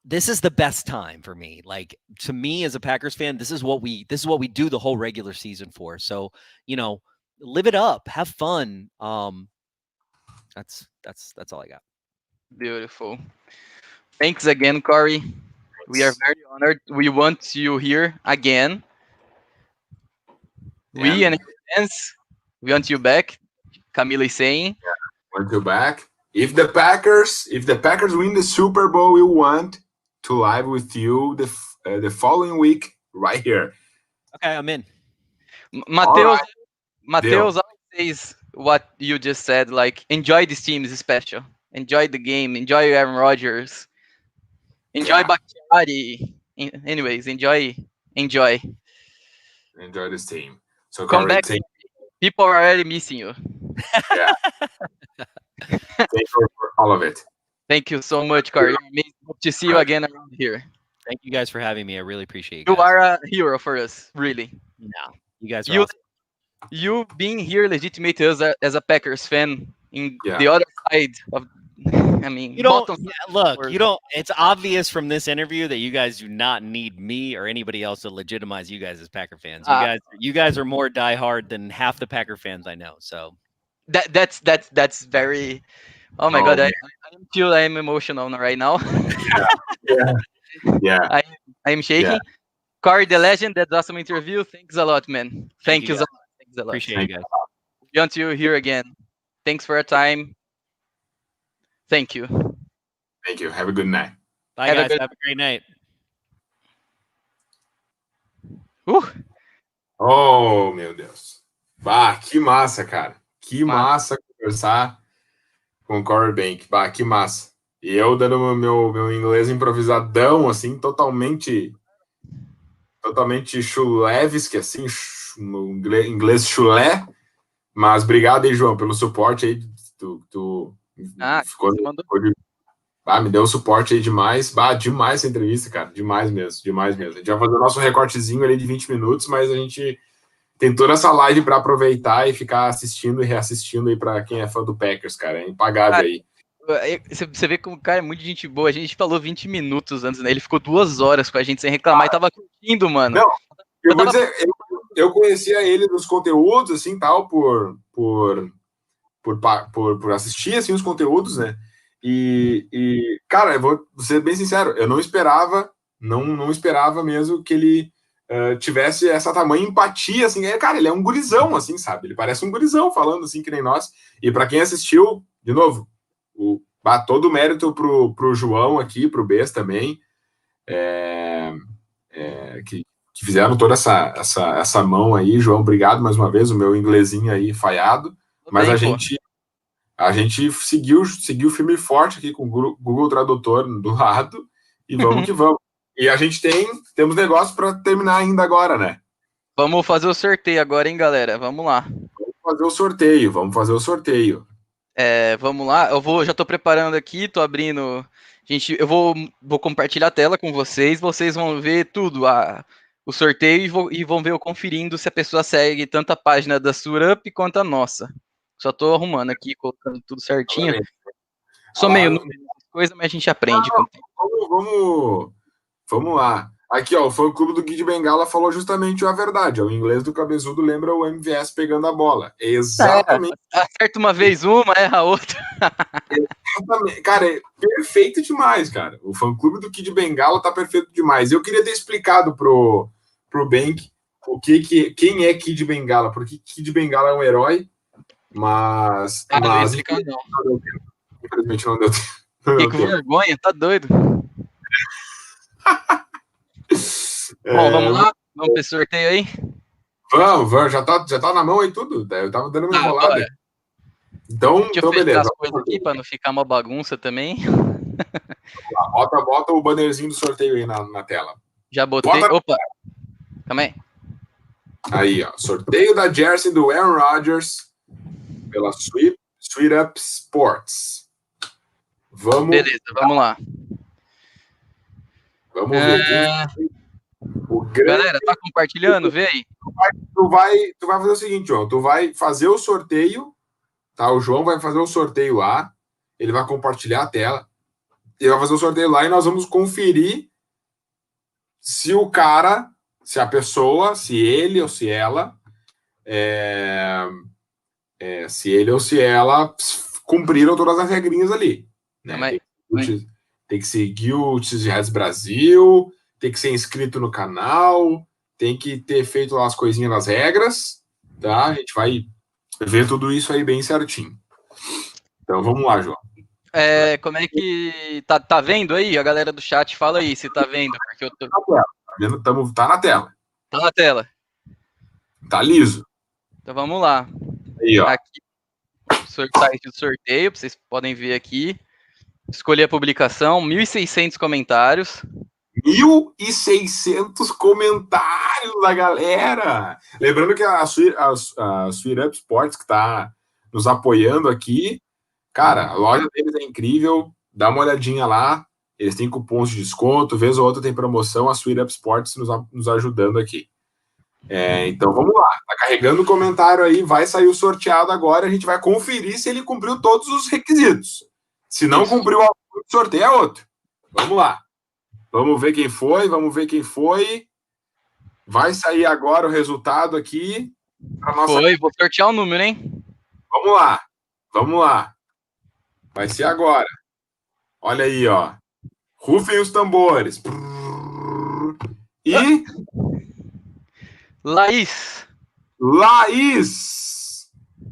this is the best time for me. Like, to me as a Packers fan, this is what we do the whole regular season for. So, you know, live it up, have fun. That's all I got. Beautiful. Thanks again, Corey. We are very honored. We want you here again. We and your fans, we want you back. Camila is saying. Want you back. If the Packers win the Super Bowl, we want to live with you the following week right here. Okay, I'm in. Mateus Deal. always says what you just said. Like, enjoy this team is special. Enjoy the game. Enjoy Aaron Rodgers. Enjoy Bakhtiari. Anyways, enjoy this team. So come back. People are already missing you. Yeah. Thank you for all of it. Thank you so much, Corey. Hope to see you again around here. Thank you guys for having me. I really appreciate you. You are a hero for us, really. No, you guys are awesome. You being here legitimates us as a Packers fan in the other side of. I mean, you don't look. You don't. It's obvious from this interview that you guys do not need me or anybody else to legitimize you guys as Packer fans. You guys are more diehard than half the Packer fans I know. So that's very. Oh my God, I am emotional right now. Yeah. I'm shaking. Yeah. Corey, the legend. That's awesome interview. Thanks a lot, man. Thank you so much. Thanks a lot. Appreciate you guys. We want you here again. Thanks for your time. Thank you. Thank you. Have a good night. Bye, guys. Have a great night. Oh, meu Deus. Bah, que massa, cara. Que massa conversar com o Corey Behnke. Bah, que massa. E eu dando meu inglês improvisadão, assim, totalmente chulevski, assim, no inglês chulé. Mas obrigado aí, João, pelo suporte aí. Me deu suporte aí demais. Demais essa entrevista, cara. Demais mesmo. A gente vai fazer o nosso recortezinho ali de 20 minutos, mas a gente tem toda essa live para aproveitar e ficar assistindo e reassistindo aí para quem é fã do Packers, cara. É impagável aí. Você vê como o cara é muito gente boa. A gente falou 20 minutos antes, né? Ele ficou 2 horas com a gente sem reclamar e tava curtindo, mano. Não, eu vou dizer, eu conhecia ele nos conteúdos, assim, tal, por assistir, assim, os conteúdos, né? E cara, eu vou ser bem sincero, eu não esperava mesmo que ele tivesse essa tamanha empatia, assim. Cara, ele é um gurizão, assim, sabe? Ele parece um gurizão falando, assim, que nem nós. E para quem assistiu, de novo, todo o mérito pro João aqui, pro Bess também, que fizeram toda essa mão aí. João, obrigado mais uma vez, o meu inglesinho aí falhado, mas a gente seguiu firme e forte aqui com o Google Tradutor do lado, e vamos que vamos. E a gente temos negócio para terminar ainda agora, né? Vamos fazer o sorteio agora, hein, galera? Vamos lá. Vamos fazer o sorteio. Vamos lá. Já tô preparando aqui, tô abrindo. Gente, eu vou compartilhar a tela com vocês. Vocês vão ver tudo, o sorteio, e vão ver eu conferindo se a pessoa segue tanto a página da Surup quanto a nossa. Só tô arrumando aqui, colocando tudo certinho. Sou meio coisa, mas a gente aprende. Vamos lá. Aqui, ó, o fã-clube do Kid Bengala falou justamente a verdade. O inglês do cabeçudo lembra o MVS pegando a bola. Exatamente. Acerta uma vez uma, erra a outra. Exatamente. Cara, é perfeito demais, cara. O fã-clube do Kid Bengala tá perfeito demais. Eu queria ter explicado pro Behnke quem é Kid Bengala, porque Kid Bengala é um herói Mas não ia explicar, não. Infelizmente não deu tempo. Que vergonha, tá doido. Bom, vamos lá? Vamos pra esse sorteio aí? Vamos, já tá na mão aí tudo. Eu tava dando uma enrolada. Bora. Então Deixa eu fechar beleza. as coisas aqui pra não ficar uma bagunça também. Bota o bannerzinho do sorteio aí na tela. Já botei. Opa, calma aí. Aí, ó. Sorteio da jersey do Aaron Rodgers pela Sweet Up Sports. Beleza, vamos lá. Vamos ver. Galera, tá compartilhando? Vê aí. Tu vai fazer o seguinte, João. Tu vai fazer o sorteio, tá? O João vai fazer o sorteio lá. Ele vai compartilhar a tela. Ele vai fazer o sorteio lá e nós vamos conferir se o cara, se a pessoa, se ele ou se ela, se ele ou se ela cumpriram todas as regrinhas ali. Né? Tem que seguir o Cheeseheads Brasil, tem que ser inscrito no canal, tem que ter feito lá as coisinhas nas regras, tá? A gente vai ver tudo isso aí bem certinho. Então vamos lá, João. Como é que. Tá vendo aí? A galera do chat fala aí se tá vendo. Porque eu tô... Tá na tela. Tá na tela. Tá liso. Então vamos lá. Aí, ó. Aqui, site do sorteio, vocês podem ver aqui. Escolher a publicação, 1.600 comentários. 1.600 comentários da galera. Lembrando que a Sweet Up Sports, que tá nos apoiando aqui, cara, a loja deles é incrível. Dá uma olhadinha lá. Eles têm cupons de desconto. Vez ou outra tem promoção. A Sweet Up Sports nos ajudando aqui. Então vamos lá. Tá carregando o comentário aí. Vai sair o sorteado agora. A gente vai conferir se ele cumpriu todos os requisitos. Se não cumpriu, o sorteio é outro. Vamos lá. Vamos ver quem foi. Vai sair agora o resultado aqui. Vou sortear o número, hein? Vamos lá. Vai ser agora. Olha aí, ó. Rufem os tambores. E... Laís.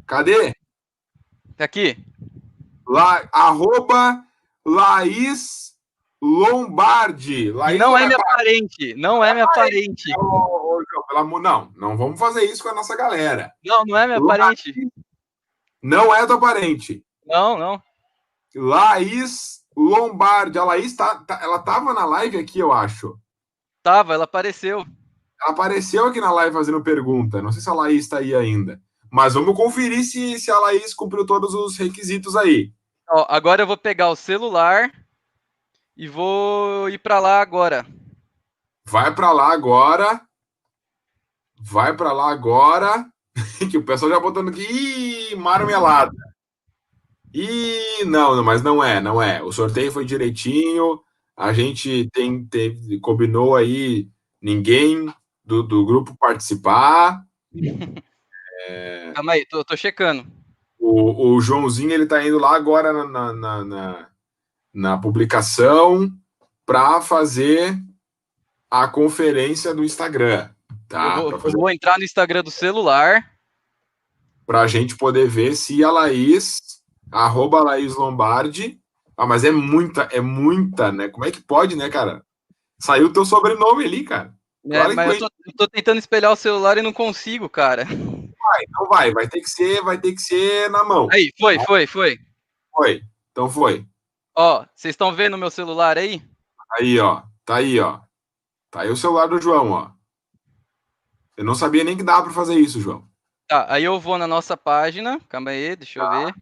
Cadê? Tá aqui. @ Laís Lombardi. Laís não é minha parente. Não é minha parente. Não vamos fazer isso com a nossa galera. Não é minha parente. Não é tua parente. Não. Laís Lombardi. A Laís ela tava na live aqui, eu acho. Ela apareceu. Ela apareceu aqui na live fazendo pergunta. Não sei se a Laís tá aí ainda. Mas vamos conferir se a Laís cumpriu todos os requisitos aí. Ó, agora eu vou pegar o celular e vou ir para lá agora. Vai para lá agora. Que o pessoal já botando aqui. Marmelada. Não, mas não é. O sorteio foi direitinho. A gente combinou aí ninguém do grupo participar. Calma aí, tô checando. O Joãozinho, ele tá indo lá agora na publicação para fazer a conferência do Instagram. Tá? Eu vou entrar no Instagram do celular. Para a gente poder ver se a Laís, @ Laís Lombardi. Mas é muita, né? Como é que pode, né, cara? Saiu o teu sobrenome ali, cara. Mas eu tô tentando espelhar o celular e não consigo, cara. Vai ter que ser na mão. Aí, foi. Foi. Então foi. Ó, vocês estão vendo o meu celular aí? Aí, ó. Tá aí, ó. Tá aí o celular do João, ó. Eu não sabia nem que dava para fazer isso, João. Tá, aí eu vou na nossa página. Calma aí, deixa eu ver.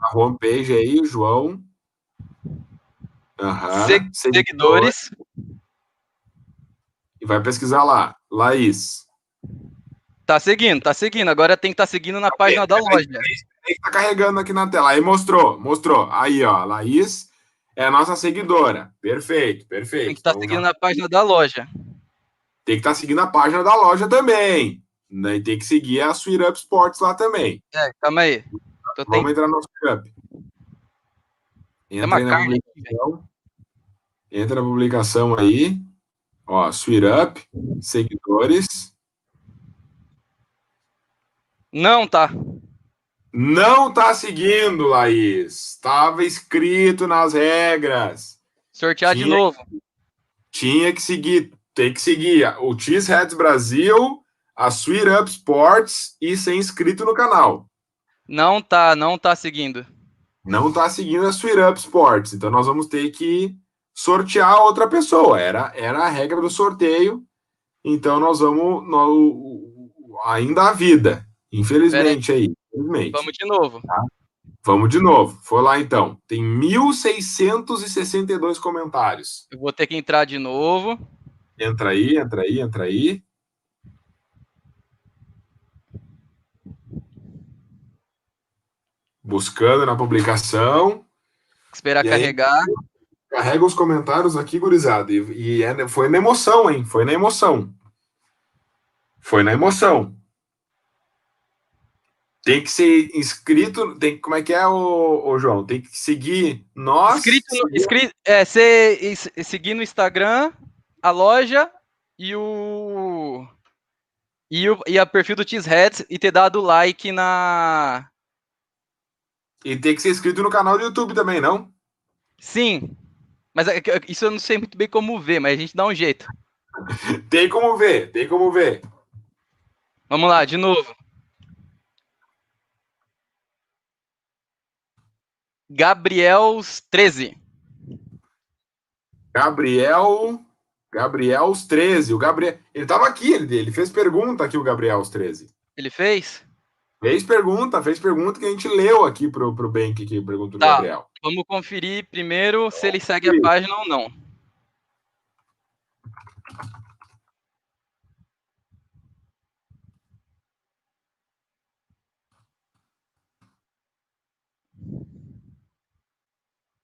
Na homepage aí, João. Seguidores. E vai pesquisar lá. Laís. Tá seguindo. Agora tem que estar seguindo na página da loja. Tem que tá carregando aqui na tela. Aí mostrou. Aí, ó. Laís é a nossa seguidora. Perfeito. Tem que estar seguindo na página da loja. Tem que estar seguindo a página da loja também. Né? E tem que seguir a Sweet Up Sports lá também. Calma aí. Vamos entrar no Sweet Up. Entra na publicação aí. Ó, Sweet Up, seguidores. Não tá. Não tá seguindo, Laís. Estava escrito nas regras. Sortear de novo. Tinha que seguir. Tem que seguir o Cheeseheads Brasil, a Sweet Up Sports e ser inscrito no canal. Não tá seguindo. Não tá seguindo a Sweet Up Sports. Então nós vamos ter que sortear outra pessoa. Era a regra do sorteio. Então nós vamos. Ainda há vida. Infelizmente aí. Infelizmente. Vamos de novo. Tá? Vamos de novo. Foi lá então. Tem 1.662 comentários. Eu vou ter que entrar de novo. Entra aí, entra aí, entra aí. Buscando na publicação. Esperar carregar. Aí, carrega os comentários aqui, gurizada. Foi na emoção, hein? Foi na emoção. Foi na emoção. Tem que ser inscrito. Como é que é, o João? Tem que seguir nós. Seguir no Instagram, a loja e a perfil do Cheeseheads e ter dado like na. E tem que ser inscrito no canal do YouTube também, não? Sim. Mas isso eu não sei muito bem como ver, mas a gente dá um jeito. Tem como ver, tem como ver. Vamos lá, de novo. Gabriels 13. Gabriels 13. O Gabriel, ele tava aqui, ele fez pergunta aqui, o Gabriels 13. Ele fez? Fez pergunta que a gente leu aqui pro Behnke, que perguntou do Gabriel. Vamos conferir primeiro se ele segue a página ou não.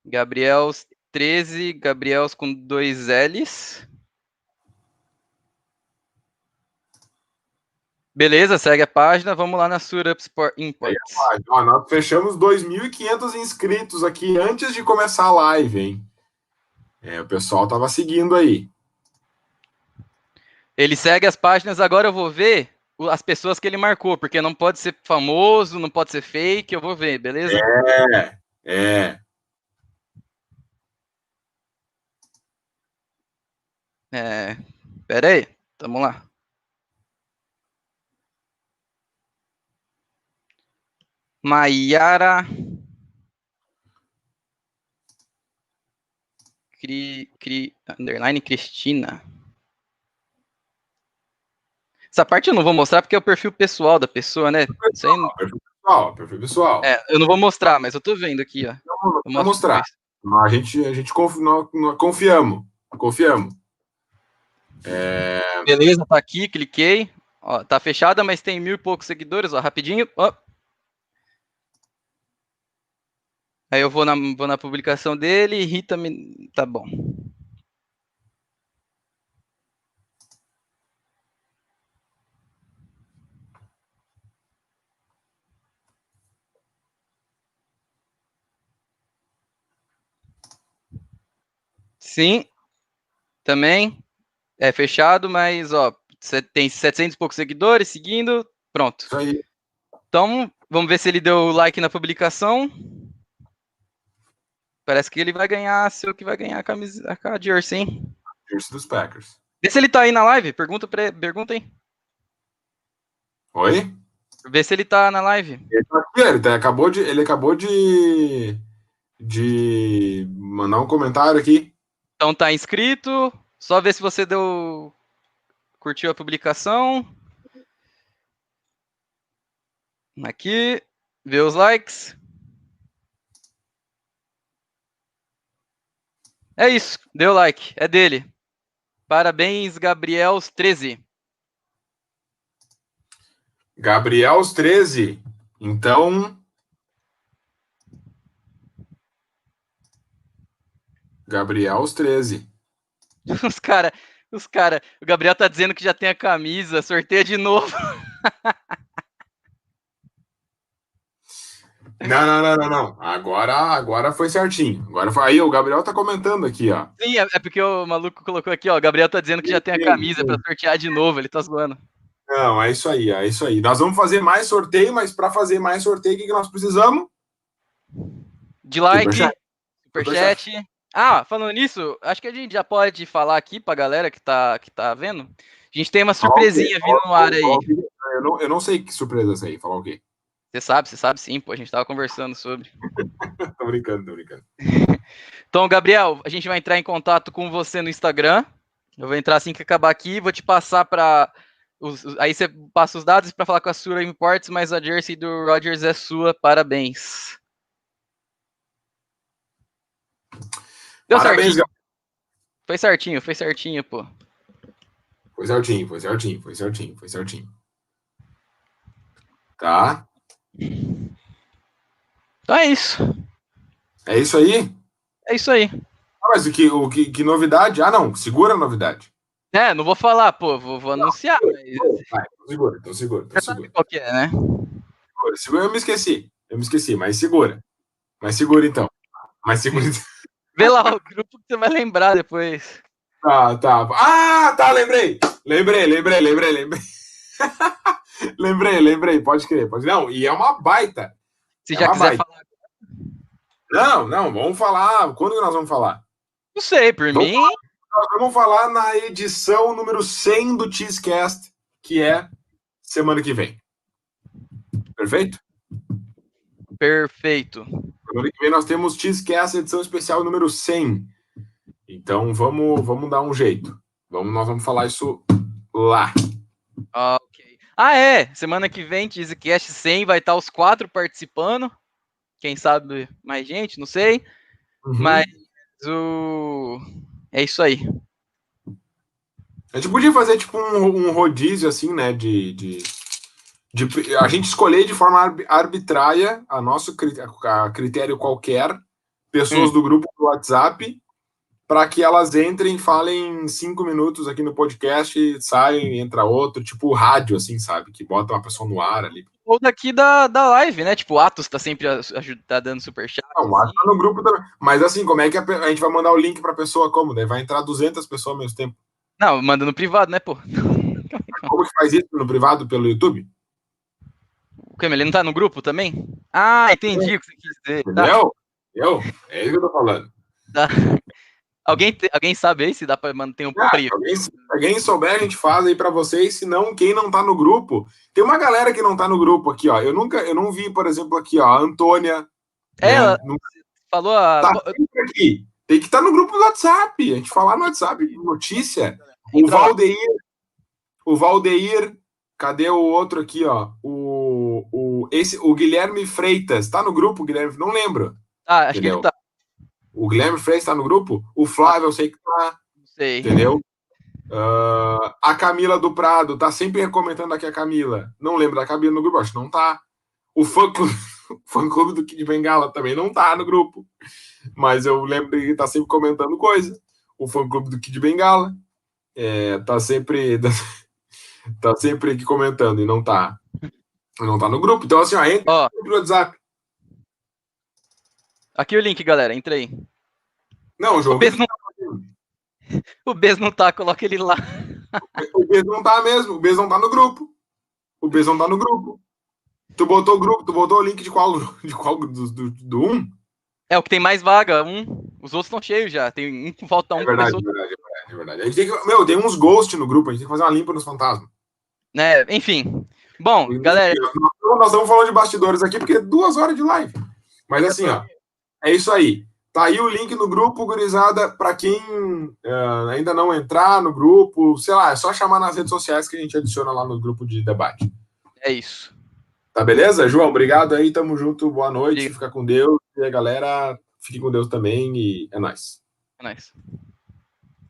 Gabriels 13, Gabriels com 2 L's. Beleza, segue a página. Vamos lá na Sweet Up Imports. Nós fechamos 2.500 inscritos aqui antes de começar a live, hein? O pessoal tava seguindo aí. Ele segue as páginas, agora eu vou ver as pessoas que ele marcou, porque não pode ser famoso, não pode ser fake, eu vou ver, beleza? Pera aí, tamo lá. Maiara underline Cristina. Essa parte eu não vou mostrar porque é o perfil pessoal da pessoa, né? Perfil pessoal. Eu não vou mostrar, mas eu tô vendo aqui, ó. Vou mostrar. A gente confiamos. Beleza, tá aqui, cliquei. Ó, tá fechada, mas tem 1.000 e poucos seguidores, ó, rapidinho. Ó. Aí eu vou na publicação dele, irrita-me. Tá bom. Sim, também é fechado, mas ó, tem 700 e poucos seguidores seguindo, pronto. Isso aí. Então, vamos ver se ele deu like na publicação. Parece que ele vai ganhar, que vai ganhar a jersey, hein? Jersey dos Packers. Vê se ele tá aí na live, pergunta aí. Oi? Vê se ele tá na live. Ele tá aqui, ele acabou de mandar um comentário aqui. Então tá inscrito, só ver se você curtiu a publicação. Aqui, vê os likes. É isso, deu like, é dele. Parabéns, Gabriels 13. Gabriels 13. Então, Gabriels 13. Os cara, o Gabriel tá dizendo que já tem a camisa, sorteia de novo. Não. Agora foi certinho. Aí o Gabriel tá comentando aqui, ó. Sim, é porque o maluco colocou aqui, ó. O Gabriel tá dizendo que já tem a camisa pra sortear de novo, ele tá zoando. Não, é isso aí, é isso aí. Nós vamos fazer mais sorteio, mas para fazer mais sorteio, o que nós precisamos? De like, Superchat. superchat. Ah, falando nisso, acho que a gente já pode falar aqui pra galera que tá vendo. A gente tem uma surpresinha vindo no ar aí. Eu não sei que surpresa é essa aí, falar o quê? Você sabe sim, pô, a gente tava conversando sobre. Tô brincando, tô brincando. Então, Gabriel, a gente vai entrar em contato com você no Instagram. Eu vou entrar assim que acabar aqui, vou te passar para aí você passa os dados para falar com a Sura Imports, mas a jersey do Rogers é sua, parabéns. Deu Parabéns, certinho. Gabriel. Foi certinho, pô. Foi certinho, foi certinho, foi certinho, foi certinho. Tá? Então é isso. É isso aí? É isso aí. Ah, mas que novidade? Ah, não, segura a novidade. É, não vou falar, pô, vou anunciar. Mas... Vai, então segura, então segura, então Você sabe segura. qual que é, né? Segura, eu me esqueci, mas segura. Mas segura então. Mas segura então. Vê lá o grupo que você vai lembrar depois. Tá, tá. Ah, tá, lembrei. Lembrei. lembrei, pode crer, pode. Não, e é uma baita. Se É já uma quiser baita. falar. Não, vamos falar. Quando que nós vamos falar? Não sei, por mim. Nós vamos falar na edição número 100 do Cheesecast, que é semana que vem. Perfeito? Perfeito. Semana que vem nós temos Cheesecast, edição especial número 100. Então vamos dar um jeito. Nós vamos falar isso lá. Ok. Ah, é. Semana que vem, Cheesecast 100, vai estar os 4 participando. Quem sabe mais gente, não sei. Uhum. Mas é isso aí. A gente podia fazer tipo um rodízio assim, né? De a gente escolher de forma arbitrária, a critério qualquer, pessoas do grupo do WhatsApp, para que elas entrem, falem 5 minutos aqui no podcast, saem, entra outro, tipo rádio, assim, sabe? Que bota uma pessoa no ar ali. Ou daqui da live, né? Tipo, o Atos tá sempre tá dando superchat. Não, o Atos tá no grupo também. Mas assim, como é que a gente vai mandar o link pra pessoa como? Daí vai entrar 200 pessoas ao mesmo tempo. Não, manda no privado, né, pô? Como que faz isso no privado pelo YouTube? O Câmera, ele não tá no grupo também? Ah, entendi o que você quis dizer. Entendeu? É isso que eu tô falando. Tá. Alguém sabe aí se dá pra manter um privado? Alguém souber, a gente faz aí pra vocês. Se não, quem não tá no grupo. Tem uma galera que não tá no grupo aqui, ó. Eu não vi, por exemplo, aqui, ó, a Antônia. Ela né? falou a. Tá sempre aqui. Tem que estar no grupo do WhatsApp. A gente falar no WhatsApp de notícia. O Valdeir, cadê o outro aqui, ó? O Guilherme Freitas. Tá no grupo, Guilherme? Não lembro. Ah, acho que ele tá. O Guilherme Freitas tá no grupo? O Flávio, eu sei que tá. Não sei. Entendeu? A Camila do Prado, tá sempre comentando aqui a Camila. Não lembro da Camila no grupo, acho que não tá. O fã-clube do Kid Bengala também não tá no grupo. Mas eu lembro que tá sempre comentando coisa. O fã-clube do Kid Bengala tá sempre aqui comentando e não tá no grupo. Então, assim, ó, entra no grupo do WhatsApp. Aqui o link, galera, entra aí. Não, o João. O Bez não tá, coloca ele lá. O Bez não tá mesmo, o Bez não tá no grupo. Tu botou o link de qual do 1? É o que tem mais vaga, os outros estão cheios já. Tem um que falta um. É verdade. A gente tem que, tem uns ghosts no grupo, a gente tem que fazer uma limpa nos fantasmas. Né, enfim. Bom, galera. Nós estamos falando de bastidores aqui porque é 2 horas de live. Mas assim, ó, é isso aí. Tá aí o link no grupo, gurizada, para quem ainda não entrar no grupo, sei lá, é só chamar nas redes sociais que a gente adiciona lá no grupo de debate. É isso. Tá beleza? João, obrigado aí, tamo junto, boa noite, fica com Deus, e a galera, fique com Deus também, e é nóis. É nóis.